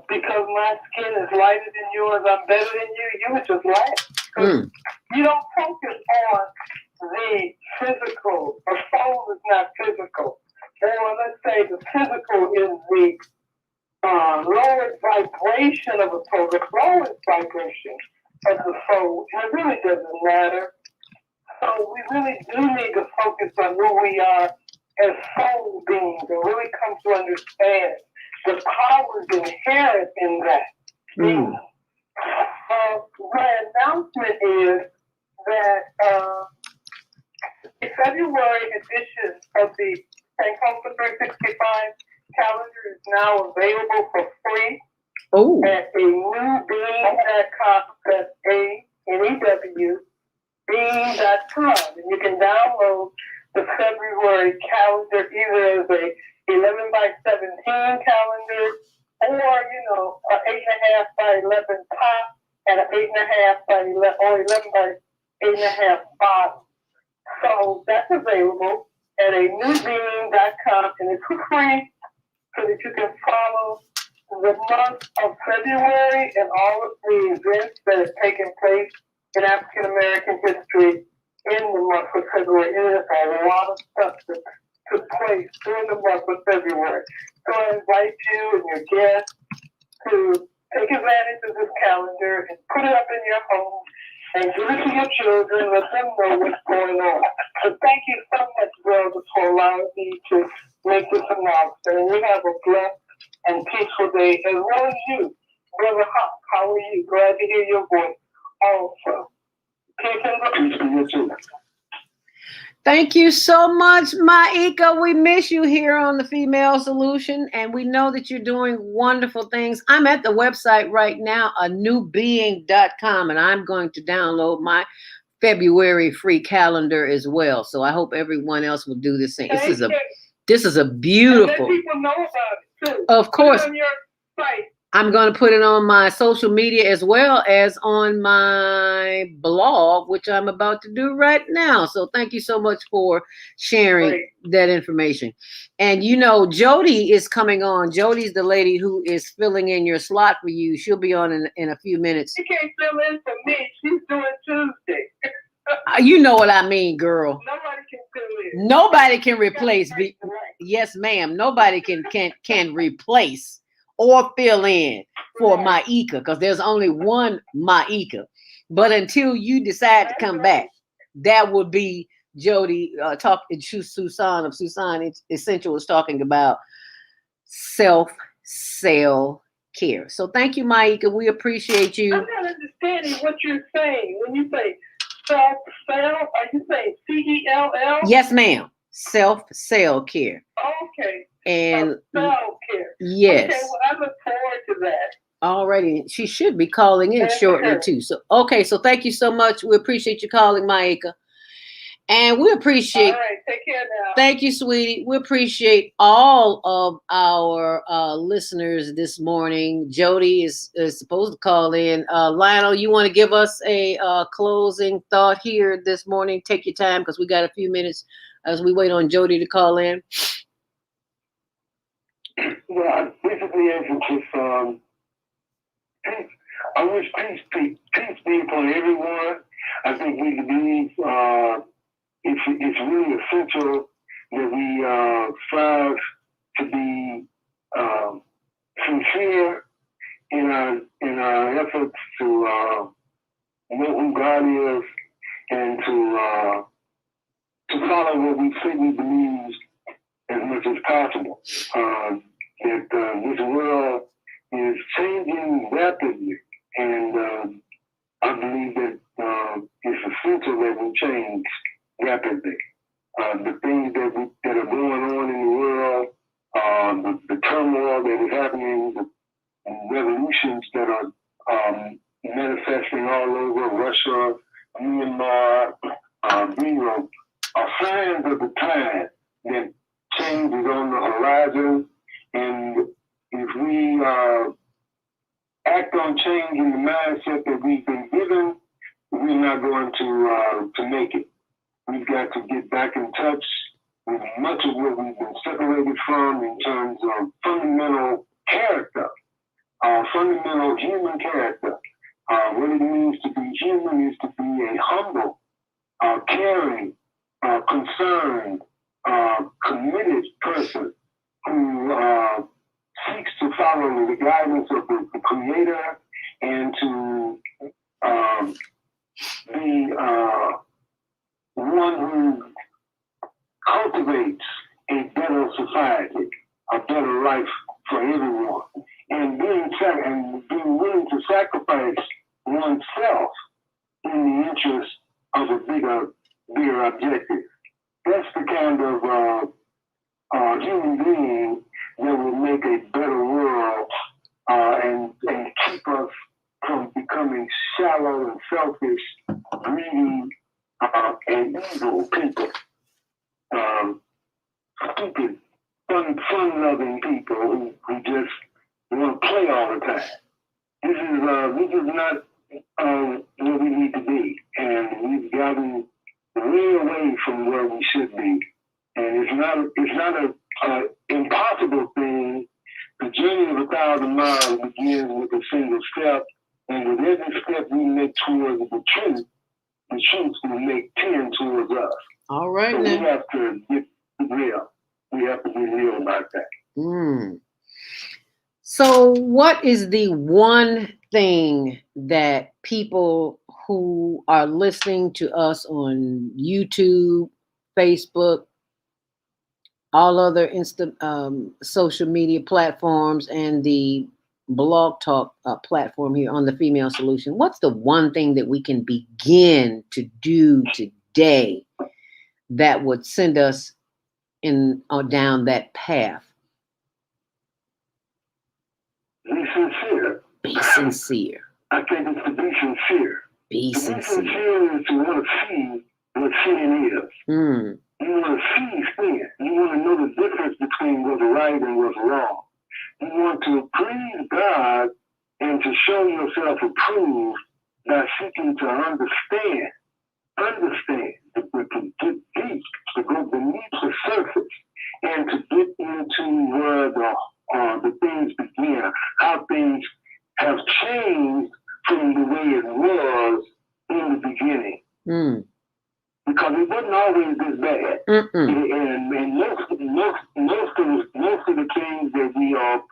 Speaker 10: because my skin is lighter than yours, I'm better than you, you would just laugh. You don't focus on the physical. The soul is not physical. Or let's say the physical is the lowest vibration of the soul, the lowest vibration of the soul. And it really doesn't matter. So we really do need to focus on who we are as soul beings and really come to understand the powers inherent in that. My announcement is that the February edition of the Kickoff for 365 calendar is now available for free at a newbeing.com. That's ANEW.being.com. And you can download the February calendar either as a 11x17 calendar, or, you know, an 8.5x11 top and an 8.5x11 or 11x8.5 bottom. So that's available at a newbeing.com, and it's for free, so that you can follow the month of February and all of the events that have taken place in African American history in the month of February. It is a lot of stuff that took place during the month of February. So I invite you and your guests to take advantage of this calendar and put it up in your home and give it to your children, let them know what's going on. So thank you so much, brother, for allowing me to make this announcement. And you have a blessed and peaceful day, as well as you. Brother Hawk, how are you? Glad to hear your voice also. Peace and blessings to you too.
Speaker 2: Thank you so much, Maika. We miss you here on the Female Solution, and we know that you're doing wonderful things. I'm at the website right now, anewbeing.com, and I'm going to download my February free calendar as well. So I hope everyone else will do the same. This is a beautiful.
Speaker 10: Let people know about it too.
Speaker 2: Of course.
Speaker 10: Put it on your site.
Speaker 2: I'm going to put it on my social media as well as on my blog, which I'm about to do right now. So thank you so much for sharing that information. And you know, Jody is coming on. Jody's the lady who is filling in your slot for you. She'll be on in a few minutes.
Speaker 10: She can't fill in for me. She's doing Tuesday.
Speaker 2: You know what I mean, girl.
Speaker 10: Nobody can fill in.
Speaker 2: Nobody can replace. Yes, ma'am. Nobody can replace or fill in for Maika, because there's only one Maika. But until you decide to come back, that would be Jody Susan of Susan Essential was talking about self-care. So thank you, Maika. We appreciate you.
Speaker 10: I'm not understanding what you're saying when you say self-care. Are you saying CELL?
Speaker 2: Yes, ma'am. Self-care.
Speaker 10: Okay.
Speaker 2: And
Speaker 10: self-care.
Speaker 2: Yes.
Speaker 10: Okay, well, I look forward to that.
Speaker 2: Already, she should be calling in shortly too. So, okay, so thank you so much. We appreciate you calling, Maika, and we appreciate.
Speaker 10: All right, take care now.
Speaker 2: Thank you, sweetie. We appreciate all of our listeners this morning. Jody is supposed to call in. Lionel, you want to give us a closing thought here this morning? Take your time, because we got a few minutes as we wait on Jody to call in.
Speaker 3: Well, basically, it's just peace. I wish peace be upon everyone. I think we believe it's really essential that we strive to be sincere in our efforts to know who God is and to follow what we say we believe as much as possible. That this world is changing rapidly, and I believe that it's essential that we change rapidly. The things that are going on in the world, the turmoil that is happening, the revolutions that are manifesting all over Russia, Myanmar, are signs of the time that change is on the horizon. And if we act on change in the mindset that we've been given, we're not going to make it. We've got to get back in touch with much of what we've been separated from in terms of fundamental character, fundamental human character. What it means to be human is to be a humble, caring, concerned, committed person who seeks to follow the guidance of the Creator and to be one who cultivates a better society, a better life for everyone, and being willing to sacrifice oneself in the interest of a bigger objective. That's the kind of human being that will make a better world and keep us from becoming shallow and selfish, greedy, and evil people. Stupid, fun-loving people who just want to play all the time. This is not where we need to be, and we've gotten way away from where we should be. And it's not an impossible thing. The journey of 1,000 miles begins with a single step, and with every step we make towards the truth will make 10 towards us.
Speaker 2: All right,
Speaker 3: so
Speaker 2: now.
Speaker 3: We have to get real. We have to be real about that.
Speaker 2: So what is the one thing that people who are listening to us on YouTube, Facebook, all other social media platforms, and the Blog Talk platform here on the Female Solution, what's the one thing that we can begin to do today that would send us in or down that path?
Speaker 3: Be sincere.
Speaker 2: Be sincere.
Speaker 3: I think it's to be sincere.
Speaker 2: Be
Speaker 3: To be
Speaker 2: sincere.
Speaker 3: sincere is to want to see what sin is.
Speaker 2: Mm.
Speaker 3: You want to see sin. You want to know the difference between what's right and what's wrong. You want to please God and to show yourself approved by seeking to understand, to get deep, to go beneath the surface, and to get into where the things begin, how things have changed from the way it was in the beginning.
Speaker 2: Mm.
Speaker 3: Because it wasn't always this bad. And most of the things that we are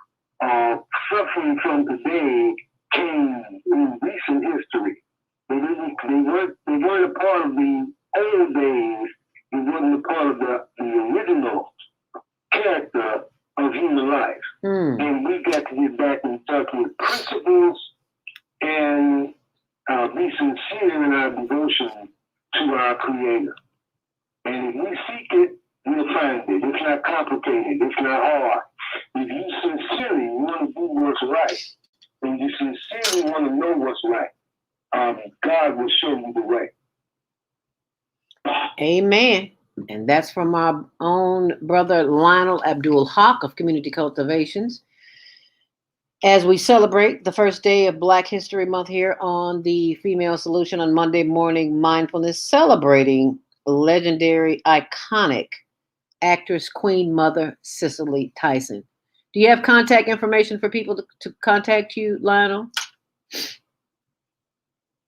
Speaker 3: suffering from today came in recent history. They weren't a part of the old days. It wasn't a part of the original character of human life. And we got to get back in touch with principles and be sincere in our devotion to our Creator. And if we seek it, we'll find it. It's not complicated. It's not hard. If you sincerely want to do what's right, and you sincerely want to know what's right, God will show you the way.
Speaker 2: Amen. And that's from our own brother Lionel Abdul Haq of Community Cultivations. As we celebrate the first day of Black History Month here on the Female Solution on Monday Morning Mindfulness, celebrating legendary, iconic actress, Queen Mother Cicely Tyson. Do you have contact information for people to contact you, Lionel?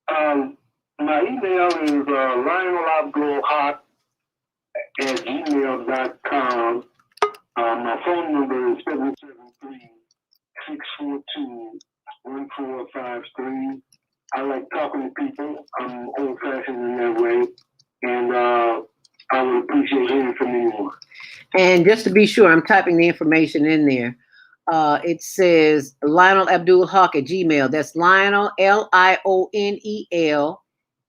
Speaker 3: My email is lionelabdulhaq@gmail.com. My phone number is 773-642-1453. I like talking to people. I'm old-fashioned in that way. And I would appreciate hearing from anyone.
Speaker 2: And just to be sure, I'm typing the information in there. It says Lionel Abdul Haq at Gmail. That's Lionel, LIONEL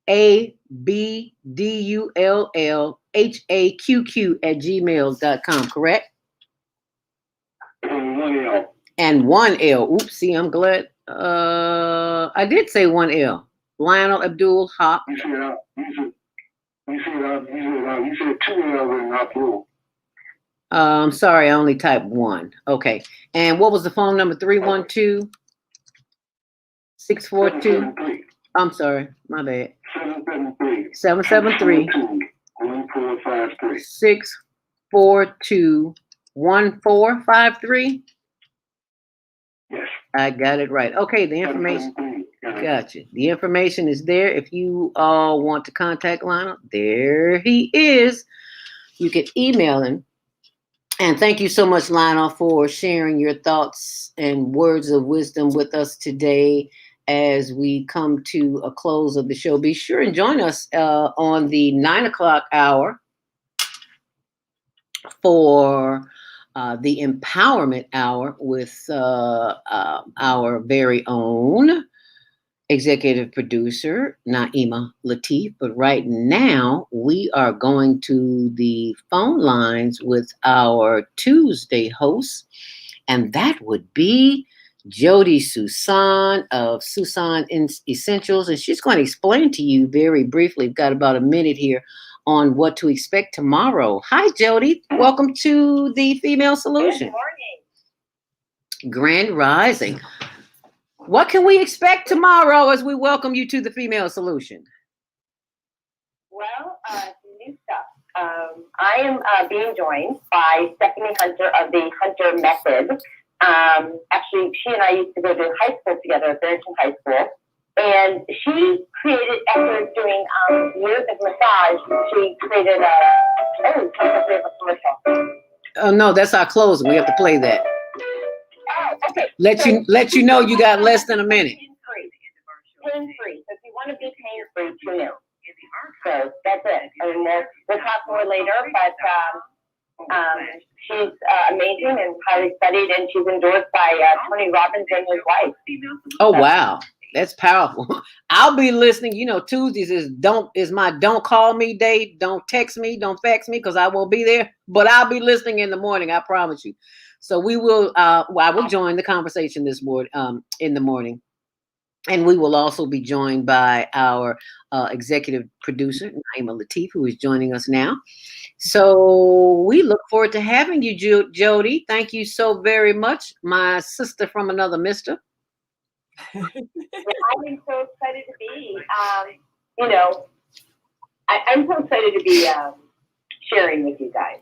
Speaker 2: ABDULLHAQQ at gmail.com, correct?
Speaker 3: And one L.
Speaker 2: And one L. Oops, see, I'm glad. I did say one L. Lionel Abdul Haq.
Speaker 3: You said two L's and Abdul.
Speaker 2: I'm sorry, I only typed one. Okay. And what was the phone number? 312-642. I'm sorry, my bad. 773-642-1453.
Speaker 3: Yes.
Speaker 2: I got it right. Okay, the information. Gotcha. The information is there. If you all want to contact Lionel, there he is. You can email him. And thank you so much, Lionel, for sharing your thoughts and words of wisdom with us today as we come to a close of the show. Be sure and join us on the 9 o'clock hour for the empowerment hour with our very own executive producer, Naima Latif. But right now, we are going to the phone lines with our Tuesday host, and that would be Jody Susan of Susan Essentials. And she's going to explain to you very briefly, we've got about a minute here, on what to expect tomorrow. Hi, Jody. Welcome to the Female Solution.
Speaker 11: Good morning.
Speaker 2: Grand Rising. What can we expect tomorrow as we welcome you to the Female Solution?
Speaker 11: Well, new stuff. I am being joined by Stephanie Hunter of the Hunter Method. Actually, she and I used to go to high school together at Barrington High School. And she created, after doing years of massage, she created a commercial.
Speaker 2: Oh, no, that's our closing. We have to play that.
Speaker 11: Oh, okay.
Speaker 2: Let you know you got less than a minute.
Speaker 11: Pain-free. So if you want to be pain-free, tune in. So that's it. And we'll talk more later, but she's amazing and highly studied, and she's endorsed by Tony Robbins and his wife.
Speaker 2: Oh, wow. That's powerful. I'll be listening. You know, Tuesdays is my don't call me day. Don't text me. Don't fax me because I won't be there. But I'll be listening in the morning. I promise you. So we will. I will join the conversation this morning. In the morning, and we will also be joined by our executive producer Naima Latif, who is joining us now. So we look forward to having you, Jody. Thank you so very much, my sister from another mister.
Speaker 11: I'm so excited to be, you know, I'm so excited to be sharing with you guys.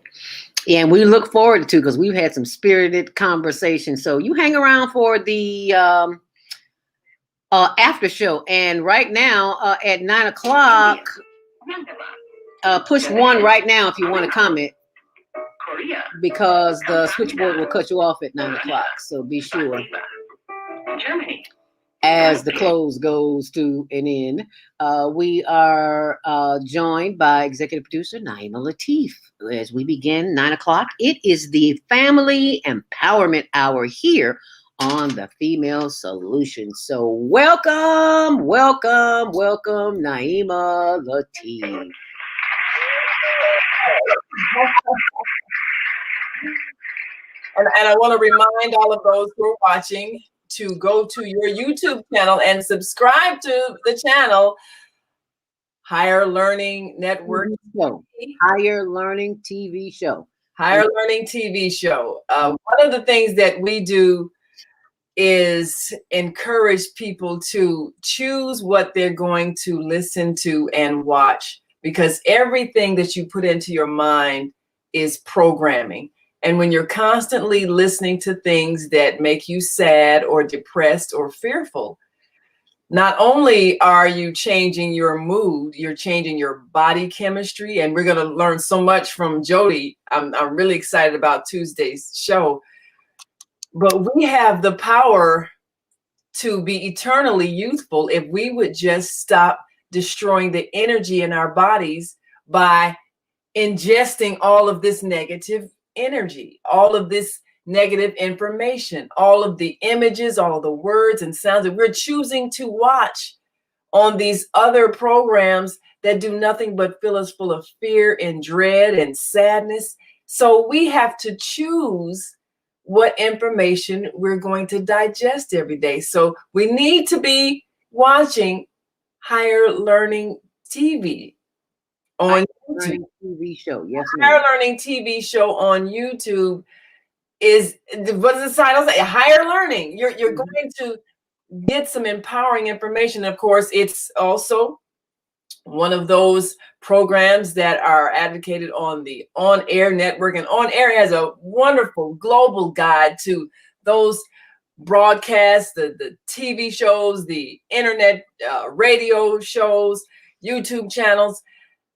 Speaker 2: Yeah, and we look forward to, because we've had some spirited conversations. So you hang around for the after show. And right now at 9 o'clock, push 1 right now if you want to comment, because the switchboard will cut you off at 9 o'clock. So be sure.
Speaker 4: Germany.
Speaker 2: As the close goes to an end, we are joined by executive producer Naima Latif. As we begin 9 o'clock, it is the Family Empowerment Hour here on the Female Solution. So welcome, welcome, welcome, Naima Latif.
Speaker 12: And I want to remind all of those who are watching to go to your YouTube channel and subscribe to the channel, Higher Learning Network.
Speaker 2: Higher Learning TV Show.
Speaker 12: Higher Learning TV Show. One of the things that we do is encourage people to choose what they're going to listen to and watch, because everything that you put into your mind is programming. And when you're constantly listening to things that make you sad or depressed or fearful, not only are you changing your mood, you're changing your body chemistry. And we're going to learn so much from Jody. I'm really excited about Tuesday's show. But we have the power to be eternally youthful if we would just stop destroying the energy in our bodies by ingesting all of this negative energy, all of this negative information, all of the images, all of the words and sounds that we're choosing to watch on these other programs that do nothing but fill us full of fear and dread and sadness. So we have to choose what information we're going to digest every day. So we need to be watching Higher Learning TV on YouTube.
Speaker 2: TV show. Yes,
Speaker 12: Higher Learning TV show on YouTube is, what does the title say? Higher Learning. You're going to get some empowering information. Of course, it's also one of those programs that are advocated on the On Air network, and On Air has a wonderful global guide to those broadcasts, the TV shows, the internet radio shows, YouTube channels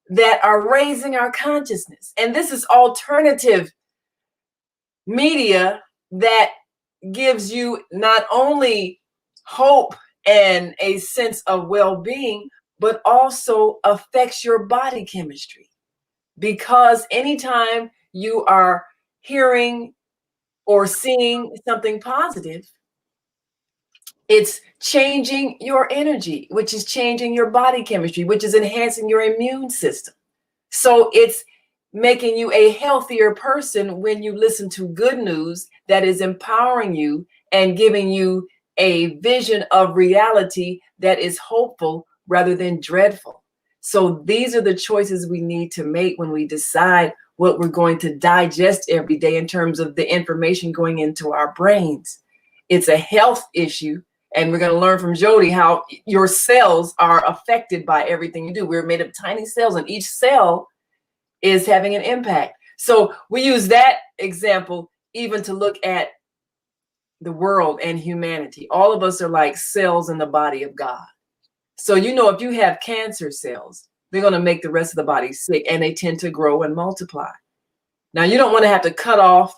Speaker 12: that are raising our consciousness. And this is alternative media that gives you not only hope and a sense of well-being, but also affects your body chemistry. Because anytime you are hearing or seeing something positive, it's changing your energy, which is changing your body chemistry, which is enhancing your immune system. So it's making you a healthier person when you listen to good news that is empowering you and giving you a vision of reality that is hopeful rather than dreadful. So these are the choices we need to make when we decide what we're going to digest every day in terms of the information going into our brains. It's a health issue. And we're going to learn from Jody how your cells are affected by everything you do. We're made of tiny cells, and each cell is having an impact. So we use that example even to look at the world and humanity. All of us are like cells in the body of God. So, you know, if you have cancer cells, they're going to make the rest of the body sick, and they tend to grow and multiply. Now, you don't want to have to cut off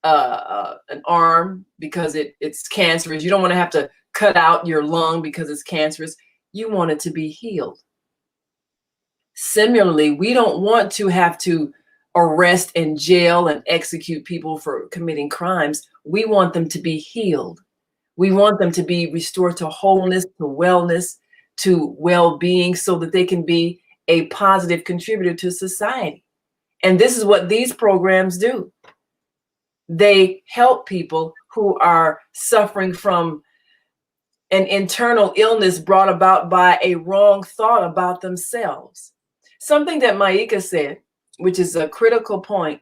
Speaker 12: an arm because it's cancerous. You don't want to have to cut out your lung because it's cancerous. You want it to be healed. Similarly, we don't want to have to arrest and jail and execute people for committing crimes. We want them to be healed. We want them to be restored to wholeness, to wellness, to well-being, so that they can be a positive contributor to society. And this is what these programs do. They help people who are suffering from an internal illness brought about by a wrong thought about themselves. Something that Maika said, which is a critical point: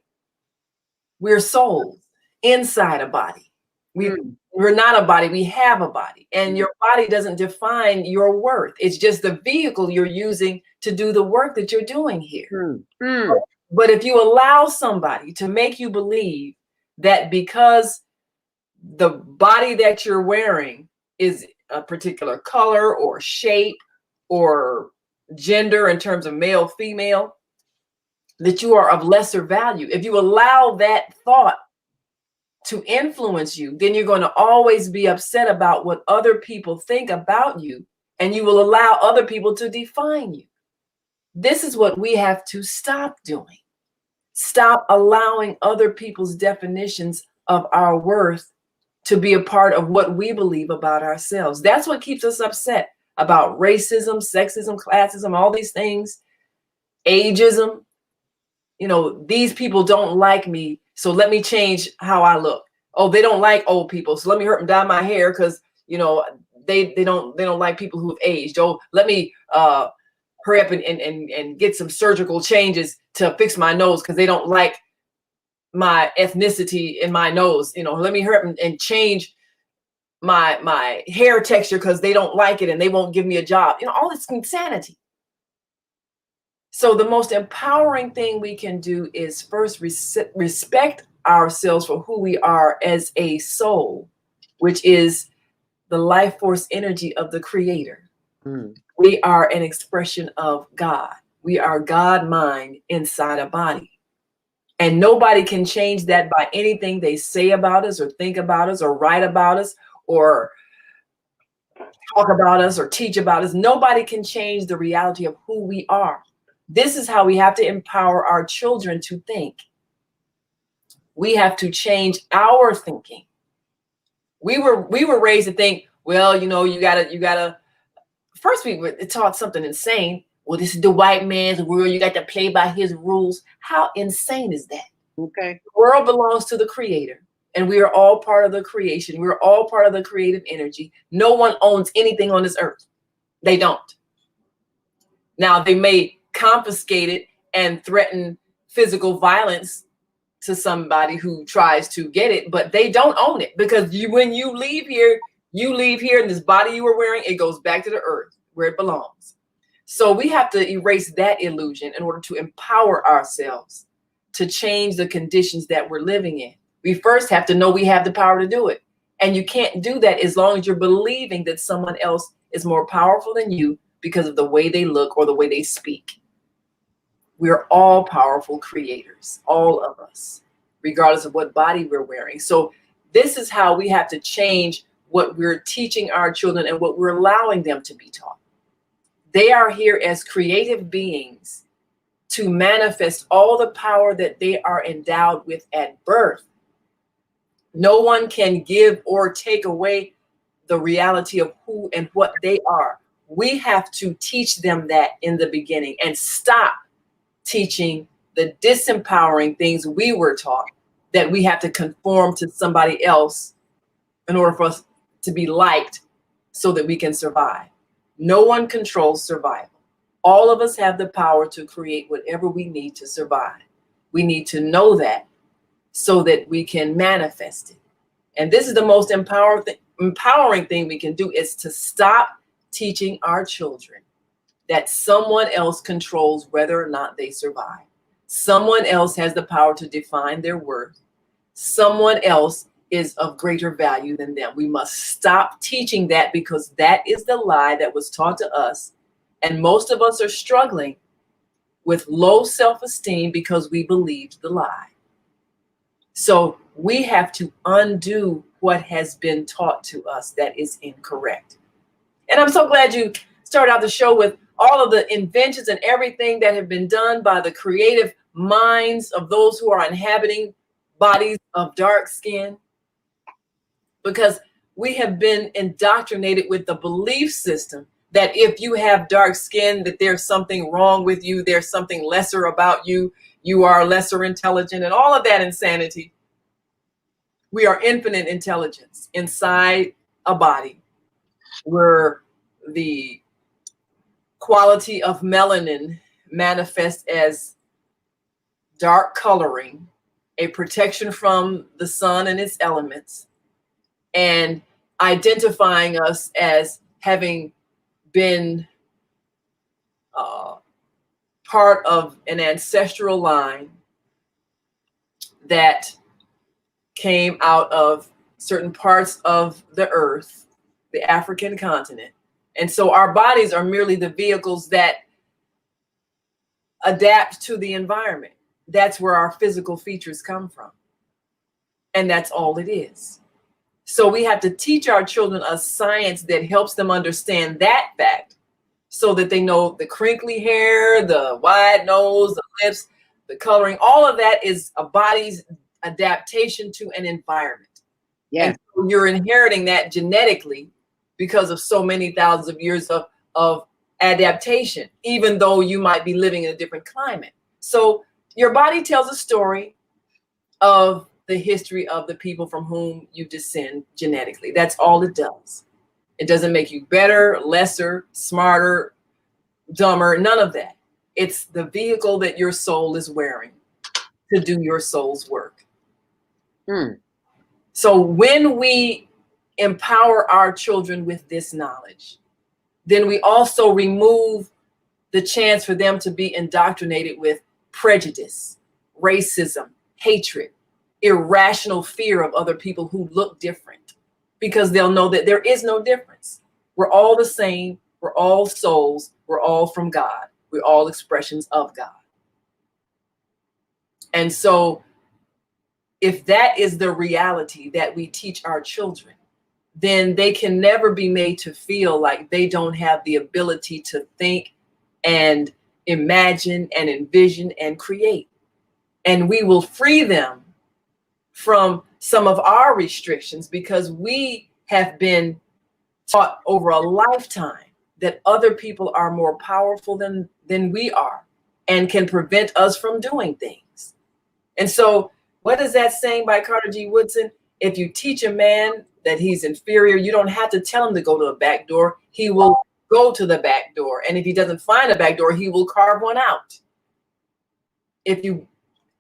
Speaker 12: we're souls inside a body. We're not a body, we have a body. And your body doesn't define your worth. It's just the vehicle you're using to do the work that you're doing here. But if you allow somebody to make you believe that because the body that you're wearing is a particular color or shape or gender in terms of male, female, that you are of lesser value, if you allow that thought to influence you, then you're going to always be upset about what other people think about you, and you will allow other people to define you. This is what we have to stop doing. Stop allowing other people's definitions of our worth to be a part of what we believe about ourselves. That's what keeps us upset about racism, sexism, classism, all these things, ageism. You know, these people don't like me, so let me change how I look. Oh, they don't like old people, so let me hurt them, dye my hair because, you know, they don't like people who have aged. Oh, let me hurry up and get some surgical changes to fix my nose because they don't like my ethnicity in my nose. You know, let me hurry up and change my hair texture because they don't like it and they won't give me a job. You know, all this insanity. So the most empowering thing we can do is first respect ourselves for who we are as a soul, which is the life force energy of the Creator. We are an expression of God. We are God mind inside a body. And nobody can change that by anything they say about us or think about us or write about us or talk about us or teach about us. Nobody can change the reality of who we are. This is how we have to empower our children to think. We have to change our thinking. We were raised to think, well, you know, you gotta. First, we were taught something insane. Well, this is the white man's world. You got to play by his rules. How insane is that? Okay. The world belongs to the Creator, and we are all part of the creation. We're all part of the creative energy. No one owns anything on this earth. They don't. Now, they may confiscate it and threaten physical violence to somebody who tries to get it, but they don't own it, because when you leave here in this body you were wearing, it goes back to the earth where it belongs. So we have to erase that illusion in order to empower ourselves to change the conditions that we're living in. We first have to know we have the power to do it. And you can't do that as long as you're believing that someone else is more powerful than you because of the way they look or the way they speak. We're all powerful creators, all of us, regardless of what body we're wearing. So this is how we have to change what we're teaching our children and what we're allowing them to be taught. They are here as creative beings to manifest all the power that they are endowed with at birth. No one can give or take away the reality of who and what they are. We have to teach them that in the beginning and stop teaching the disempowering things we were taught, that we have to conform to somebody else in order for us to be liked so that we can survive. No one controls survival. All of us have the power to create whatever we need to survive. We need to know that so that we can manifest it. And this is the most empowering thing we can do, is to stop teaching our children that someone else controls whether or not they survive. Someone else has the power to define their worth. Someone else is of greater value than them. We must stop teaching that, because that is the lie that was taught to us. And most of us are struggling with low self-esteem because we believed the lie. So we have to undo what has been taught to us that is incorrect. And I'm so glad you started out the show with all of the inventions and everything that have been done by the creative minds of those who are inhabiting bodies of dark skin. Because we have been indoctrinated with the belief system that if you have dark skin, that there's something wrong with you, there's something lesser about you, you are lesser intelligent, and all of that insanity. We are infinite intelligence inside a body where the quality of melanin manifests as dark coloring, a protection from the sun and its elements, and identifying us as having been part of an ancestral line that came out of certain parts of the earth, the African continent. And so our bodies are merely the vehicles that adapt to the environment. That's where our physical features come from. And that's all it is. So we have to teach our children a science that helps them understand that fact, so that they know the crinkly hair, the wide nose, the lips, the coloring, all of that is a body's adaptation to an environment.
Speaker 2: Yeah.
Speaker 12: And so you're inheriting that genetically because of so many thousands of years of adaptation, even though you might be living in a different climate. So your body tells a story of the history of the people from whom you descend genetically. That's all it does. It doesn't make you better, lesser, smarter, dumber, none of that. It's the vehicle that your soul is wearing to do your soul's work. So when we empower our children with this knowledge, then we also remove the chance for them to be indoctrinated with prejudice, racism, hatred, irrational fear of other people who look different, because they'll know that there is no difference. We're all the same. We're all souls. We're all from God. We're all expressions of God. And so if that is the reality that we teach our children, then they can never be made to feel like they don't have the ability to think and imagine and envision and create. And we will free them from some of our restrictions, because we have been taught over a lifetime that other people are more powerful than we are and can prevent us from doing things. And so what is that saying by Carter G. Woodson? If you teach a man that he's inferior, you don't have to tell him to go to a back door. He will go to the back door. And if he doesn't find a back door, he will carve one out. If you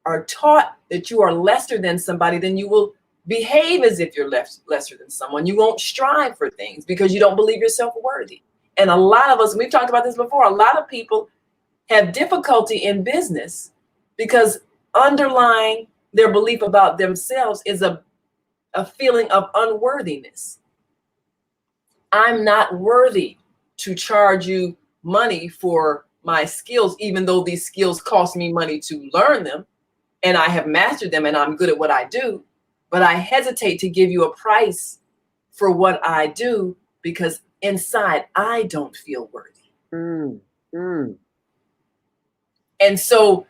Speaker 12: are taught that you are lesser than somebody, then you will behave as if you're lesser than someone. You won't strive for things because you don't believe yourself worthy. And a lot of us, we've talked about this before, a lot of people have difficulty in business because underlying their belief about themselves is a feeling of unworthiness. I'm not worthy to charge you money for my skills, even though these skills cost me money to learn them, and I have mastered them and I'm good at what I do, but I hesitate to give you a price for what I do because inside I don't feel worthy. And so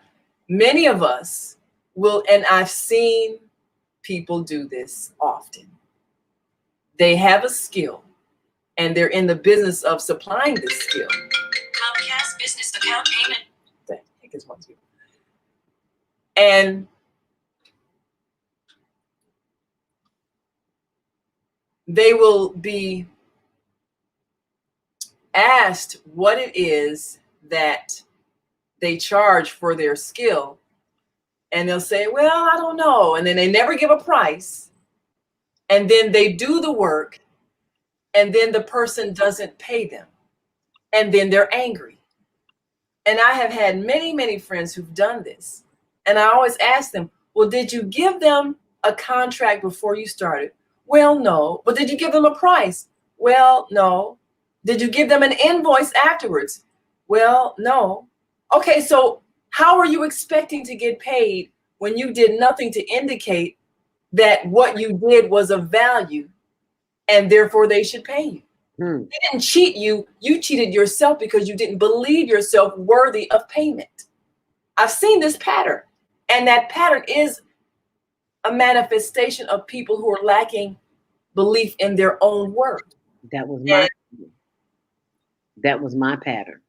Speaker 12: many of us will, and I've seen people do this often. They have a skill and they're in the business of supplying this skill.
Speaker 13: Comcast business account payment.
Speaker 12: The heck is one, two. And they will be asked what it is that they charge for their skill. And they'll say, well, I don't know. And then they never give a price. And then they do the work. And then the person doesn't pay them. And then they're angry. And I have had many, many friends who've done this. And I always ask them, well, did you give them a contract before you started? Well, no. But did you give them a price? Well, no. Did you give them an invoice afterwards? Well, no. Okay, so how are you expecting to get paid when you did nothing to indicate that what you did was of value and therefore they should pay you? They didn't cheat you. You cheated yourself because you didn't believe yourself worthy of payment. I've seen this pattern, and that pattern is a manifestation of people who are lacking belief in their own worth.
Speaker 2: That was my pattern.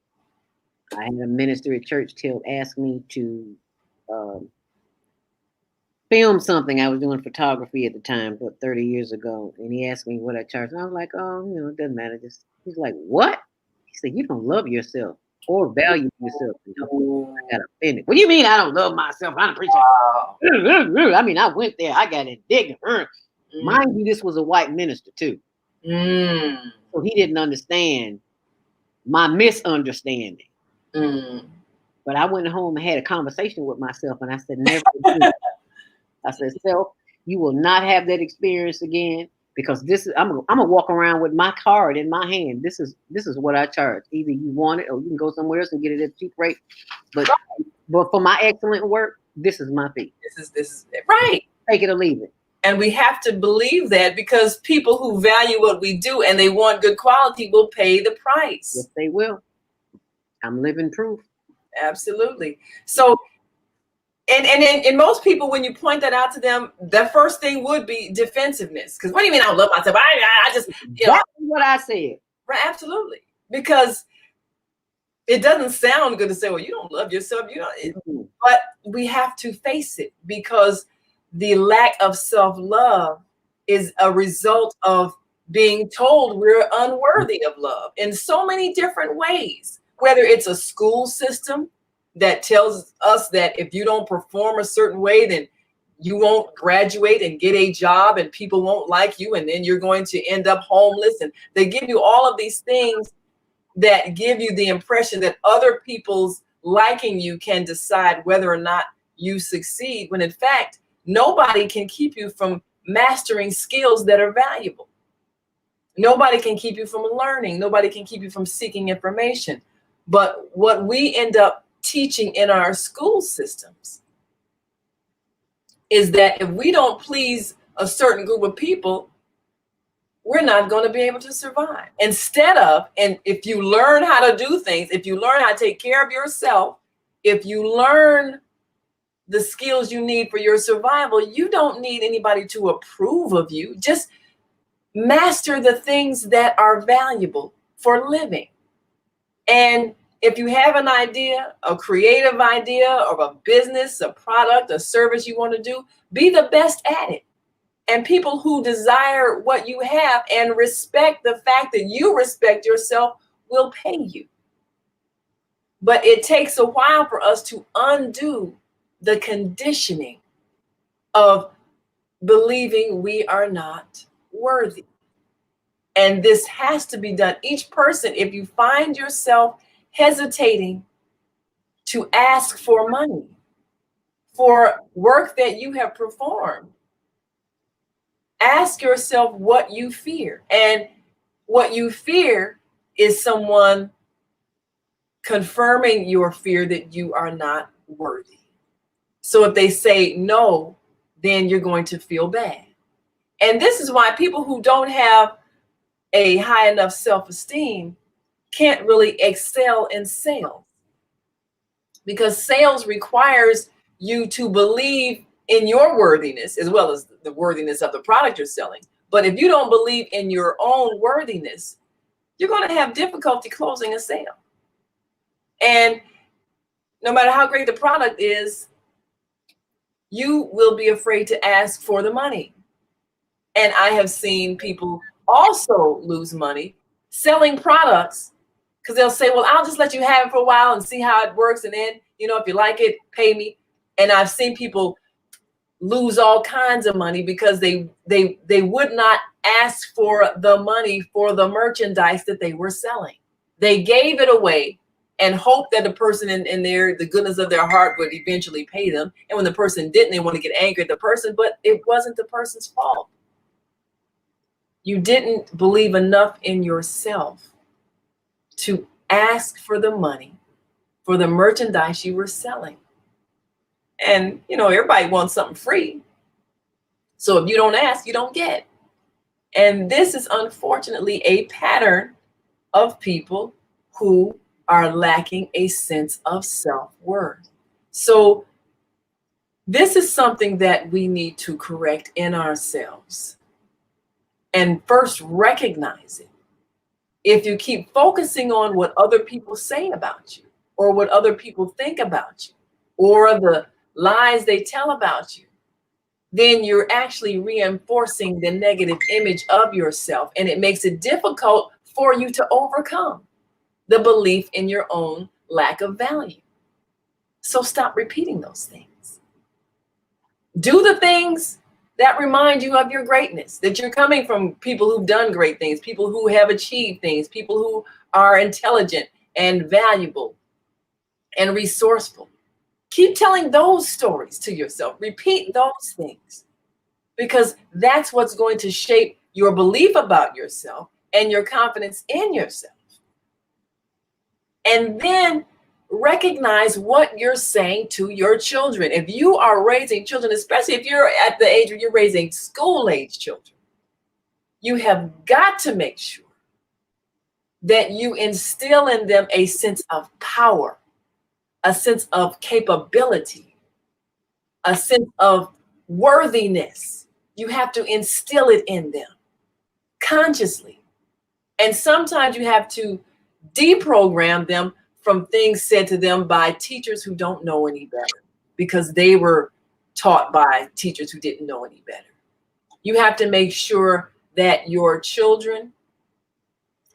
Speaker 2: I had a minister at church ask me to film something. I was doing photography at the time, but 30 years ago, and he asked me what I charged. And I was like, oh, it doesn't matter. He's like, what? He said, you don't love yourself or value yourself. I got offended. What do you mean I don't love myself? I don't appreciate it. I mean, I went there. I got indignant. Mind you, this was a white minister too. So he didn't understand my misunderstanding. But I went home and had a conversation with myself, and I said, never again. I said, self, you will not have that experience again, because I'm gonna walk around with my card in my hand. This is what I charge. Either you want it or you can go somewhere else and get it at a cheap rate. But for my excellent work, this is my fee.
Speaker 12: This is right.
Speaker 2: Take it or leave it.
Speaker 12: And we have to believe that, because people who value what we do and they want good quality will pay the price.
Speaker 2: Yes, they will. I'm living proof.
Speaker 12: Absolutely. So, and most people, when you point that out to them, the first thing would be defensiveness. Because what do you mean I don't love myself? I just,
Speaker 2: that's what I said.
Speaker 12: Right, absolutely. Because it doesn't sound good to say, well, you don't love yourself. But we have to face it, because the lack of self-love is a result of being told we're unworthy of love in so many different ways. Whether it's a school system that tells us that if you don't perform a certain way, then you won't graduate and get a job and people won't like you, and then you're going to end up homeless. And they give you all of these things that give you the impression that other people's liking you can decide whether or not you succeed, when in fact, nobody can keep you from mastering skills that are valuable. Nobody can keep you from learning. Nobody can keep you from seeking information. But what we end up teaching in our school systems is that if we don't please a certain group of people, we're not going to be able to survive. Instead of, and if you learn how to do things, if you learn how to take care of yourself, if you learn the skills you need for your survival, you don't need anybody to approve of you. Just master the things that are valuable for living. And if you have an idea, a creative idea of a business, a product, a service you want to do, be the best at it. And people who desire what you have and respect the fact that you respect yourself will pay you. But it takes a while for us to undo the conditioning of believing we are not worthy. And this has to be done. Each person, if you find yourself hesitating to ask for money for work that you have performed, ask yourself what you fear. And what you fear is someone confirming your fear that you are not worthy. So if they say no, then you're going to feel bad. And this is why people who don't have a high enough self-esteem can't really excel in sales, because sales requires you to believe in your worthiness as well as the worthiness of the product you're selling. But if you don't believe in your own worthiness, you're going to have difficulty closing a sale. And no matter how great the product is, you will be afraid to ask for the money. And I have seen people also lose money selling products, because they'll say, well, I'll just let you have it for a while and see how it works. And then, if you like it, pay me. And I've seen people lose all kinds of money because they would not ask for the money for the merchandise that they were selling. They gave it away and hoped that the person in the goodness of their heart would eventually pay them. And when the person didn't, they want to get angry at the person, but it wasn't the person's fault. You didn't believe enough in yourself to ask for the money for the merchandise you were selling. And, everybody wants something free. So if you don't ask, you don't get. And this is unfortunately a pattern of people who are lacking a sense of self-worth. So this is something that we need to correct in ourselves. and first recognize it. If you keep focusing on what other people say about you, or what other people think about you, or the lies they tell about you, then you're actually reinforcing the negative image of yourself, and it makes it difficult for you to overcome the belief in your own lack of value. So stop repeating those things. Do the things that remind you of your greatness, that you're coming from people who've done great things, people who have achieved things, people who are intelligent and valuable and resourceful. Keep telling those stories to yourself. Repeat those things, because that's what's going to shape your belief about yourself and your confidence in yourself. And then recognize what you're saying to your children. If you are raising children, especially if you're at the age where you're raising school-age children, you have got to make sure that you instill in them a sense of power, a sense of capability, a sense of worthiness. You have to instill it in them consciously. And sometimes you have to deprogram them from things said to them by teachers who don't know any better, because they were taught by teachers who didn't know any better. You have to make sure that your children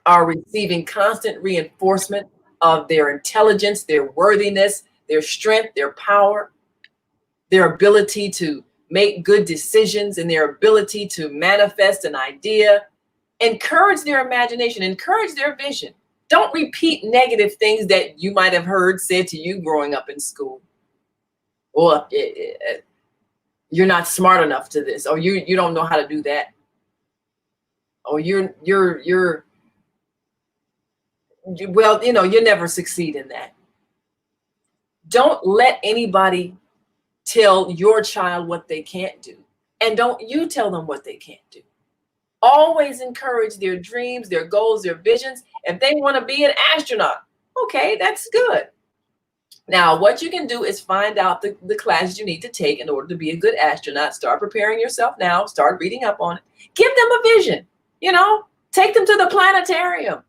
Speaker 12: are receiving constant reinforcement of their intelligence, their worthiness, their strength, their power, their ability to make good decisions, and their ability to manifest an idea. Encourage their imagination, encourage their vision. Don't repeat negative things that you might have heard said to you growing up in school. Or you're not smart enough to this, or you don't know how to do that. Or you'll never succeed in that. Don't let anybody tell your child what they can't do, and don't you tell them what they can't do. Always encourage their dreams, their goals, their visions. If they want to be an astronaut, okay, that's good. Now, what you can do is find out the classes you need to take in order to be a good astronaut. Start preparing yourself now. Start reading up on it. Give them a vision. Take them to the planetarium.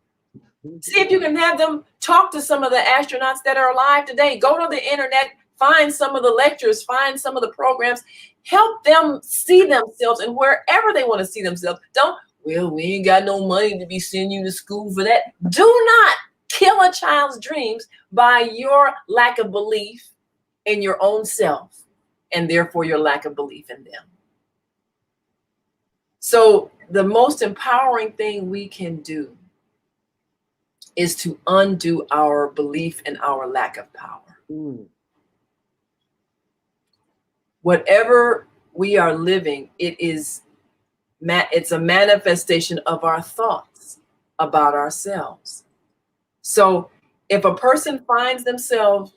Speaker 12: See if you can have them talk to some of the astronauts that are alive today. Go to the internet, find some of the lectures, find some of the programs. Help them see themselves and wherever they want to see themselves. We ain't got no money to be sending you to school for that. Do not kill a child's dreams by your lack of belief in your own self, and therefore your lack of belief in them. So the most empowering thing we can do is to undo our belief in our lack of power. Whatever we are living, it's a manifestation of our thoughts about ourselves. So if a person finds themselves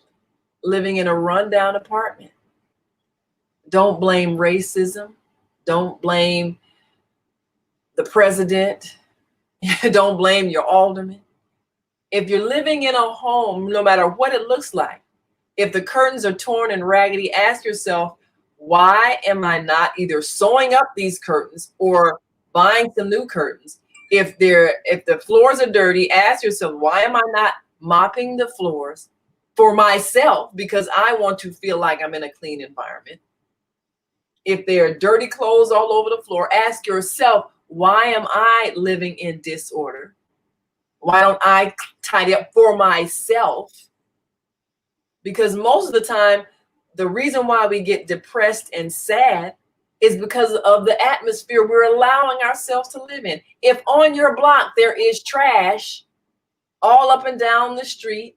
Speaker 12: living in a rundown apartment, don't blame racism. Don't blame the president. Don't blame your alderman. If you're living in a home, no matter what it looks like, if the curtains are torn and raggedy, ask yourself, why am I not either sewing up these curtains or buying some new curtains? If the floors are dirty, ask yourself, why am I not mopping the floors for myself, because I want to feel like I'm in a clean environment? If there are dirty clothes all over the floor, ask yourself, why am I living in disorder? Why don't I tidy up for myself? Because most of the time, the reason why we get depressed and sad is because of the atmosphere we're allowing ourselves to live in. If on your block there is trash all up and down the street,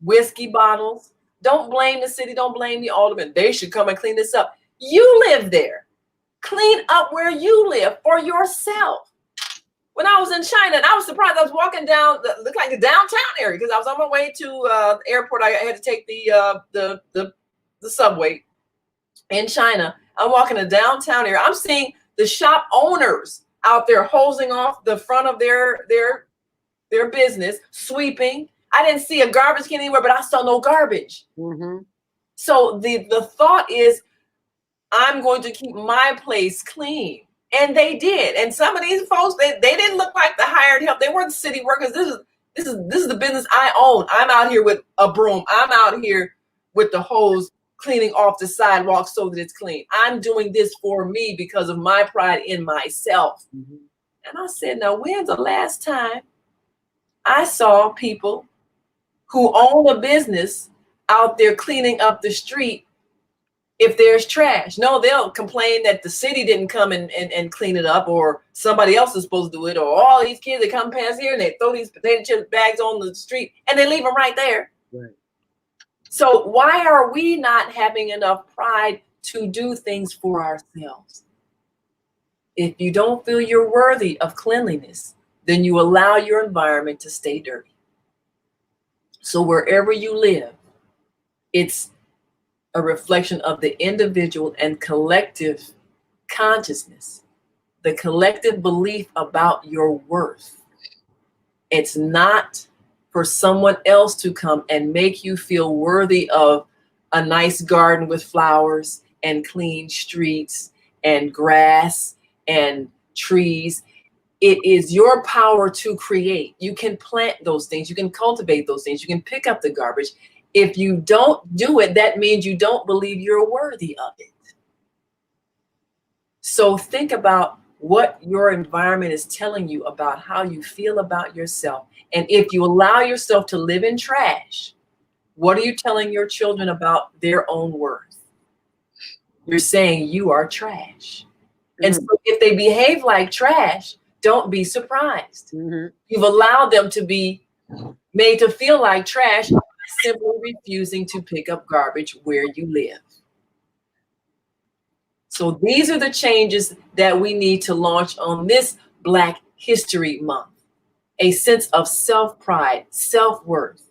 Speaker 12: whiskey bottles, don't blame the city, don't blame the alderman. They should come and clean this up. You live there. Clean up where you live for yourself. When I was in China, and I was surprised, I was walking down, looked like the downtown area, because I was on my way to the airport. I had to take the subway in China. I'm walking the downtown area. I'm seeing the shop owners out there hosing off the front of their business, sweeping. I didn't see a garbage can anywhere, but I saw no garbage. Mm-hmm. So the thought is, I'm going to keep my place clean. And they did. And some of these folks, they didn't look like the hired help. They weren't city workers. This is the business I own. I'm out here with a broom. I'm out here with the hose cleaning off the sidewalk so that it's clean. I'm doing this for me because of my pride in myself.
Speaker 2: Mm-hmm.
Speaker 12: And I said, now, when's the last time I saw people who own a business out there cleaning up the street if there's trash? No, they'll complain that the city didn't come and clean it up, or somebody else is supposed to do it, or all these kids that come past here and they throw these potato chip bags on the street and they leave them right there.
Speaker 2: Right.
Speaker 12: So why are we not having enough pride to do things for ourselves? If you don't feel you're worthy of cleanliness, then you allow your environment to stay dirty. So wherever you live, it's a reflection of the individual and collective consciousness, the collective belief about your worth. It's not for someone else to come and make you feel worthy of a nice garden with flowers and clean streets and grass and trees. It is your power to create. You can plant those things. You can cultivate those things. You can pick up the garbage. If you don't do it, that means you don't believe you're worthy of it. So think about what your environment is telling you about how you feel about yourself. And if you allow yourself to live in trash, what are you telling your children about their own worth? You're saying you are trash. And so if they behave like trash, don't be surprised.
Speaker 2: Mm-hmm.
Speaker 12: You've allowed them to be made to feel like trash by simply refusing to pick up garbage where you live. So these are the changes that we need to launch on this Black History Month. A sense of self-pride, self-worth,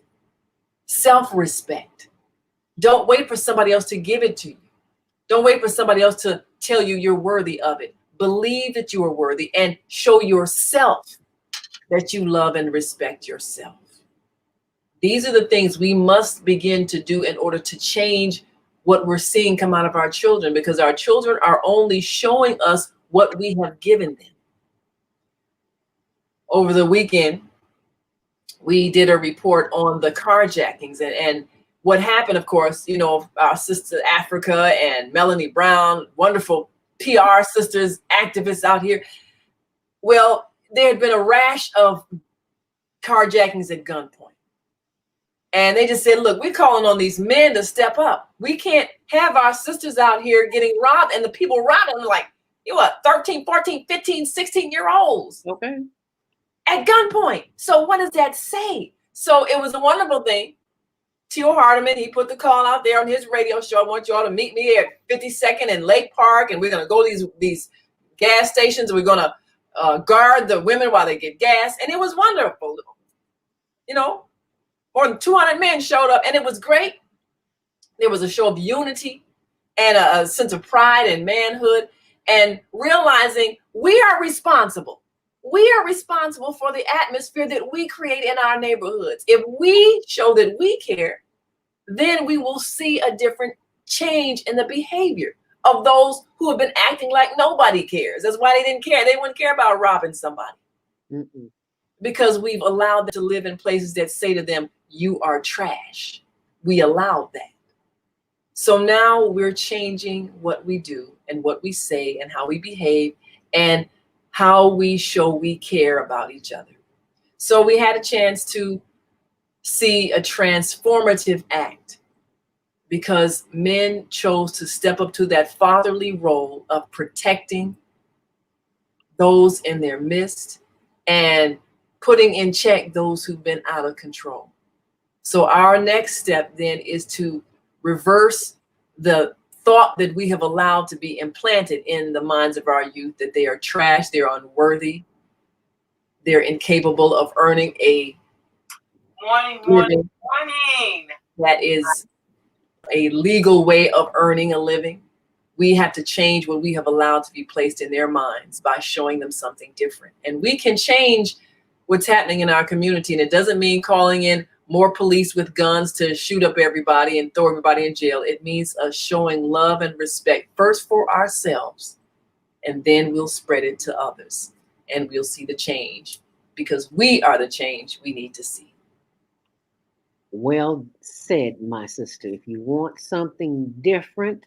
Speaker 12: self-respect. Don't wait for somebody else to give it to you. Don't wait for somebody else to tell you you're worthy of it. Believe that you are worthy and show yourself that you love and respect yourself. These are the things we must begin to do in order to change what we're seeing come out of our children, because our children are only showing us what we have given them. Over the weekend, we did a report on the carjackings and what happened. Of course, you know, our sister Africa and Melanie Brown, wonderful PR sisters, activists out here. Well, there had been a rash of carjackings at gunpoint. And they just said, look, we're calling on these men to step up. We can't have our sisters out here getting robbed, and the people robbing them like, you what, 13, 14, 15, 16-year-olds.
Speaker 2: Okay.
Speaker 12: At gunpoint. So what does that say? So it was a wonderful thing. Teal Hardiman, he put the call out there on his radio show. I want you all to meet me at 52nd and Lake Park, and we're going to go to these gas stations. We're going to guard the women while they get gas. And it was wonderful. You know, more than 200 men showed up, and it was great. There was a show of unity and a sense of pride and manhood, and realizing we are responsible. We are responsible for the atmosphere that we create in our neighborhoods. If we show that we care, then we will see a different change in the behavior of those who have been acting like nobody cares. That's why they didn't care. They wouldn't care about robbing somebody.
Speaker 2: Mm-mm.
Speaker 12: Because we've allowed them to live in places that say to them, you are trash. We allowed that. So now we're changing what we do and what we say and how we behave and how we show we care about each other. So we had a chance to see a transformative act because men chose to step up to that fatherly role of protecting those in their midst and putting in check those who've been out of control. So our next step then is to reverse the thought that we have allowed to be implanted in the minds of our youth, that they are trash, they're unworthy, they're incapable of earning a living that is a legal way of earning a living. We have to change what we have allowed to be placed in their minds by showing them something different. And we can change what's happening in our community. And it doesn't mean calling in more police with guns to shoot up everybody and throw everybody in jail. It means us showing love and respect first for ourselves and then we'll spread it to others, and we'll see the change, because we are the change we need to see.
Speaker 2: Well said, my sister. If you want something different,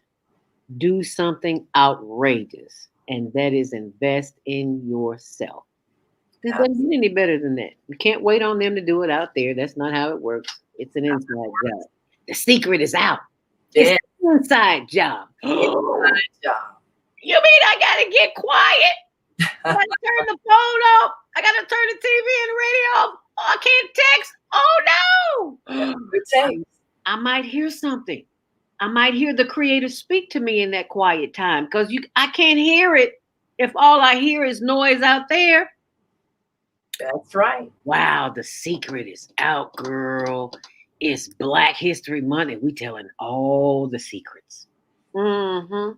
Speaker 2: do something outrageous, and that is invest in yourself. It doesn't get any better than that. You can't wait on them to do it out there. That's not how it works. It's an inside job. The secret is out.
Speaker 12: Yeah.
Speaker 2: It's an inside job.
Speaker 12: Inside job.
Speaker 2: You mean I gotta get quiet? I gotta turn the phone off. I gotta turn the TV and the radio off. Oh, I can't text. Oh no. I might hear something. I might hear the creator speak to me in that quiet time, because I can't hear it if all I hear is noise out there.
Speaker 12: That's right.
Speaker 2: Wow, the secret is out, girl. It's Black History Month, and we telling all the secrets. Mm-hmm.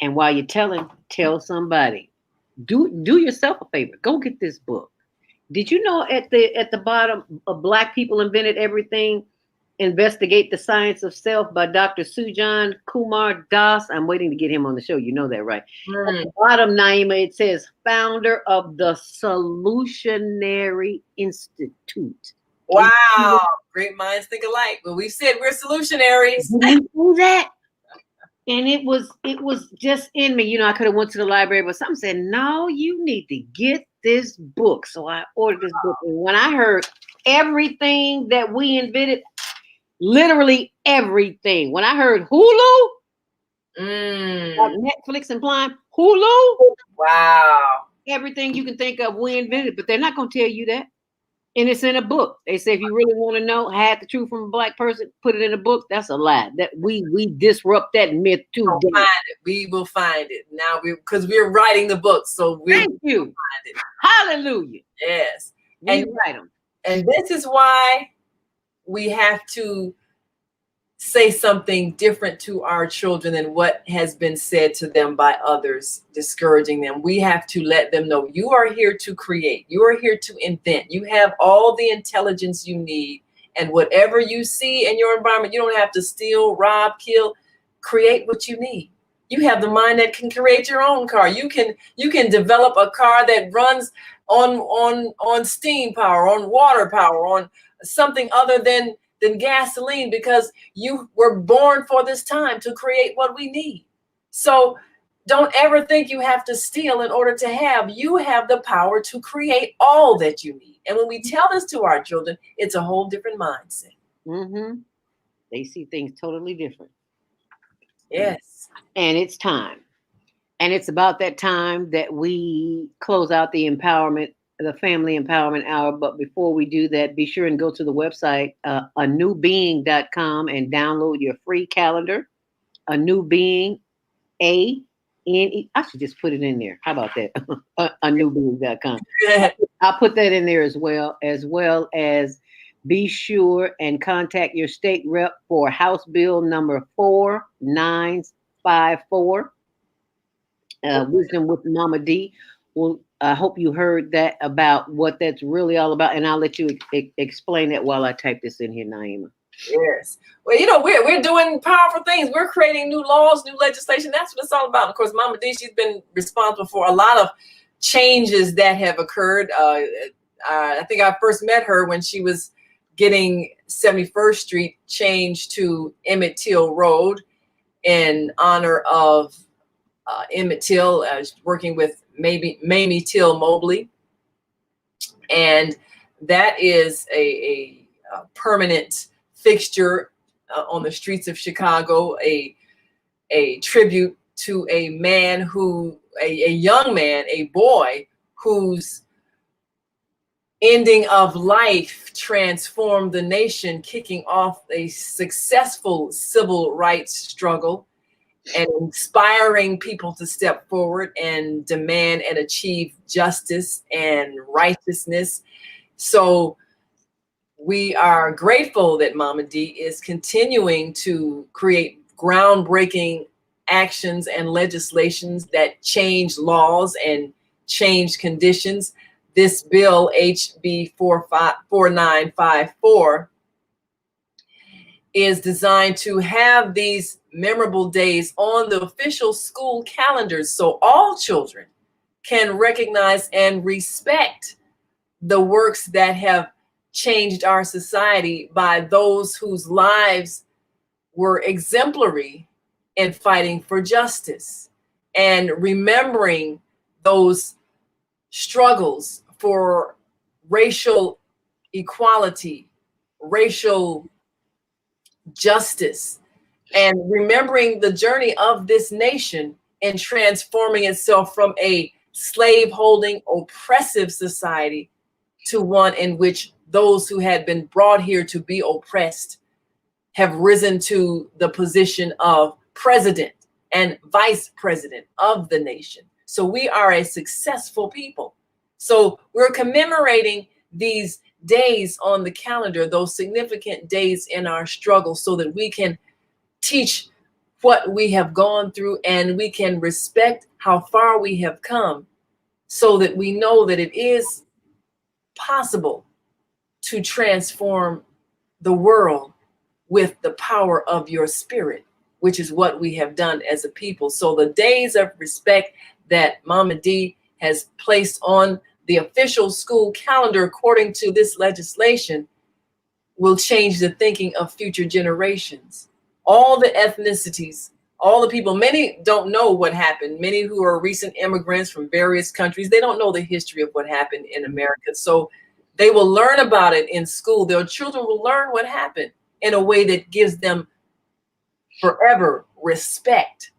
Speaker 2: And while you're telling, tell somebody. Do yourself a favor. Go get this book. Did you know at the bottom, Black People Invented Everything? Investigate the Science of Self by Dr. Sujan Kumar Das. I'm waiting to get him on the show. You know that, right? At the bottom, Naima, it says founder of the Solutionary Institute.
Speaker 12: Wow. Great minds think alike. Well, we said we're solutionaries.
Speaker 2: Did you do that? And it was just in me. You know, I could have went to the library, but something said, no, you need to get this book. So I ordered this book. And when I heard everything that we invented, literally everything. When I heard Hulu, like Netflix and Prime, Hulu,
Speaker 12: wow,
Speaker 2: everything you can think of, we invented. But they're not going to tell you that, and it's in a book. They say if you really want to know, hide the truth from a Black person, put it in a book. That's a lie. That we disrupt that myth too.
Speaker 12: We will find it now. Because we're writing the book, so
Speaker 2: thank you.
Speaker 12: Find it.
Speaker 2: Hallelujah.
Speaker 12: Yes,
Speaker 2: and write them.
Speaker 12: And this is why we have to say something different to our children than what has been said to them by others, discouraging them. We have to let them know you are here to create. You are here to invent. You have all the intelligence you need. And whatever you see in your environment, you don't have to steal, rob, kill. Create what you need. You have the mind that can create your own car. You can develop a car that runs on steam power, on water power, on something other than gasoline, because you were born for this time to create what we need. So don't ever think you have to steal in order to have. You have the power to create all that you need. And when we tell this to our children, it's a whole different mindset.
Speaker 2: Mm-hmm. They see things totally different.
Speaker 12: Yes.
Speaker 2: And it's time. And it's about that time that we close out the Family Empowerment Hour. But before we do that, be sure and go to the website, anewbeing.com, and download your free calendar. A New Being, A-N-E. I should just put it in there. How about that? anewbeing.com. I'll put that in there as well as be sure and contact your state rep for House Bill number 4954. Wisdom with Mama D. Well, I hope you heard that about what that's really all about, and I'll let you explain that while I type this in here, Naima.
Speaker 12: Yes. Well, you know, we're doing powerful things. We're creating new laws, new legislation. That's what it's all about. Of course, Mama D, she's been responsible for a lot of changes that have occurred. I think I first met her when she was getting 71st Street changed to Emmett Till Road in honor of Emmett Till, working with Mamie Till Mobley. And that is a permanent fixture on the streets of Chicago, a tribute to a man who, a young man, a boy whose ending of life transformed the nation, kicking off a successful civil rights struggle and inspiring people to step forward and demand and achieve justice and righteousness. So we are grateful that Mama D is continuing to create groundbreaking actions and legislations that change laws and change conditions. This bill, HB 4954, is designed to have these memorable days on the official school calendars so all children can recognize and respect the works that have changed our society by those whose lives were exemplary in fighting for justice and remembering those struggles for racial equality, racial justice, and remembering the journey of this nation in transforming itself from a slave-holding, oppressive society to one in which those who had been brought here to be oppressed have risen to the position of president and vice president of the nation. So we are a successful people. So we're commemorating these days on the calendar, those significant days in our struggle, so that we can teach what we have gone through and we can respect how far we have come, so that we know that it is possible to transform the world with the power of your spirit, which is what we have done as a people. So the days of respect that Mama D has placed on the official school calendar, according to this legislation, will change the thinking of future generations. All the ethnicities, all the people, many don't know what happened. Many who are recent immigrants from various countries, they don't know the history of what happened in America. So they will learn about it in school. Their children will learn what happened in a way that gives them forever respect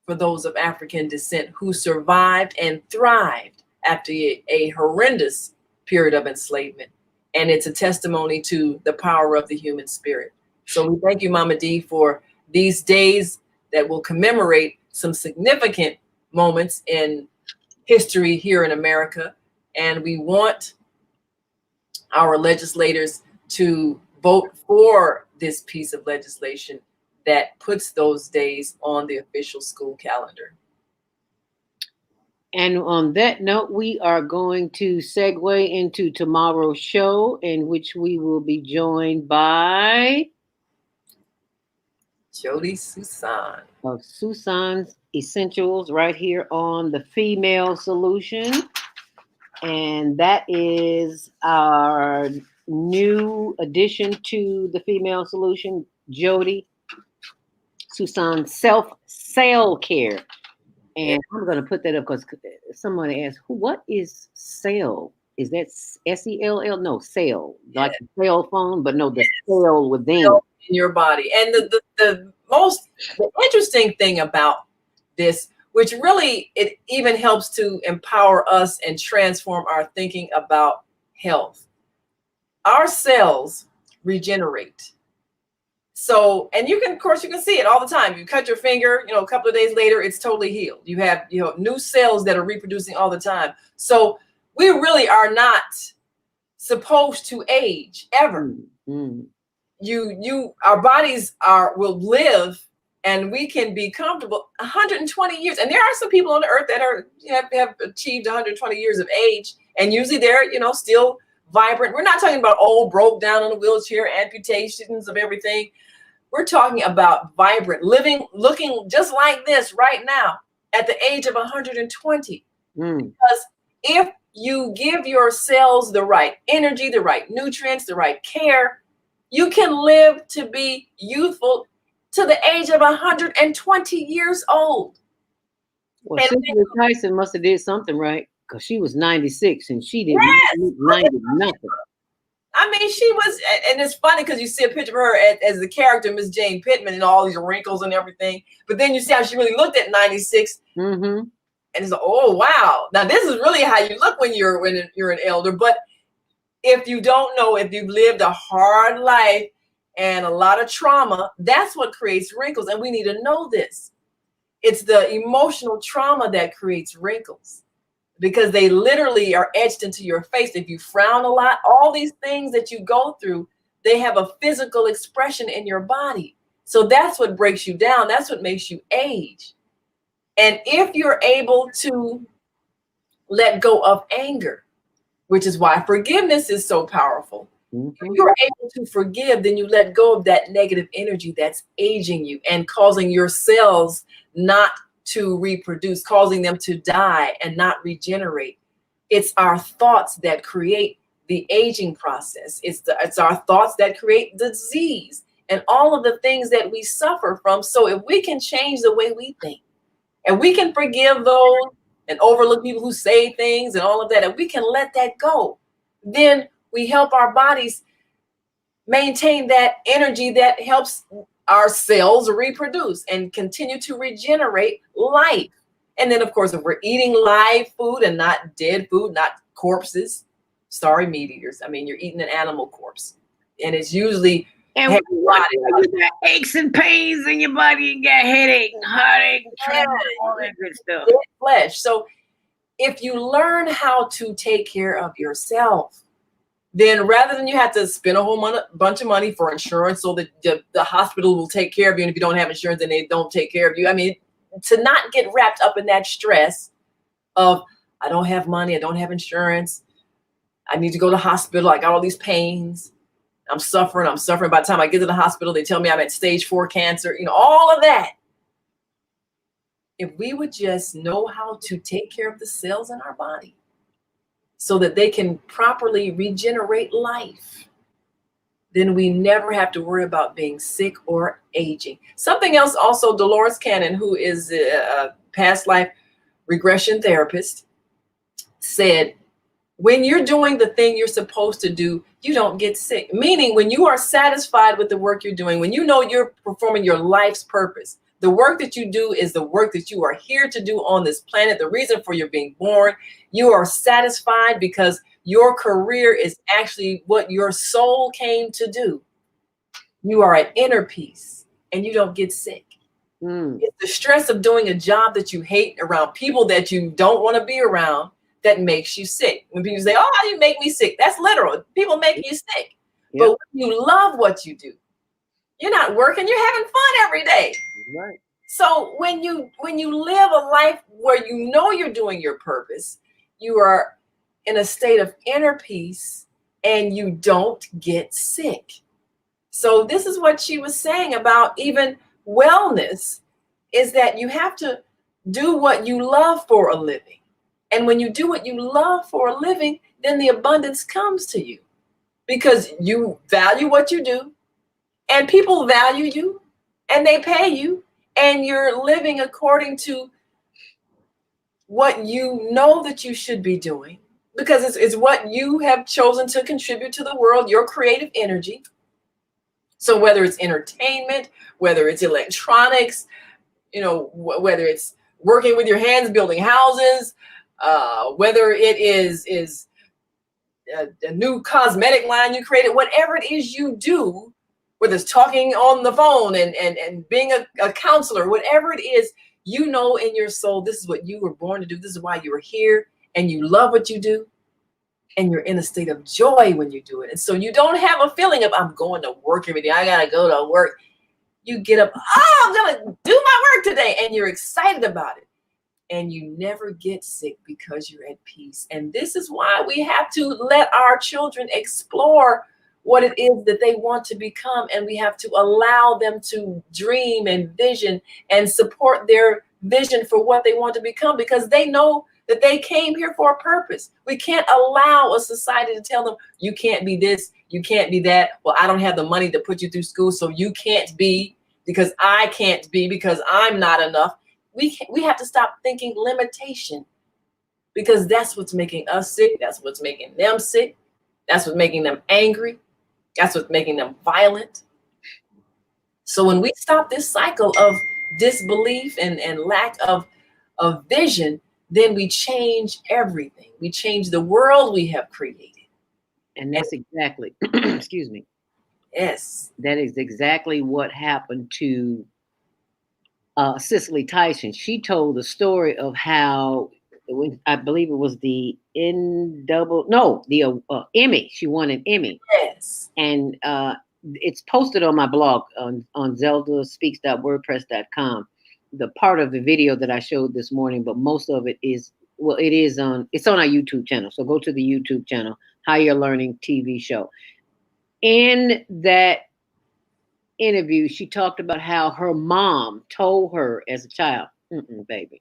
Speaker 12: for those of African descent who survived and thrived after a horrendous period of enslavement. And it's a testimony to the power of the human spirit. So we thank you, Mama D, for these days that will commemorate some significant moments in history here in America. And we want our legislators to vote for this piece of legislation that puts those days on the official school calendar.
Speaker 2: And on that note, we are going to segue into tomorrow's show, in which we will be joined by
Speaker 12: Jody Susan
Speaker 2: of Susan's Essentials right here on the Female Solution. And that is our new addition to the Female Solution, Jody Susan Self-Cell Care. And I'm going to put that up because someone asked, what is cell? Is that S-E-L-L? No, cell. Like a cell phone, but no, the cell within.
Speaker 12: In your body. And the most interesting thing about this, which really, it even helps to empower us and transform our thinking about health. Our cells regenerate. So, and you can, of course, you can see it all the time. You cut your finger, a couple of days later, it's totally healed. You have, new cells that are reproducing all the time. So we really are not supposed to age ever. Our bodies will live, and we can be comfortable 120 years. And there are some people on the earth that have achieved 120 years of age, and usually they're, still vibrant. We're not talking about old, broke down on a wheelchair, amputations of everything. We're talking about vibrant, living, looking just like this right now at the age of 120. Because if you give your cells the right energy, the right nutrients, the right care, you can live to be youthful to the age of 120 years old.
Speaker 2: Well, Cicely Tyson must have did something right, because she was 96 and she didn't look 90 nothing.
Speaker 12: I mean, she was, and it's funny because you see a picture of her as the character, Miss Jane Pittman, and all these wrinkles and everything. But then you see how she really looked at 96. And it's like, oh, wow. Now, this is really how you look when you're an elder. But if you don't know, if you've lived a hard life and a lot of trauma, that's what creates wrinkles. And we need to know this. It's the emotional trauma that creates wrinkles, because they literally are etched into your face. If you frown a lot, all these things that you go through, they have a physical expression in your body. So that's what breaks you down. That's what makes you age. And if you're able to let go of anger, which is why forgiveness is so powerful.
Speaker 2: Mhm.
Speaker 12: You're able to forgive, then you let go of that negative energy that's aging you and causing your cells not to reproduce, causing them to die and not regenerate. It's our thoughts that create the aging process. It's our thoughts that create the disease and all of the things that we suffer from. So if we can change the way we think, and we can forgive those and overlook people who say things and all of that, and we can let that go, then we help our bodies maintain that energy that helps our cells reproduce and continue to regenerate life. And then, of course, if we're eating live food and not dead food, not corpses, sorry, meat eaters. I mean, you're eating an animal corpse, and it's usually
Speaker 2: And
Speaker 12: heavy
Speaker 2: what
Speaker 12: body.
Speaker 2: you got aches and pains in your body, you got headache and heartache and tremor, all that good stuff.
Speaker 12: Dead flesh. So if you learn how to take care of yourself, then rather than you have to spend a whole bunch of money for insurance so that the hospital will take care of you, and if you don't have insurance, then they don't take care of you. I mean, to not get wrapped up in that stress of, I don't have money, I don't have insurance, I need to go to the hospital, I got all these pains, I'm suffering. By the time I get to the hospital, they tell me I'm at stage 4 cancer, all of that. If we would just know how to take care of the cells in our body so that they can properly regenerate life, then we never have to worry about being sick or aging. Something else also, Dolores Cannon, who is a past life regression therapist, said, when you're doing the thing you're supposed to do, you don't get sick. Meaning, when you are satisfied with the work you're doing, when you know you're performing your life's purpose, the work that you do is the work that you are here to do on this planet, the reason for your being born. You are satisfied because your career is actually what your soul came to do. You are at inner peace and you don't get sick. It's the stress of doing a job that you hate around people that you don't want to be around that makes you sick. When people say, oh, you make me sick, that's literal. People make you sick. Yep. But when you love what you do, you're not working, you're having fun every day.
Speaker 2: Right.
Speaker 12: So when you live a life where you know you're doing your purpose, you are in a state of inner peace and you don't get sick. So this is what she was saying about even wellness, is that you have to do what you love for a living. And when you do what you love for a living, then the abundance comes to you because you value what you do and people value you and they pay you and you're living according to what you know that you should be doing, because it's what you have chosen to contribute to the world, your creative energy. So whether it's entertainment, whether it's electronics, whether it's working with your hands, building houses, whether it is a new cosmetic line you created, whatever it is you do, whether it's talking on the phone and being a counselor, whatever it is, in your soul, this is what you were born to do. This is why you were here, and you love what you do, and you're in a state of joy when you do it. And so you don't have a feeling of, I'm going to work every day, I gotta go to work. You get up, I'm gonna do my work today, and you're excited about it. And you never get sick because you're at peace. And this is why we have to let our children explore what it is that they want to become. And we have to allow them to dream and vision and support their vision for what they want to become, because they know that they came here for a purpose. We can't allow a society to tell them, you can't be this, you can't be that. Well, I don't have the money to put you through school, so you can't be, because I can't be, because I'm not enough. We have to stop thinking limitation, because that's what's making us sick. That's what's making them sick. That's what's making them angry. That's what's making them violent. So when we stop this cycle of disbelief and lack of vision, then we change everything. We change the world we have created.
Speaker 2: And that's exactly, excuse me.
Speaker 12: Yes.
Speaker 2: That is exactly what happened to Cicely Tyson. She told the story of how, I believe it was the Emmy. She won an Emmy.
Speaker 12: Yes.
Speaker 2: And it's posted on my blog on zeldaspeaks.wordpress.com. The part of the video that I showed this morning, but most of it is, it's on our YouTube channel. So go to the YouTube channel, Higher Learning TV show. In that interview, she talked about how her mom told her as a child, baby,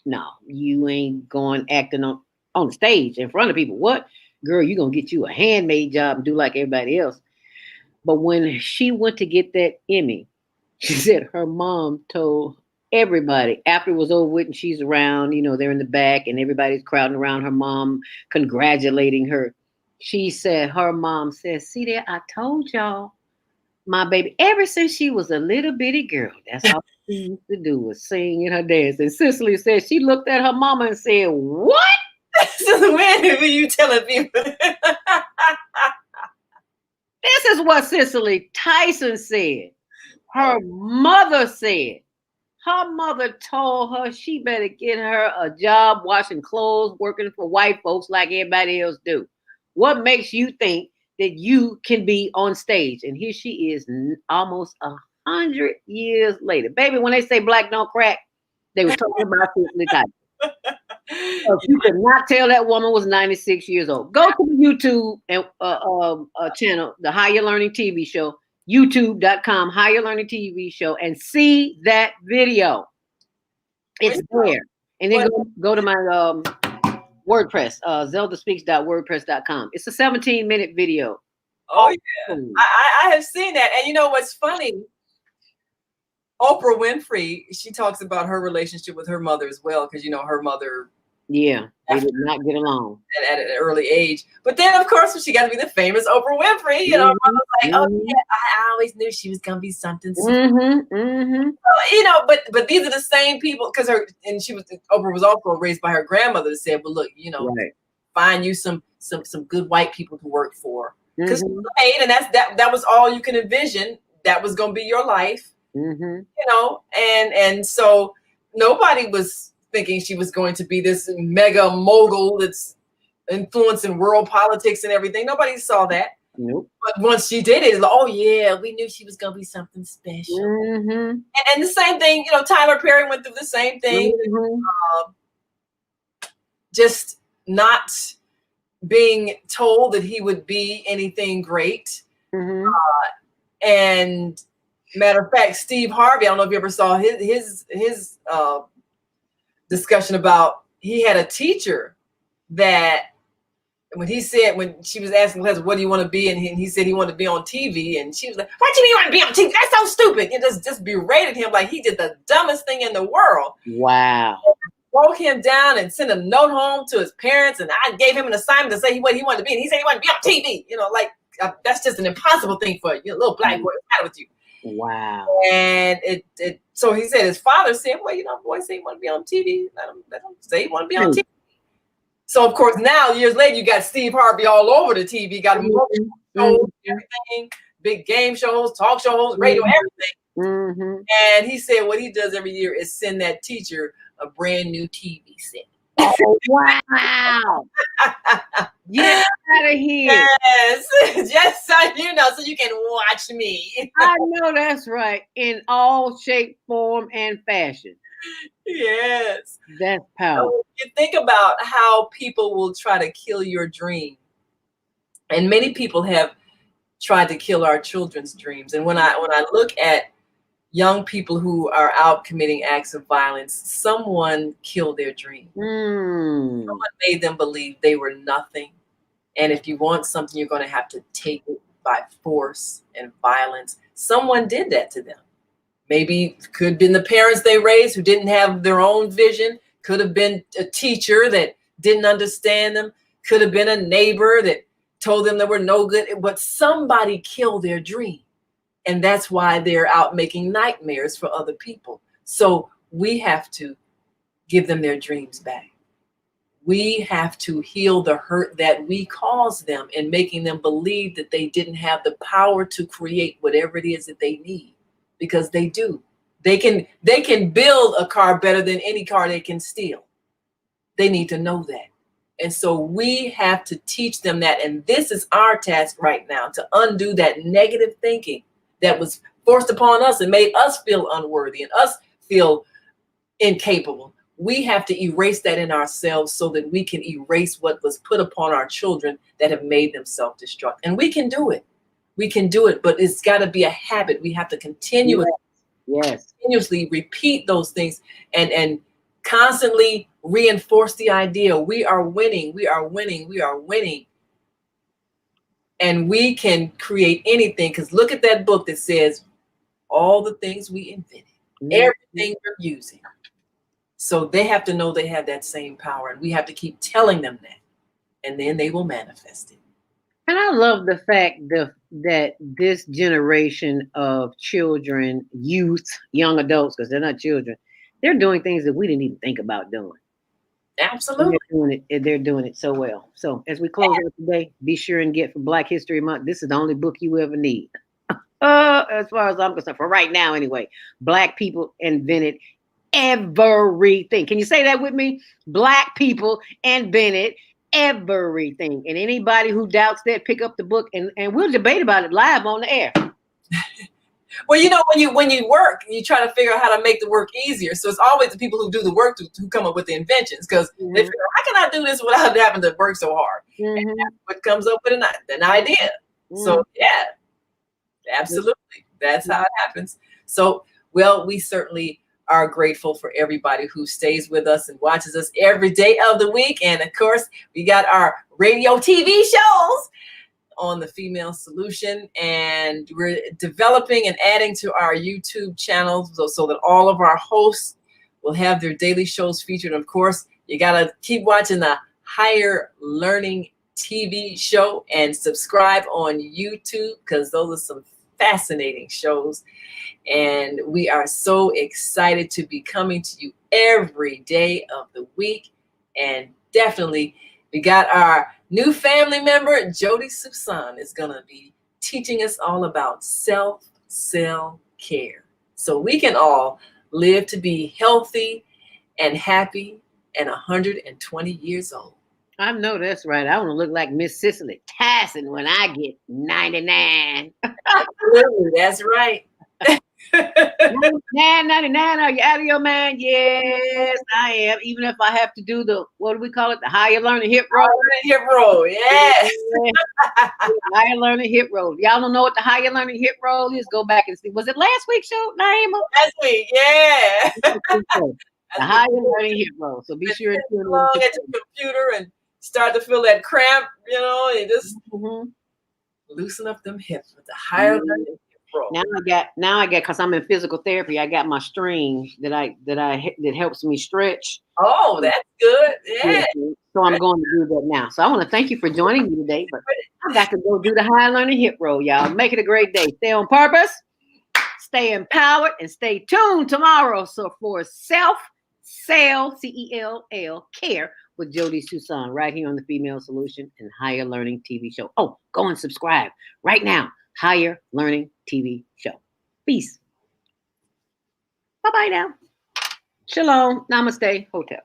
Speaker 2: no, you ain't going acting on the stage in front of people. What? Girl, you going to get you a handmade job and do like everybody else. But when she went to get that Emmy, she said her mom told everybody after it was over with and she's around, they're in the back and everybody's crowding around her mom, congratulating her. She said, her mom said, see there, I told y'all, my baby, ever since she was a little bitty girl, that's all she used to do was sing and her dance. And Cicely said she looked at her mama and said, what?
Speaker 12: When were you telling people?
Speaker 2: This is what Cicely Tyson said. Her mother said. Her mother told her she better get her a job washing clothes, working for white folks like everybody else do. What makes you think that you can be on stage? And here she is almost 100 years later. Baby, when they say black don't crack, they was talking about Cicely Tyson. So you could not tell that woman was 96 years old. Go to the YouTube and channel, the Higher Learning TV show, youtube.com, Higher Learning TV show, and see that video. It's there. And then go to my WordPress, zeldaspeaks.wordpress.com. It's a 17-minute video.
Speaker 12: Oh, yeah. I have seen that. And you know what's funny? Oprah Winfrey, she talks about her relationship with her mother as well, because her mother,
Speaker 2: they did not get along
Speaker 12: at an early age. But then, of course, when she got to be the famous Oprah Winfrey, her mother was like, oh yeah, I always knew she was gonna be something. But these are the same people, because Oprah was also raised by her grandmother that said, well, look, find you some good white people to work for, because and that was all you can envision. That was gonna be your life. And so nobody was thinking she was going to be this mega mogul that's influencing world politics and everything. Nobody saw that.
Speaker 2: Nope.
Speaker 12: But once she did it, oh yeah, we knew she was going to be something special. And the same thing, Tyler Perry went through the same thing. Just not being told that he would be anything great. And matter of fact, Steve Harvey, I don't know if you ever saw his discussion about, he had a teacher that when she was asking class, what do you want to be? And he said he wanted to be on TV. And she was like, what do you mean you want to be on TV? That's so stupid. And just berated him like he did the dumbest thing in the world.
Speaker 2: Wow.
Speaker 12: Broke him down and sent a note home to his parents. And I gave him an assignment to say what he wanted to be. And he said he wanted to be on TV. That's just an impossible thing for a little black boy. What's the matter with you?
Speaker 2: Wow.
Speaker 12: And so he said his father said, well, boy say he want to be on TV. Let him say he want to be on TV. So of course now, years later, you got Steve Harvey all over the TV, got him shows, everything, big game shows, talk shows, radio, everything. And he said what he does every year is send that teacher a brand new TV set.
Speaker 2: Oh, wow. Get out of here.
Speaker 12: Yes. Just so you know, so you can watch me.
Speaker 2: I know that's right. In all shape, form, and fashion.
Speaker 12: Yes.
Speaker 2: That's powerful.
Speaker 12: So you think about how people will try to kill your dream. And many people have tried to kill our children's dreams. And when I look at young people who are out committing acts of violence, someone killed their dream. Someone made them believe they were nothing. And if you want something, you're going to have to take it by force and violence. Someone did that to them. Maybe could have been the parents they raised who didn't have their own vision. Could have been a teacher that didn't understand them. Could have been a neighbor that told them they were no good. But somebody killed their dream. And that's why they're out making nightmares for other people. So we have to give them their dreams back. We have to heal the hurt that we caused them in making them believe that they didn't have the power to create whatever it is that they need, because they do. They can build a car better than any car they can steal. They need to know that. And so we have to teach them that. And this is our task right now, to undo that negative thinking that was forced upon us and made us feel unworthy and us feel incapable. we have to erase that in ourselves so that we can erase what was put upon our children that have made them self-destruct. And we can do it. We can do it, but it's got to be a habit. We have to continuously repeat those things and constantly reinforce the idea. We are winning. We are winning. We are winning. And we can create anything, because look at that book that says all the things we invented, everything we're using. So they have to know they have that same power, and we have to keep telling them that, and then they will manifest it.
Speaker 2: And I love the fact that this generation of children, youth, young adults, because they're not children, they're doing things that we didn't even think about doing.
Speaker 12: Absolutely.
Speaker 2: They're doing it so well. So as we close out today, be sure and get for Black History Month. This is the only book you ever need. As far as I'm concerned, for right now anyway. Black people invented everything. Can you say that with me? Black people invented everything. And anybody who doubts that, pick up the book and we'll debate about it live on the air.
Speaker 12: Well, you know, when you work, you try to figure out how to make the work easier. So it's always the people who do the work who come up with the inventions, because they figure, how can I do this without having to work so hard? And that's what comes up with an idea. So yeah, absolutely. That's how it happens. So, well, we certainly are grateful for everybody who stays with us and watches us every day of the week. And of course, we got our radio TV shows on the Female Solution, and we're developing and adding to our YouTube channel so that all of our hosts will have their daily shows featured. Of course, you got to keep watching the Higher Learning TV show and subscribe on YouTube, because those are some fascinating shows. And we are so excited to be coming to you every day of the week. And definitely, we got our new family member, Jody Susan, is going to be teaching us all about self-care, so we can all live to be healthy and happy and 120 years old.
Speaker 2: I know that's right. I want to look like Miss Cicely Tyson when I get 99.
Speaker 12: Absolutely, that's right.
Speaker 2: 99, are you out of your mind? Yes, I am. Even if I have to do the, what do we call it? The Higher Learning Hip Roll.
Speaker 12: Hip roll, yes.
Speaker 2: Higher Learning Hip Roll. Y'all don't know what the Higher Learning Hip Roll is? Go back and see. Was it last week's show, Naima?
Speaker 12: Last week, yeah.
Speaker 2: The Higher Learning Hip Roll. So be sure to tune in.
Speaker 12: At your computer and start to feel that cramp, you know, and just loosen up them hips with the Higher Learning Hip Roll.
Speaker 2: Now I got, because I'm in physical therapy, I got my string that helps me stretch.
Speaker 12: Oh, that's good. Yeah.
Speaker 2: So I'm going to do that now. So I want to thank you for joining me today, but I got to go do the Higher Learning Hip Roll, y'all. Make it a great day. Stay on purpose, stay empowered, and stay tuned tomorrow. So for CELL, care with Jody Susan, right here on the Female Solution and Higher Learning TV show. Oh, go and subscribe right now. Higher Learning TV show. Peace. Bye-bye now. Shalom. Namaste. Hotel.